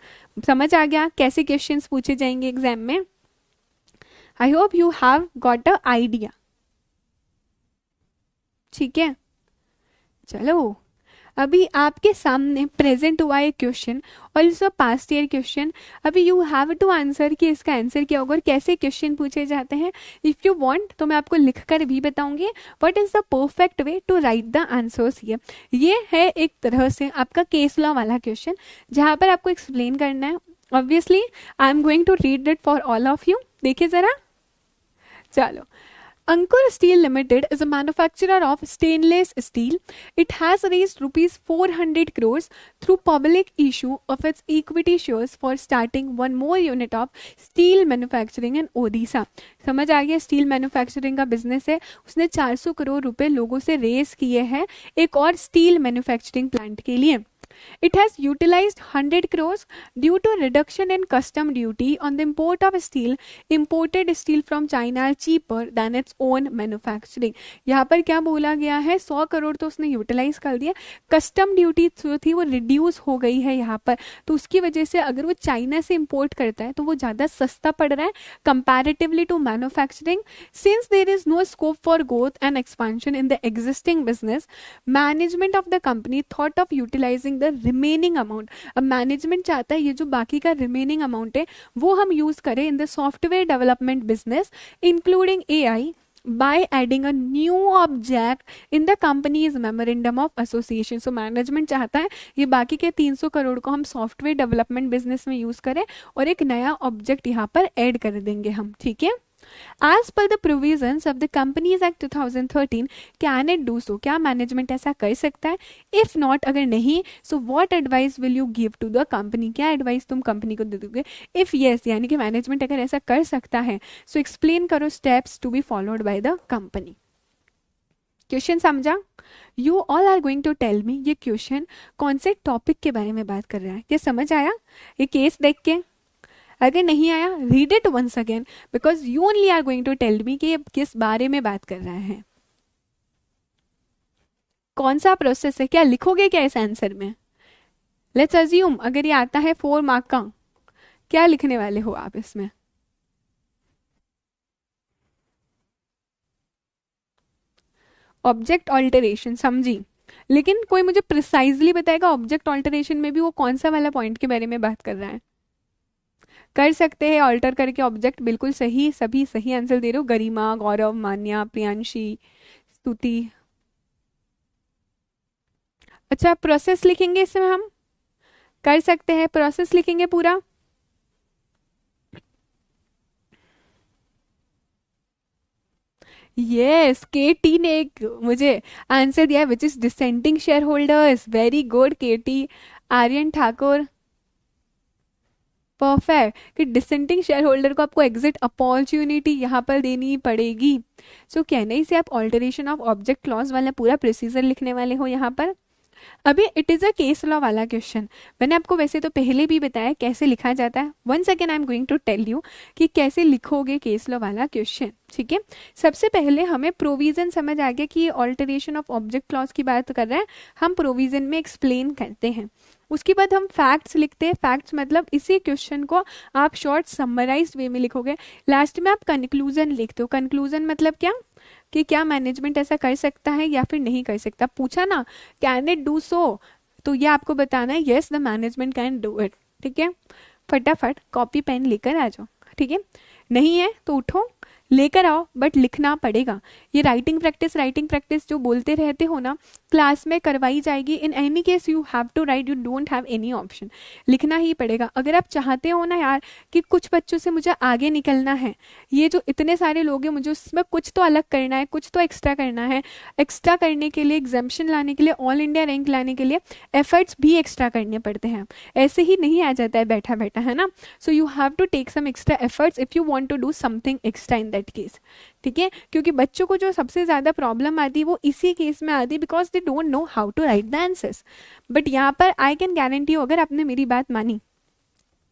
समझ आ गया कैसे क्वेश्चंस पूछे जाएंगे एग्जाम में? I hope you have got a idea. ठीक है, चलो अभी आपके सामने प्रेजेंट हुआ है क्वेश्चन और इस पास्ट ईयर क्वेश्चन। अभी यू हैव टू आंसर कि इसका आंसर क्या होगा और कैसे क्वेश्चन पूछे जाते हैं। इफ़ यू वांट तो मैं आपको लिखकर भी बताऊंगी what is the perfect way to write the answers. ये है एक तरह से आपका केस लॉ वाला क्वेश्चन जहाँ पर आपको एक्सप्लेन करना है। Obviously I am going to read it for all of you. देखिए जरा, चलो। Ankur Steel Limited is a manufacturer of stainless steel. It has raised rupees 400 crores through public issue of its equity shares for starting one more unit of steel manufacturing in Odisha. समझ आ गया, steel manufacturing का business है, उसने 400 करोड़ रुपए लोगों से raise किए हैं एक और स्टील मैन्युफैक्चरिंग प्लांट के लिए। It has utilized 100 crores due to reduction in custom duty on the import of steel. Imported steel from China are cheaper than its own manufacturing. यहाँ पर क्या बोला गया है, 100 करोड़ तो उसने यूटिलाइज कर दिया, कस्टम ड्यूटी जो थी वो रिड्यूस हो गई है यहाँ पर, तो उसकी वजह से अगर वो चाइना से इम्पोर्ट करता है तो वो ज़्यादा सस्ता पड़ रहा है comparatively to manufacturing. Since there is no scope for growth and expansion in the existing business, management of the company thought of utilising remaining amount. अब मैनेजमेंट चाहता है ये जो बाकी का रिमेनिंग अमाउंट है वो हम यूज करें in the software development business including AI by adding a new object in the company's memorandum of association। So management चाहता है ये बाकी के 300 करोड़ को हम सॉफ्टवेयर डेवलपमेंट बिजनेस में यूज करें और एक नया ऑब्जेक्ट यहाँ पर ऐड कर देंगे हम, ठीक है। As per the provisions of the Companies Act 2013, can it do so? क्या मैनेजमेंट ऐसा कर सकता है? If not, अगर नहीं, so what advice will you give to the company? क्या एडवाइस तुम कंपनी को दे दोगे? If yes, यानी कि मैनेजमेंट अगर ऐसा कर सकता है, so explain करो steps to be followed by the company। Question समझा? You all are going to tell me ये क्वेश्चन कौन से टॉपिक के बारे में बात कर रहा है, ये समझ आया ये केस देख के? अगर नहीं आया read it once again because you only are going to tell me कि ये किस बारे में बात कर रहा है। कौन सा प्रोसेस है, क्या लिखोगे क्या इस आंसर में? लेट्स अज्यूम अगर ये आता है 4 मार्क का, क्या लिखने वाले हो आप इसमें? ऑब्जेक्ट ऑल्टरेशन समझी, लेकिन कोई मुझे प्रिसाइजली बताएगा ऑब्जेक्ट ऑल्टरेशन में भी वो कौन सा वाला पॉइंट के बारे में बात कर रहा है? कर सकते हैं ऑल्टर करके ऑब्जेक्ट, बिल्कुल सही, सभी सही आंसर दे रहे हो, गरिमा, गौरव, मान्या, प्रियांशी, स्तुति। अच्छा प्रोसेस लिखेंगे इसमें हम, कर सकते हैं प्रोसेस लिखेंगे पूरा। यस, केटी ने एक मुझे आंसर दिया which is dissenting share holders, very good KT. Aryan Thakur, perfect, कि डिसेंटिंग शेयर होल्डर को आपको एग्जिट अपॉर्चुनिटी यहाँ पर देनी पड़ेगी। सो कहने से आप ऑल्टरेशन ऑफ ऑब्जेक्ट क्लॉज वाला पूरा प्रोसीजर लिखने वाले हो यहाँ पर। अभी it is a case law वाला क्वेश्चन, मैंने आपको वैसे तो पहले भी बताया कैसे लिखा जाता है, one second I am going to tell you कि कैसे लिखोगे केस लॉ वाला क्वेश्चन। ठीक है, सबसे पहले हमें प्रोविजन समझ आ गया कि ये ऑल्टरेशन ऑफ ऑब्जेक्ट क्लॉज की बात कर रहे हैं, हम प्रोविजन में एक्सप्लेन करते हैं। उसके बाद हम फैक्ट्स लिखते हैं, फैक्ट्स मतलब इसी क्वेश्चन को आप शॉर्ट समराइज्ड वे में लिखोगे। लास्ट में आप कंक्लूजन लिखते हो, कंक्लूजन मतलब क्या, कि क्या मैनेजमेंट ऐसा कर सकता है या फिर नहीं कर सकता, पूछा ना कैन इट डू सो, तो ये आपको बताना है yes the management can do it. ठीक है, फटाफट कॉपी पेन लेकर आ जाओ। ठीक है, नहीं है तो उठो लेकर आओ, बट लिखना पड़ेगा। ये राइटिंग प्रैक्टिस जो बोलते रहते हो ना, क्लास में करवाई जाएगी। In any case you have to write, you don't have any option, लिखना ही पड़ेगा। अगर आप चाहते हो ना यार कि कुछ बच्चों से मुझे आगे निकलना है, ये जो इतने सारे लोग हैं मुझे उसमें कुछ तो अलग करना है, कुछ तो एक्स्ट्रा करना है, एक्स्ट्रा करने के लिए, एग्जामेशन लाने के लिए, ऑल इंडिया रैंक लाने के लिए एफर्ट्स भी एक्स्ट्रा करने पड़ते हैं, ऐसे ही नहीं आ जाता है बैठा बैठा, है ना। So you have to take some extra efforts if you want to do something extra in that case. ठीक है, क्योंकि बच्चों को जो सबसे ज्यादा प्रॉब्लम आती है वो इसी केस में आती है, because they don't know how to write the answers. But यहाँ पर आई कैन गारंटी यू, अगर आपने मेरी बात मानी,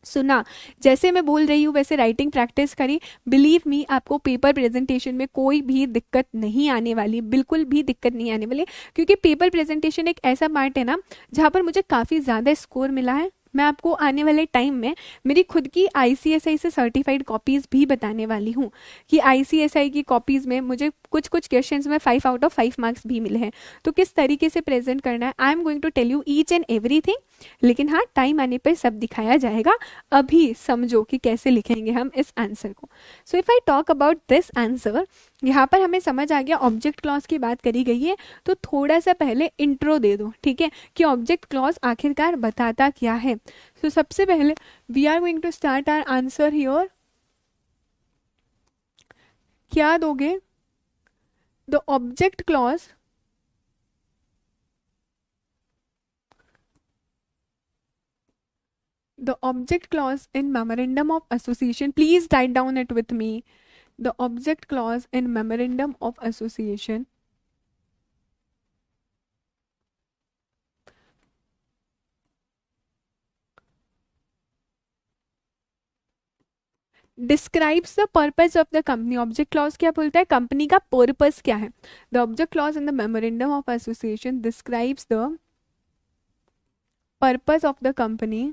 सुना, जैसे मैं बोल रही हूँ वैसे राइटिंग प्रैक्टिस करी, बिलीव मी आपको पेपर प्रेजेंटेशन में कोई भी दिक्कत नहीं आने वाली, बिल्कुल भी दिक्कत नहीं आने वाली। क्योंकि पेपर प्रेजेंटेशन एक ऐसा पार्ट है ना जहाँ पर मुझे काफ़ी ज़्यादा स्कोर मिला है। मैं आपको आने वाले टाइम में मेरी खुद की आईसीएसआई से सर्टिफाइड कॉपीज़ भी बताने वाली हूँ कि आईसीएसआई की कॉपीज़ में मुझे कुछ कुछ क्वेश्चंस में 5 आउट ऑफ 5 मार्क्स भी मिले हैं। तो किस तरीके से प्रेजेंट करना है, I am going to tell you each and everything. लेकिन हाँ, टाइम आने पर सब दिखाया जाएगा, अभी समझो कि कैसे लिखेंगे हम इस आंसर को। So if I talk about this answer, यहाँ पर हमें समझ आ गया ऑब्जेक्ट क्लॉज की बात करी गई है, तो थोड़ा सा पहले इंट्रो दे दो। ठीक है, कि ऑब्जेक्ट क्लॉज आखिरकार बताता क्या है। तो सबसे पहले we are going to start our answer here. क्या दोगे? The object clause the object clause in memorandum of association, please write down it with me. The object clause in memorandum of association describes the purpose of the company. Object clause क्या बोलता है, company का purpose क्या है। The object clause in the memorandum of association describes the purpose of the company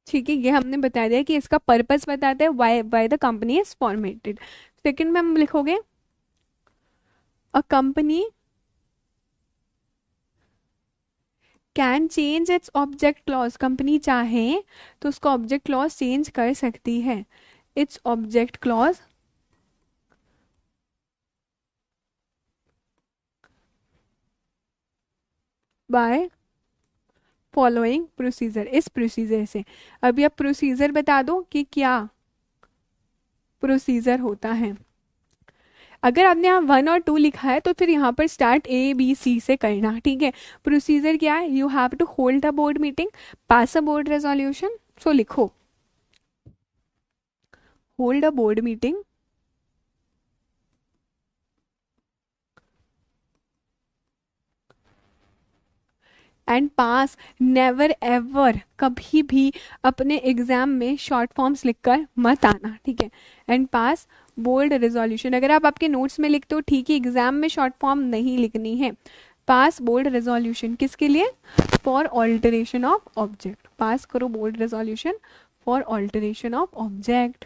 ठीक है, ये हमने बता दिया कि इसका पर्पस बताता है, why the company is formatted. Second में हम लिखोगे a company can change its object clause, company चाहे तो उसका ऑब्जेक्ट क्लॉज चेंज कर सकती है। Its object clause bye following procedure, इस प्रोसीजर से। अभी आप प्रोसीजर बता दो कि क्या प्रोसीजर होता है। अगर आपने यहाँ 1 और 2 लिखा है तो फिर यहाँ पर स्टार्ट ABC से करना। ठीक है, प्रोसीजर क्या है, you have to hold a board meeting, pass a board resolution. So लिखो hold a board meeting, and pass, never ever, कभी भी अपने एग्जाम में शॉर्ट फॉर्म्स लिखकर मत आना, ठीक है। एंड पास बोल्ड रेजोल्यूशन, अगर आप आपके नोट्स में लिखते हो ठीक है, एग्जाम में शॉर्ट फॉर्म नहीं लिखनी है। पास बोल्ड रेजोल्यूशन किसके लिए? For alteration of object, pass करो board resolution for alteration of object,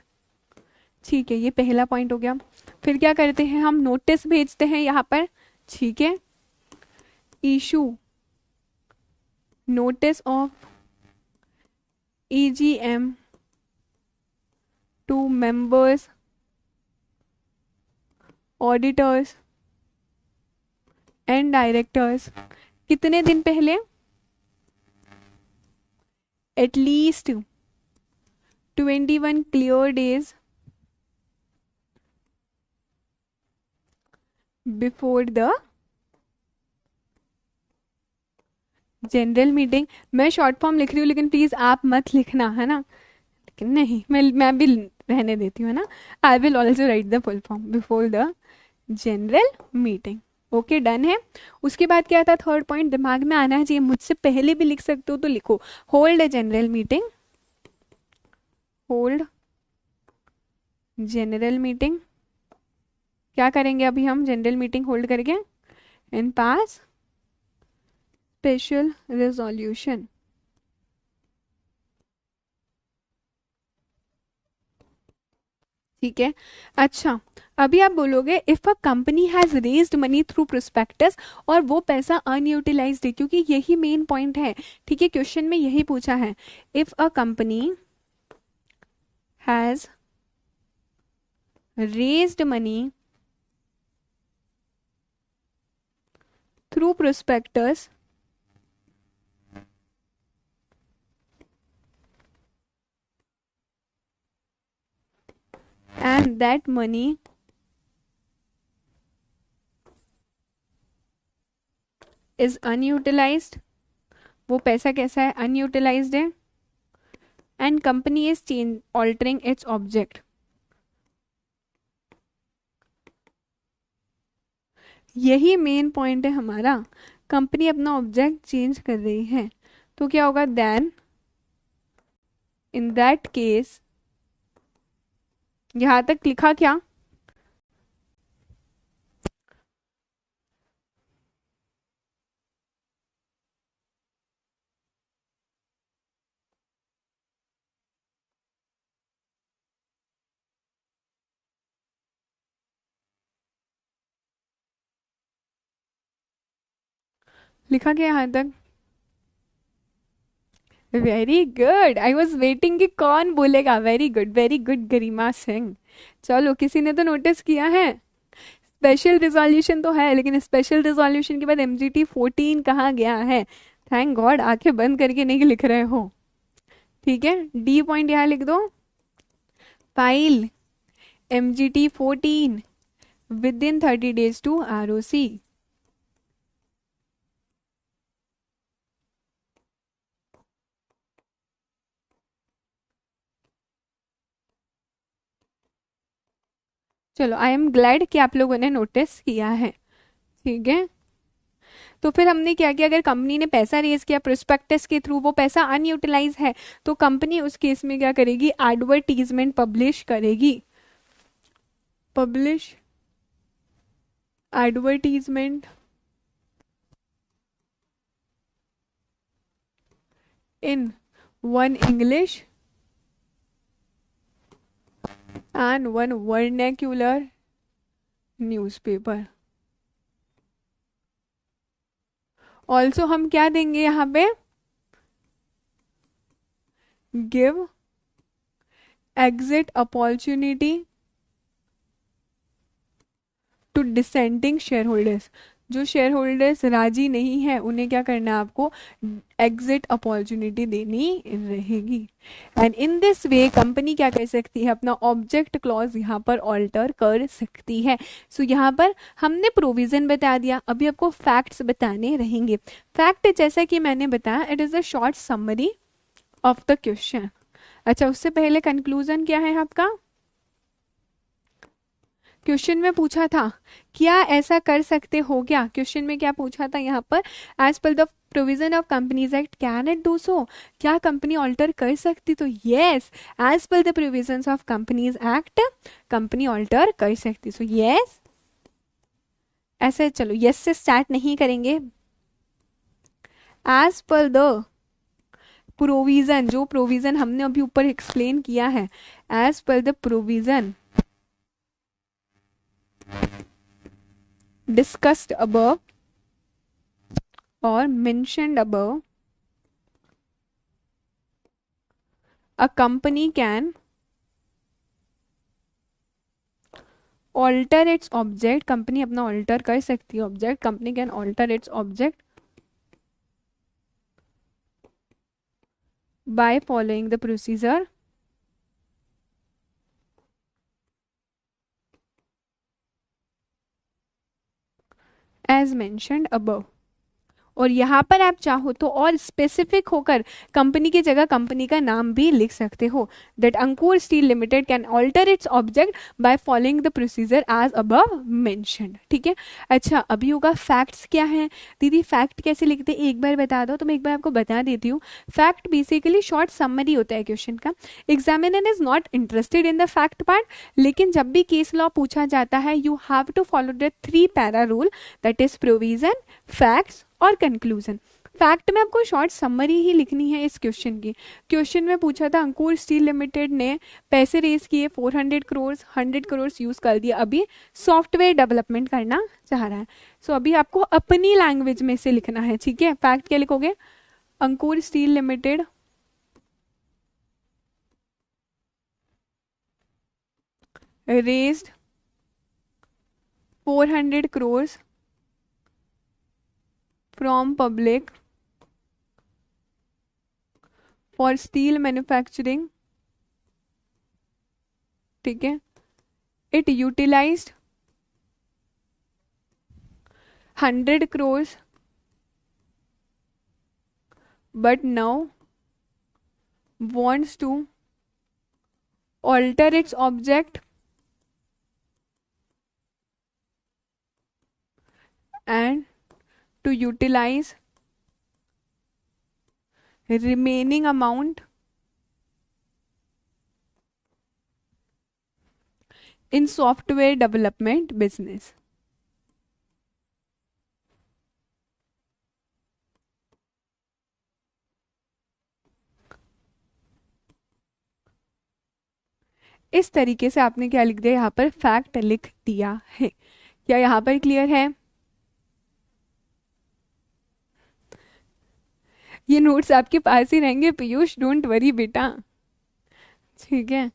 ठीक है। ये पहला पॉइंट हो गया। फिर क्या करते हैं हम? नोटिस भेजते हैं यहाँ पर, ठीक है। Issue notice of EGM to members, auditors and directors, कितने दिन पहले? At least 21 clear days before the general meeting. मैं शॉर्ट फॉर्म लिख रही हूँ लेकिन प्लीज आप मत लिखना, है ना? लेकिन नहीं, मैं भी रहने देती हूँ ना। I will also right the full form before the general meeting. Okay, done है। उसके बाद क्या था? थर्ड पॉइंट दिमाग में आना चाहिए, मुझसे पहले भी लिख सकते हो तो लिखो। Hold general meeting, hold general meeting. क्या करेंगे अभी हम जनरल मीटिंग होल्ड करके? एंड पास स्पेशल रेजोल्यूशन, ठीक है। अच्छा, अभी आप बोलोगे if a company has raised money through prospectus, और वो पैसा अनयूटिलाइज्ड है, क्योंकि यही मेन पॉइंट है, ठीक है। क्वेश्चन में यही पूछा है, if a company has raised money through prospectus and that money is unutilized, वो पैसा कैसा है? अनयूटिलाइज्ड है। And company is change altering its object, यही मेन पॉइंट है हमारा, कंपनी अपना ऑब्जेक्ट चेंज कर रही है। तो क्या होगा? देन इन दैट केस, यहां तक लिखा क्या? लिखा क्या यहां तक? Very good, I was waiting कि कौन बोलेगा। Very good Garima Singh. चलो, किसी ने तो नोटिस किया है। स्पेशल रिजोल्यूशन तो है, लेकिन स्पेशल रिजोल्यूशन के बाद MGT 14 कहाँ गया है? थैंक गॉड, आंखें बंद करके नहीं लिख रहे हो, ठीक है। डी पॉइंट यहाँ लिख दो, file MGT 14 within 30 days to ROC। चलो, आई एम ग्लैड कि आप लोगों ने नोटिस किया है, ठीक है। तो फिर हमने क्या किया? अगर कंपनी ने पैसा रेज किया प्रोस्पेक्टस के थ्रू, वो पैसा अनयूटिलाइज है, तो कंपनी उस केस में क्या करेगी? एडवर्टीजमेंट पब्लिश करेगी, publish advertisement in one English and one vernacular newspaper. Also हम क्या देंगे यहाँ पे? Give exit opportunity to dissenting share holders, जो शेयर होल्डर्स राजी नहीं है उन्हें क्या करना है? आपको एग्जिट अपॉर्चुनिटी देनी रहेगी। And in this way company क्या कर सकती है? अपना ऑब्जेक्ट क्लॉज यहाँ पर ऑल्टर कर सकती है। सो यहाँ पर हमने प्रोविजन बता दिया, अभी आपको फैक्ट्स बताने रहेंगे। फैक्ट जैसा कि मैंने बताया, it is a short summary of the question. अच्छा, उससे पहले कंक्लूजन क्या है आपका? क्वेश्चन में पूछा था क्या ऐसा कर सकते हो क्या? क्वेश्चन में क्या पूछा था यहाँ पर? As per the provision of companies act, can it do so? क्या कंपनी ऑल्टर कर सकती? तो yes, as per the provisions of companies act company alter कर सकती। सो यस, ऐसे चलो यस से स्टार्ट नहीं करेंगे। एज पर द प्रोविजन, जो प्रोविजन हमने अभी ऊपर एक्सप्लेन किया है, as per the provision discussed above or mentioned above, a company can alter its object, company अपना alter कर सकती है object, company can alter its object by following the procedure as mentioned above। और यहाँ पर आप चाहो तो और स्पेसिफिक होकर कंपनी की जगह कंपनी का नाम भी लिख सकते हो, that Ankur steel limited can alter its object by following the procedure as above mentioned. ठीक है, अच्छा अभी होगा फैक्ट्स क्या है। दीदी फैक्ट कैसे लिखते हैं एक बार बता दो, तो मैं एक बार आपको बता देती हूँ। फैक्ट बेसिकली शॉर्ट समरी होता है क्वेश्चन का। Examiner is not interested in the fact part, लेकिन जब भी केस लॉ पूछा जाता है you have to follow the 3 para rule, that is provision, facts और कंक्लूजन। फैक्ट में आपको शॉर्ट समरी ही लिखनी है इस क्वेश्चन की। क्वेश्चन में पूछा था अंकुर स्टील लिमिटेड ने पैसे रेज किए 400 करोड़, 100 करोड़ यूज कर दिया, अभी सॉफ्टवेयर डेवलपमेंट करना चाह रहा है। सो अभी आपको अपनी लैंग्वेज में से लिखना है। ठीक है, फैक्ट क्या लिखोगे? Ankur steel limited raised 400 crore from public for steel manufacturing। ठीक है, it utilized 100 crores but now wants to alter its object and to utilize remaining amount in software development business। इस तरीके से आपने क्या लिख दिया यहाँ पर? फैक्ट लिख दिया है। क्या यहाँ पर क्लियर है? ये नोट्स आपके पास ही रहेंगे पीयूष, डोंट वरी बेटा। ठीक है,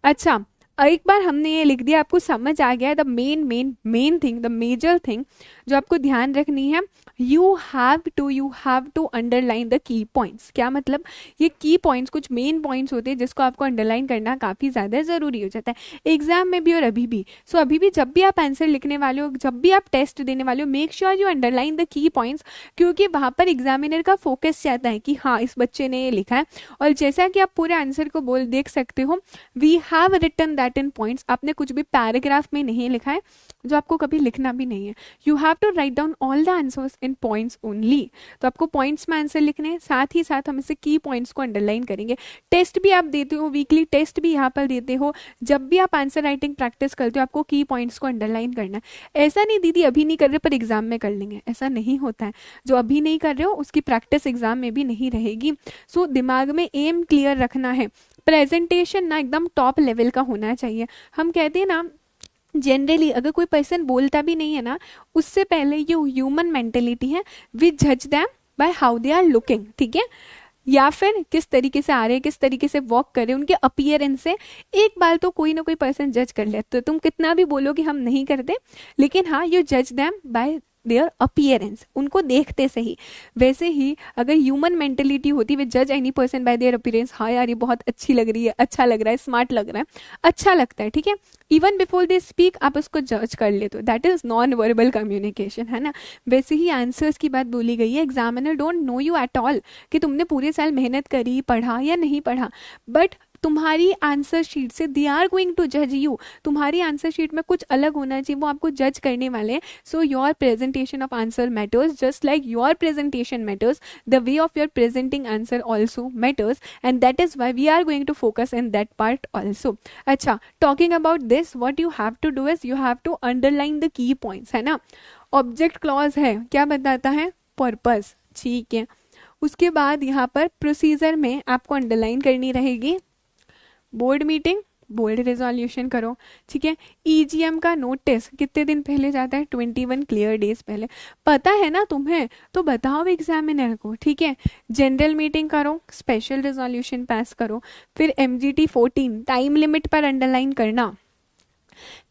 अच्छा एक बार हमने ये लिख दिया, आपको समझ आ गया। The main thing, the major thing जो आपको ध्यान रखनी है, you have to underline the key points. क्या मतलब? ये की पॉइंट्स कुछ मेन पॉइंट्स होते हैं जिसको आपको अंडरलाइन करना काफ़ी ज़्यादा ज़रूरी हो जाता है एग्जाम में भी और अभी भी। सो अभी भी जब भी आप आंसर लिखने वाले हो, जब भी आप टेस्ट देने वाले हो, make sure you underline the key points, क्योंकि वहाँ पर एग्जामिनर का फोकस चाहता है कि हाँ इस बच्चे ने ये लिखा है। और जैसा कि आप पूरे आंसर को बोल देख सकते हो, we have written that in points. आपने कुछ भी पैराग्राफ में नहीं लिखा है, जो आपको कभी लिखना भी नहीं है। You have to write down all the answers in points only. तो आपको पॉइंट्स में आंसर लिखने हैं, साथ ही साथ हम इसे की पॉइंट्स को अंडरलाइन करेंगे। टेस्ट भी आप देते हो, वीकली टेस्ट भी यहाँ पर देते हो, जब भी आप आंसर राइटिंग प्रैक्टिस करते हो आपको की पॉइंट्स को अंडरलाइन करना है। ऐसा नहीं दीदी अभी नहीं कर रहे पर एग्जाम में कर लेंगे, ऐसा नहीं होता है। जो अभी नहीं कर रहे हो उसकी प्रैक्टिस एग्जाम में भी नहीं रहेगी। सो दिमाग में एम क्लियर रखना है। प्रेजेंटेशन ना एकदम टॉप लेवल का होना चाहिए। हम कहते हैं ना जनरली अगर कोई पर्सन बोलता भी नहीं है ना, उससे पहले ये ह्यूमन मेंटेलिटी है, वी जज them by how they are looking. ठीक है, या फिर किस तरीके से आ रहे हैं, किस तरीके से वॉक कर रहे हैं, उनके अपीयरेंस से एक बार तो कोई ना कोई पर्सन जज कर ले। तो तुम कितना भी बोलो कि हम नहीं करते, लेकिन हाँ यू जज देम बाय देयर अपीयरेंस, उनको देखते से ही। वैसे ही अगर ह्यूमन मेंटेलिटी होती, वे जज any person by there appearance. हाँ यार ये बहुत अच्छी लग रही है, अच्छा लग रहा है, स्मार्ट लग रहा है, अच्छा लगता है। ठीक है, इवन बिफोर दे स्पीक आप उसको जज कर ले, तो that is non verbal communication, है ना। वैसे ही आंसर्स की बात बोली गई है, examiner don't know you at all कि तुमने पूरे साल मेहनत करी, पढ़ा या नहीं पढ़ा, बट तुम्हारी आंसर शीट से दे आर गोइंग टू जज यू, तुम्हारी आंसर शीट में कुछ अलग होना चाहिए, वो आपको जज करने वाले हैं. So your presentation of answer matters, just like your presentation matters, the way of your presenting answer also matters, and that is why we are going to focus in that part also. अच्छा, talking about this, what you have to do is you have to underline the key points, है ना. Object clause है, क्या बताता है, purpose, ठीक है. उसके बाद यहाँ पर प्रोसीजर में आपको अंडरलाइन करनी रहेगी बोर्ड मीटिंग, बोर्ड रेजोल्यूशन करो, ठीक है. ईजीएम का नोटिस कितने दिन पहले जाता है, 21 क्लियर डेज पहले. पता है ना तुम्हें, तो बताओ एग्जामिनर को, ठीक है. जनरल मीटिंग करो, स्पेशल रेजोल्यूशन पास करो, फिर MGT 14 टाइम लिमिट पर अंडरलाइन करना.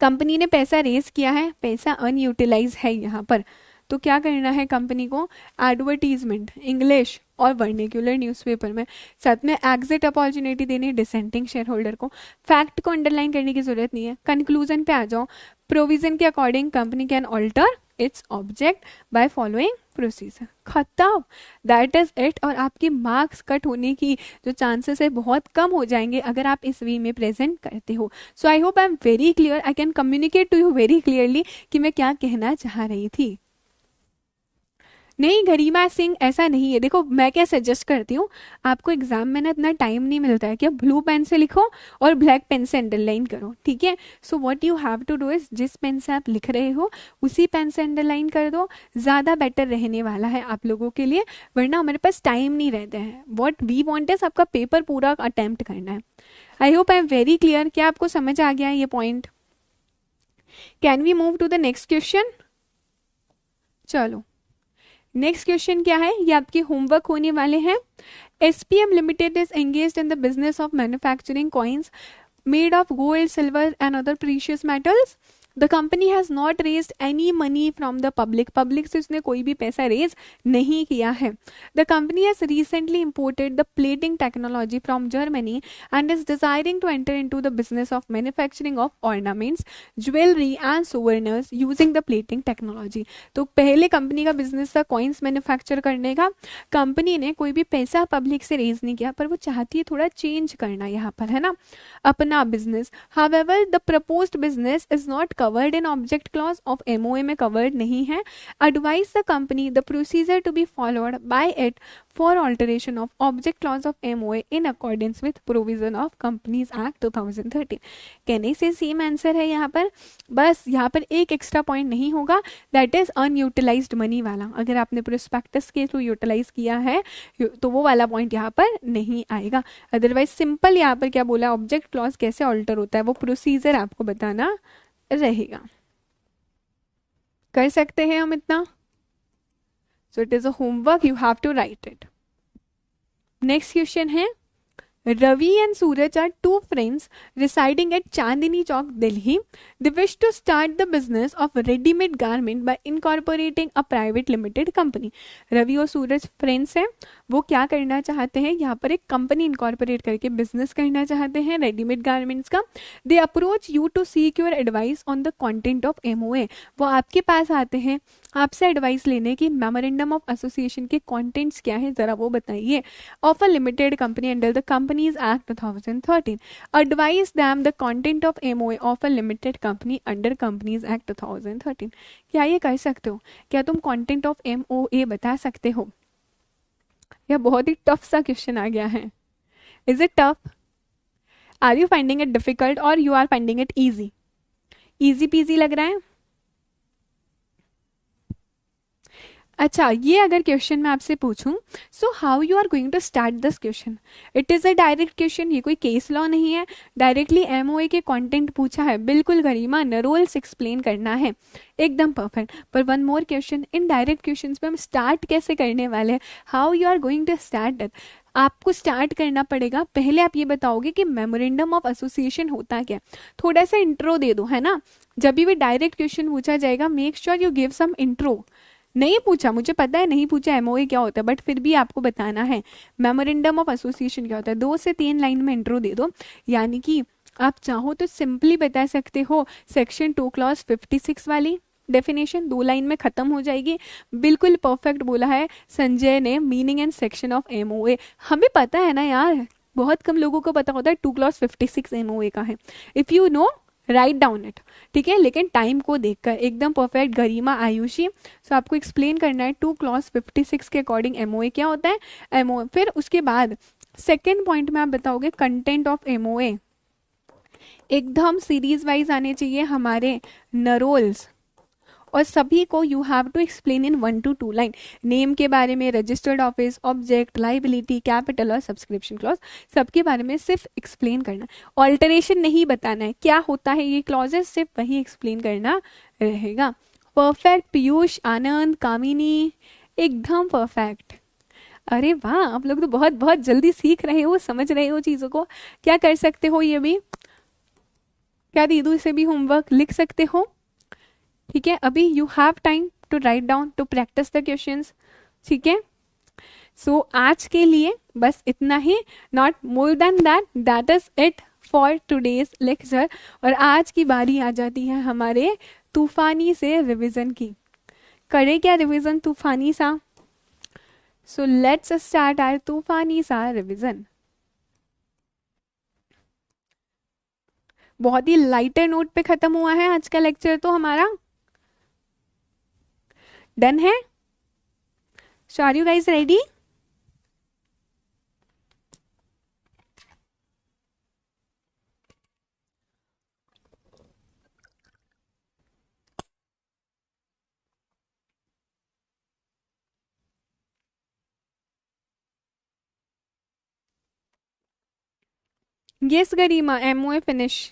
कंपनी ने पैसा रेज किया है, पैसा अनयूटिलाइज है यहाँ पर, तो क्या करना है कंपनी को, एडवर्टीजमेंट इंग्लिश और वर्निकुलर न्यूज़पेपर में, साथ में एग्जिट अपॉर्चुनिटी देनी डिसेंटिंग शेयर होल्डर को. फैक्ट को अंडरलाइन करने की जरूरत नहीं है. कंक्लूजन पे आ जाओ, प्रोविजन के according company can alter its object by following procedure. खत्म, दैट इज इट. और आपके मार्क्स कट होने की जो चांसेस है बहुत कम हो जाएंगे अगर आप इस वे में प्रेजेंट करते हो. So I hope I am very clear, I can communicate to you very clearly कि मैं क्या कहना चाह रही थी. नहीं गरिमा सिंह, ऐसा नहीं है. देखो मैं क्या सजेस्ट करती हूँ, आपको एग्जाम में ना इतना टाइम नहीं मिलता है कि आप ब्लू पेन से लिखो और ब्लैक पेन से अंडरलाइन करो, ठीक है. So what you have to do is, जिस पेन से आप लिख रहे हो उसी पेन से अंडरलाइन कर दो, ज़्यादा बेटर रहने वाला है आप लोगों के लिए, वरना हमारे पास टाइम नहीं रहता है. वॉट वी वॉन्ट इज आपका पेपर पूरा अटेम्प्ट करना है. I hope I am very clear. क्या आपको समझ आ गया ये point? Can we move to the next question? चलो नेक्स्ट क्वेश्चन क्या है, ये आपके होमवर्क होने वाले हैं. SPM limited is engaged in the business of manufacturing coins made of gold, silver and other precious metals. The company has not raised any money from the public, public से उसने कोई भी पैसा रेज नहीं किया है. The company has recently imported the plating technology from Germany and is desiring to enter into the business of manufacturing of ornaments, jewellery and souvenirs using the plating technology. तो पहले कंपनी का business था coins manufacture करने का. Company ने कोई भी पैसा पब्लिक से रेज नहीं किया, पर वो चाहती है थोड़ा चेंज करना यहाँ पर, है ना, अपना business. However the proposed business is not covered in object clause of MOA में कवर्ड नहीं है. Advise the company the procedure to be followed by it for alteration of object clause of MOA in accordance with provision of companies act 2013. कहने से same answer है यहाँ पर, बस यहाँ पर एक एक्स्ट्रा पॉइंट नहीं होगा, दैट इज अनयूटिलाइज्ड मनी वाला. अगर आपने प्रोस्पेक्टस के थ्रू यूटिलाइज किया है तो वो वाला पॉइंट यहाँ पर नहीं आएगा. अदरवाइज सिंपल यहाँ पर क्या बोला, ऑब्जेक्ट क्लॉज कैसे ऑल्टर होता है वो प्रोसीजर आपको बताना रहेगा. कर सकते हैं हम इतना. So it is a homework, you have to write it. Next question है, Ravi and Suraj are two friends residing at Chandni Chowk, Delhi. They wish to start the business of ready-made garment by incorporating a private limited company. Ravi और Suraj friends हैं, वो क्या करना चाहते हैं, यहाँ पर एक कंपनी इनकॉर्पोरेट करके बिजनेस करना चाहते हैं रेडीमेड गारमेंट्स का. They approach you to seek your advice on the content of MOA. वो आपके पास आते हैं आपसे एडवाइस लेने की मेमोरेंडम ऑफ एसोसिएशन के कंटेंट्स क्या है जरा वो बताइए. Of a limited company under the companies act 2013. Advice them the content of MOA of a limited company under companies act 2013. क्या ये कर सकते हो? क्या तुम कंटेंट ऑफ MOA बता सकते हो? यह बहुत ही टफ सा क्वेश्चन आ गया है. Is it tough? Are you finding it difficult और you are finding it easy? Easy peasy लग रहा है? अच्छा, ये अगर क्वेश्चन मैं आपसे पूछूं, so how you are going to start this question. It is a direct question, ये कोई केस लॉ नहीं है, डायरेक्टली MOA के कंटेंट पूछा है. बिल्कुल गरिमा, नरोल्स एक्सप्लेन करना है, एकदम परफेक्ट. पर one more question, in direct question पे हम स्टार्ट कैसे करने वाले हैं, how you are going to start it. आपको स्टार्ट करना पड़ेगा, पहले आप ये बताओगे कि मेमोरेंडम ऑफ एसोसिएशन होता क्या. थोड़ा सा इंट्रो दे दो, है ना. जब भी डायरेक्ट क्वेश्चन पूछा जाएगा make sure you give some intro. नहीं पूछा, मुझे पता है नहीं पूछा MOA क्या होता है, बट फिर भी आपको बताना है मेमोरेंडम ऑफ एसोसिएशन क्या होता है. 2 से 3 लाइन में इंट्रो दे दो. यानी कि आप चाहो तो सिंपली बता सकते हो सेक्शन 2 क्लॉज 56 वाली डेफिनेशन 2 लाइन में खत्म हो जाएगी. बिल्कुल परफेक्ट बोला है संजय ने, meaning and section of MOA. हमें पता है ना यार, बहुत कम लोगों को पता होता है 2 clause 56 MOA का है. If you know write down it. ठीक है, लेकिन टाइम को देखकर एकदम परफेक्ट. गरिमा आयुषी, सो आपको एक्सप्लेन करना है 2 clause 56 के अकॉर्डिंग MOA क्या होता है. MOA, फिर उसके बाद सेकेंड पॉइंट में आप बताओगे कंटेंट ऑफ MOA. एकदम सीरीज वाइज आने चाहिए हमारे नरोल्स, और सभी को you have to explain in 1 to 2 line. Name के बारे में, registered office, object, liability, capital और सब्सक्रिप्शन क्लॉज, सबके बारे में सिर्फ एक्सप्लेन करना. ऑल्टरेशन नहीं बताना है, क्या होता है ये क्लॉजेस, सिर्फ वही एक्सप्लेन करना रहेगा. परफेक्ट पीयूष, आनंद, कामिनी, एकदम परफेक्ट. अरे वाह, आप लोग तो बहुत बहुत जल्दी सीख रहे हो, समझ रहे हो चीज़ों को. क्या कर सकते हो ये भी, क्या दे दूँ, इसे भी होमवर्क लिख सकते हो. ठीक है, अभी you have time to write down, to practice the questions. ठीक है, सो आज के लिए बस इतना ही, not more than that. That is it for today's lecture. और आज की बारी आ जाती है हमारे तूफानी से रिवीजन की. करें क्या रिवीजन तूफानी सा. सो लेट्स स्टार्ट आवर तूफानी सा रिवीजन. बहुत ही लाइटर नोट पे खत्म हुआ है आज का लेक्चर तो हमारा. डन है. So are you guys ready. Yes Garima, MOA finish.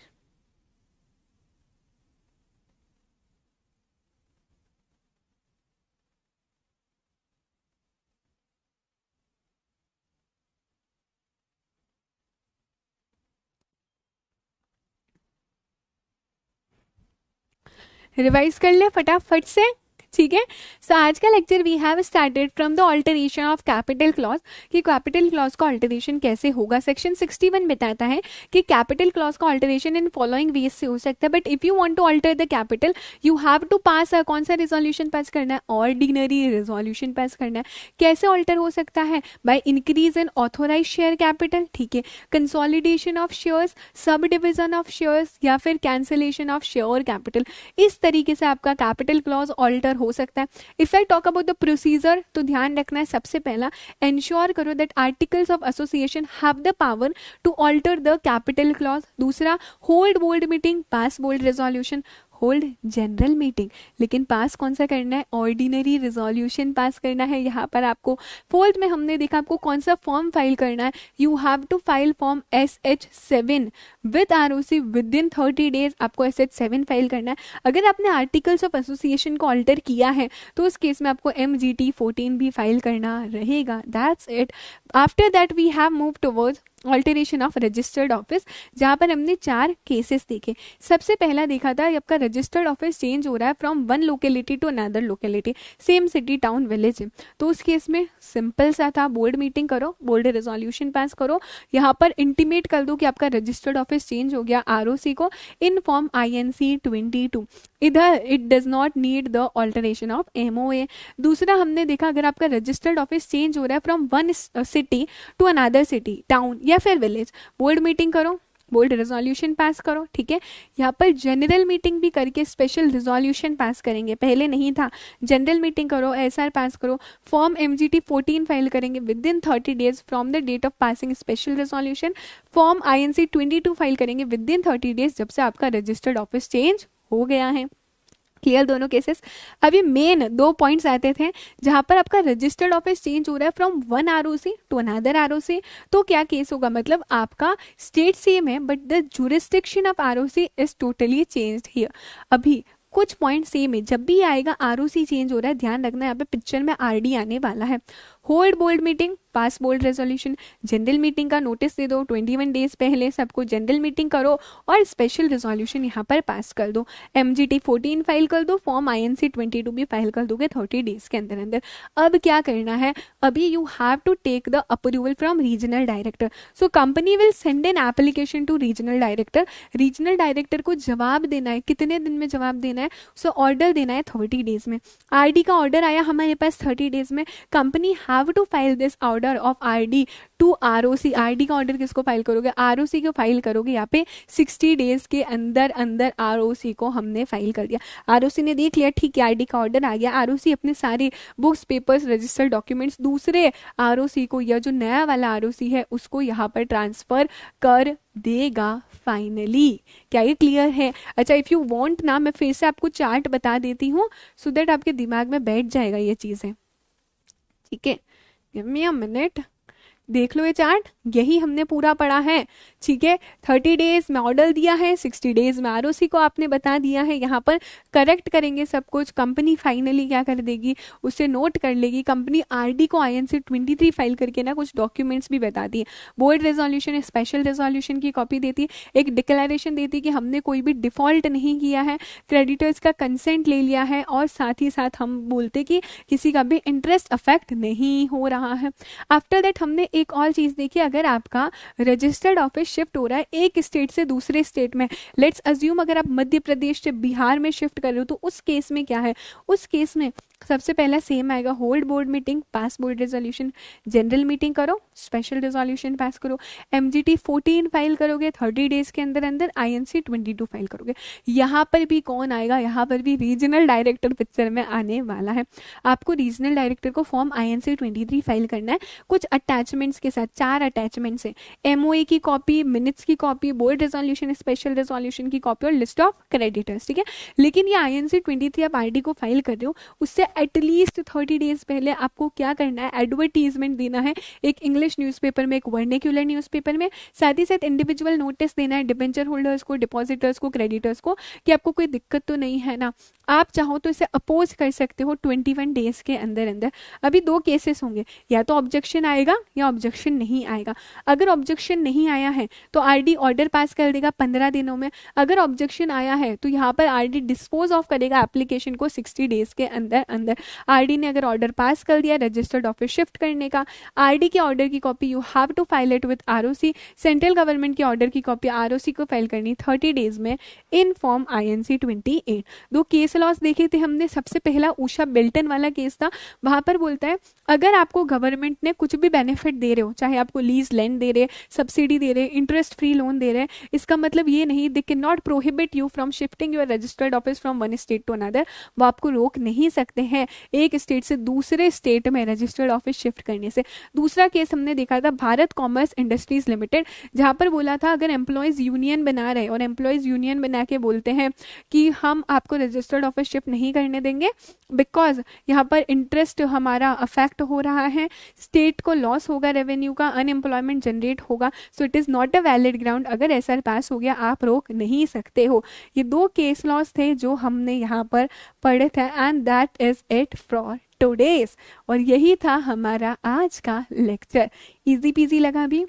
Revise कर ले फटाफट से. ठीक है, सो आज का lecture we have started from the alteration of capital clause, कि कैपिटल क्लॉज का ऑल्टरेशन कैसे होगा. सेक्शन 61 बताता है कि कैपिटल क्लॉज का ऑल्टरेशन इन फॉलोइंग वेज से हो सकता है. But if you want to alter the capital, you have to pass, कौन सा रिजोल्यूशन पास करना है, ऑर्डिनरी रिजोल्यूशन पास करना है. कैसे ऑल्टर हो सकता है, by increase in authorise share capital. ठीक है, consolidation of shares, sub division of shares, या फिर कैंसिलेशन ऑफ शेयर कैपिटल. इस तरीके से आपका कैपिटल क्लॉज ऑल्टर हो सकता है. If I talk about the procedure, तो ध्यान रखना है सबसे पहला, एंश्योर करो that articles of association have the power to alter the capital clause. दूसरा, hold board meeting, pass board resolution, hold general meeting, लेकिन पास कौन सा करना है, ऑर्डिनरी रिजोल्यूशन पास करना है. यहाँ पर आपको फोर्थ में हमने देखा आपको कौन सा फॉर्म फाइल करना है. You have to file form SH7 with ROC within 30 days. आपको SH7 फाइल करना है. अगर आपने आर्टिकल्स ऑफ एसोसिएशन को ऑल्टर किया है तो उस केस में आपको MGT14 भी फाइल करना रहेगा. That's it. After that we have move towards alteration of registered office, जहाँ पर हमने 4 केसेस देखे. सबसे पहला देखा था आपका रजिस्टर्ड ऑफिस चेंज हो रहा है from one locality to another locality, same city town village. तो उस केस में सिंपल सा था, बोर्ड मीटिंग करो, बोर्ड रेजोल्यूशन पास करो, यहाँ पर इंटीमेट कर दो कि आपका रजिस्टर्ड ऑफिस चेंज हो गया, ROC को इन फॉर्म INC 22. इधर it does not need the alteration of MOA. दूसरा हमने देखा अगर आपका रजिस्टर्ड ऑफिस चेंज हो रहा है from one city to another city, town या फिर विलेज, बोर्ड मीटिंग करो, बोर्ड रेजोल्यूशन पास करो. ठीक है, यहाँ पर जनरल मीटिंग भी करके स्पेशल रिजोल्यूशन पास करेंगे, पहले नहीं था. जनरल मीटिंग करो, SR पास करो, फॉर्म MGT14 फाइल करेंगे within 30 days from the date of passing special resolution, form INC 22 file करेंगे विद इन 30 डेज जब से आपका रजिस्टर्ड ऑफिस चेंज हो गया है. क्लियर दोनों केसेस. अभी मेन 2 पॉइंट्स आते थे जहां पर आपका रजिस्टर्ड ऑफिस चेंज हो रहा है from one ROC to another ROC. तो क्या केस होगा, मतलब आपका स्टेट सेम है but the jurisdiction of ROC is totally changed here. अभी कुछ पॉइंट सेम है, जब भी आएगा ROC चेंज हो रहा है, ध्यान रखना यहाँ पे पिक्चर में RD आने वाला है. Hold board meeting, pass board resolution, general meeting का नोटिस दे दो 21 डेज पहले, सबको जनरल मीटिंग करो और स्पेशल रेजोल्यूशन यहाँ पर पास कर दो. MGT14 फाइल कर दो, फॉर्म INC 22 भी फाइल कर दोगे 30 डेज के अंदर अंदर. अब क्या करना है, अभी you have to take the approval from regional director. So company will send an application to regional director. Regional director को जवाब देना है, कितने दिन में जवाब देना है, सो ऑर्डर देना है 30 डेज में. RD का ऑर्डर आया हमारे पास 30 डेज में, company have to file this order of RD to ROC. RD का ऑर्डर किसको फाइल करोगे, आरओसी को फाइल करोगे। यहाँ पे 60 डेज के अंदर अंदर आरओसी को हमने फाइल कर दिया। आरओसी ने देख लिया ठीक है आरडी का ऑर्डर आ गया, आरओसी अपने सारे बुक्स पेपर्स रजिस्टर्ड डॉक्यूमेंट्स दूसरे आरओसी को या जो नया वाला आरओसी है उसको यहाँ पर ट्रांसफर कर देगा फाइनली। क्या ये क्लियर है? अच्छा इफ यू वांट ना मैं फिर से आपको चार्ट बता देती हूँ सो दैट आपके दिमाग में बैठ जाएगा ये चीजें, ठीक है। गिव मी अ मिनट, देख लो ये चार्ट, यही हमने पूरा पढ़ा है, ठीक है। 30 डेज में ऑर्डर दिया है, 60 डेज में आरओसी को आपने बता दिया है। यहाँ पर करेक्ट करेंगे सब कुछ, कंपनी फाइनली क्या कर देगी, उसे नोट कर लेगी। कंपनी आरडी को आईएनसी 23 फाइल करके ना कुछ डॉक्यूमेंट्स भी बताती है, बोर्ड रेजोल्यूशन, स्पेशल रेजोल्यूशन की कॉपी देती है, एक डिक्लेरेशन देती है कि हमने कोई भी डिफॉल्ट नहीं किया है, क्रेडिटर्स का कंसेंट ले लिया है, और साथ ही साथ हम बोलते कि किसी का भी इंटरेस्ट अफेक्ट नहीं हो रहा है। आफ्टर दैट हमने एक और चीज देखी, अगर आपका रजिस्टर्ड ऑफिस शिफ्ट हो रहा है एक स्टेट से दूसरे स्टेट में, लेट्स अज्यूम अगर आप मध्य प्रदेश से बिहार में शिफ्ट कर रहे हो, तो उस केस में क्या है, उस केस में सबसे पहला सेम आएगा, hold board meeting, pass board resolution, general meeting करो, स्पेशल रेजोल्यूशन पास करो, एमजीटी 14 फाइल करोगे 30 डेज के अंदर अंदर, आईएनसी 22 फाइल करोगे। यहाँ पर भी कौन आएगा, यहाँ पर भी रीजनल डायरेक्टर पिक्चर में आने वाला है। आपको रीजनल डायरेक्टर को फॉर्म आईएनसी 23 फाइल करना है कुछ अटैचमेंट्स के साथ, 4 अटैचमेंट्स है, एमओए की कॉपी, मिनट्स की copy, board resolution, special resolution की कॉपी और लिस्ट ऑफ क्रेडिटर्स, ठीक है। लेकिन ये आईएनसी 23 आप आरडी को फाइल कर रहे हो, उससे एटलीस्ट 30 डेज पहले आपको क्या करना है, एडवर्टीजमेंट देना है, एक इंग्लिश न्यूज़पेपर में, एक वर्नेक्युलर न्यूज़पेपर में, साथ ही साथ इंडिविजुअल नोटिस देना है डिबेंचर होल्डर्स को, डिपॉजिटर्स को, क्रेडिटर्स को, कि आपको कोई दिक्कत तो नहीं है ना। आप चाहो तो इसे अपोज कर सकते हो 21 डेज के अंदर अंदर। अभी 2 केसेस होंगे, या तो ऑब्जेक्शन आएगा या ऑब्जेक्शन नहीं आएगा। अगर ऑब्जेक्शन नहीं आया है तो आरडी ऑर्डर पास कर देगा 15 दिनों में, अगर ऑब्जेक्शन आया है तो यहाँ पर आरडी डिस्पोज ऑफ करेगा एप्लीकेशन को 60 डेज के अंदर अंदर। आरडी ने अगर ऑर्डर पास कर दिया रजिस्टर्ड ऑफिस शिफ्ट करने का, आरडी के ऑर्डर की copy you have to file it with ROC, central government के ऑर्डर की कॉपी आरओसी को फाइल करनी 30 डेज में in form INC 28। 2 case laws देखे थे हमने, सबसे पहला उषा बेल्टन वाला केस था, वहां पर बोलता है अगर आपको गवर्नमेंट ने कुछ भी बेनिफिट दे रहे हो, चाहे आपको लीज लैंड दे रहे, सब्सिडी दे रहे, इंटरेस्ट फ्री लोन दे रहे, इसका मतलब ये नहीं, they can not prohibit you from shifting your registered office from one state to another, वो आपको रोक नहीं सकते हैं एक स्टेट से दूसरे स्टेट में रजिस्टर्ड ऑफिस शिफ्ट करने से। दूसरा केस हमने देखा था भारत कॉमर्स इंडस्ट्रीज लिमिटेड, जहां पर बोला था अगर एम्प्लॉयज यूनियन बना रहे और एम्प्लॉयज यूनियन बना के बोलते हैं कि हम आपको रजिस्टर्ड ऑफिस शिफ्ट नहीं करने देंगे बिकॉज यहाँ पर इंटरेस्ट हमारा अफेक्ट हो रहा है, स्टेट को लॉस होगा रेवेन्यू का, अनएम्प्लॉयमेंट जनरेट होगा, सो it is not a valid ground, अगर एसआर पास हो गया आप रोक नहीं सकते हो। ये 2 केस लॉस थे जो हमने यहाँ पर पढ़े थे, and that is it for today's. और यही था हमारा आज का लेक्चर। इजी पीजी लगा भी।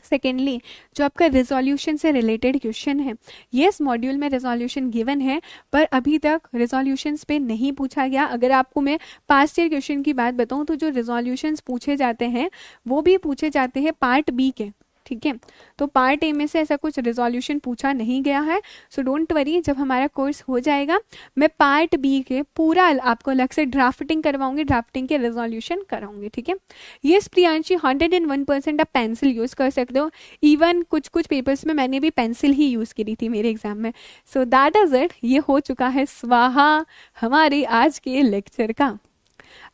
सेकेंडली जो आपका रिजोल्यूशन से रिलेटेड क्वेश्चन है, यस मॉड्यूल में रिजोल्यूशन गिवन है पर अभी तक रिजोल्यूशंस पे नहीं पूछा गया। अगर आपको मैं पास्ट ईयर क्वेश्चन की बात बताऊं तो जो रिजोल्यूशंस पूछे जाते हैं वो भी पूछे जाते हैं पार्ट बी के, ठीक है। तो पार्ट ए में से ऐसा कुछ रिजोल्यूशन पूछा नहीं गया है, सो डोंट वरी, जब हमारा कोर्स हो जाएगा मैं पार्ट बी के पूरा आपको अलग से ड्राफ्टिंग करवाऊंगी, ड्राफ्टिंग के रिजोल्यूशन कराऊंगी, ठीक है। ये प्रियांशी 101% आप पेंसिल यूज कर सकते हो, इवन कुछ कुछ पेपर्स में मैंने भी पेंसिल ही यूज करी थी मेरे एग्जाम में। सो दैट इज इट, ये हो चुका है स्वाहा हमारे आज के लेक्चर का।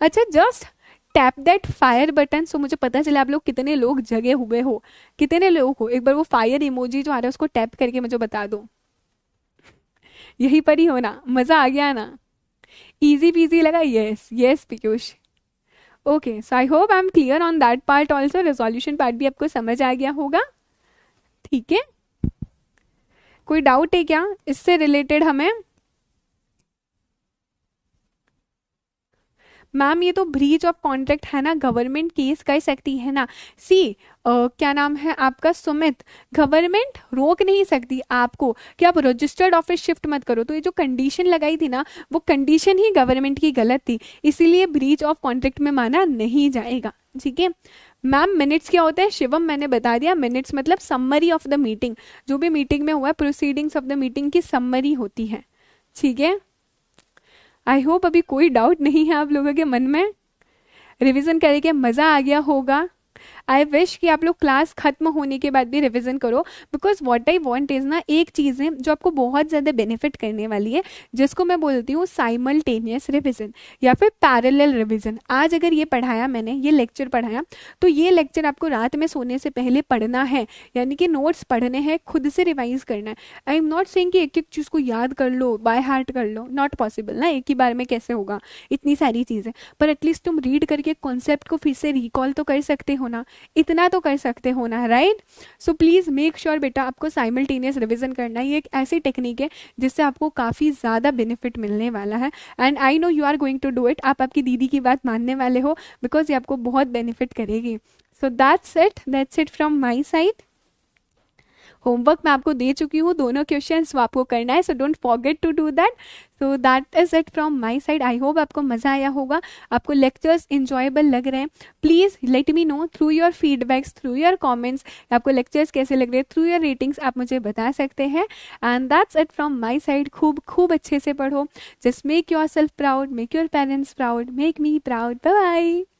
अच्छा just tap that fire button, so मुझे पता चला आप लोग कितने लोग जगे हुए हो, कितने लोग हो। एक बार वो फायर इमोजी जो आ रहा है उसको टैप करके मुझे बता दो। यही पर ही हो ना, मजा आ गया ना, इजी पीजी लगा। Yes yes Piyush, okay, so I hope I M clear on that part also. Resolution part भी आपको समझ आ गया होगा, ठीक है। कोई डाउट है क्या इससे रिलेटेड हमें? मैम ये तो ब्रीच ऑफ कॉन्ट्रैक्ट है ना, गवर्नमेंट केस कर सकती है ना। सी क्या नाम है आपका सुमित, गवर्नमेंट रोक नहीं सकती आपको कि आप रजिस्टर्ड ऑफिस शिफ्ट मत करो। तो ये जो कंडीशन लगाई थी ना वो कंडीशन ही गवर्नमेंट की गलत थी, इसीलिए ब्रीच ऑफ कॉन्ट्रैक्ट में माना नहीं जाएगा, ठीक है। मैम मिनट्स क्या होता है? शिवम मैंने बता दिया, मिनट्स मतलब समरी ऑफ द मीटिंग, जो भी मीटिंग में हुआ प्रोसीडिंग्स ऑफ द मीटिंग की समरी होती है, ठीक है। आई होप अभी कोई डाउट नहीं है आप लोगों के मन में। रिवीजन करके मज़ा आ गया होगा। आई विश कि आप लोग क्लास खत्म होने के बाद भी रिवीजन करो, because what I want is ना, एक चीज़ है जो आपको बहुत ज़्यादा बेनिफिट करने वाली है, जिसको मैं बोलती हूँ साइमल्टेनियस रिवीजन या फिर पैरेलल रिवीजन। आज अगर ये पढ़ाया मैंने, ये लेक्चर पढ़ाया, तो ये लेक्चर आपको रात में सोने से पहले पढ़ना है, यानी कि नोट्स पढ़ने हैं, खुद से रिवाइज करना है। आई एम नॉट सेइंग कि एक एक चीज़ को याद कर लो, बाय हार्ट कर लो, नॉट पॉसिबल ना, एक ही बार में कैसे होगा इतनी सारी चीज़ें, पर एटलीस्ट तुम रीड करके कॉन्सेप्ट को फिर से रिकॉल तो कर सकते हो ना, इतना तो कर सकते हो ना, right. So please make sure बेटा आपको साइमल्टेनियस रिवीजन करना है। ये एक ऐसी टेक्निक है जिससे आपको काफ़ी ज़्यादा बेनिफिट मिलने वाला है, and I know you are going to do it. आप आपकी दीदी की बात मानने वाले हो, बिकॉज ये आपको बहुत बेनिफिट करेगी। So that's it from my side. Homework मैं आपको दे चुकी हूँ, दोनों क्वेश्चंस आपको करना है, so don't forget to do that. So that is it from my side. I hope आपको मज़ा आया होगा, आपको लेक्चर्स इंजॉयबल लग रहे हैं। Please let me know through your feedbacks, through your comments, आपको लेक्चर्स कैसे लग रहे हैं, थ्रू योर रेटिंग्स आप मुझे बता सकते हैं। And that's it from my side. खूब खूब अच्छे से पढ़ो, just make yourself proud, make your parents proud, make me proud. Bye bye.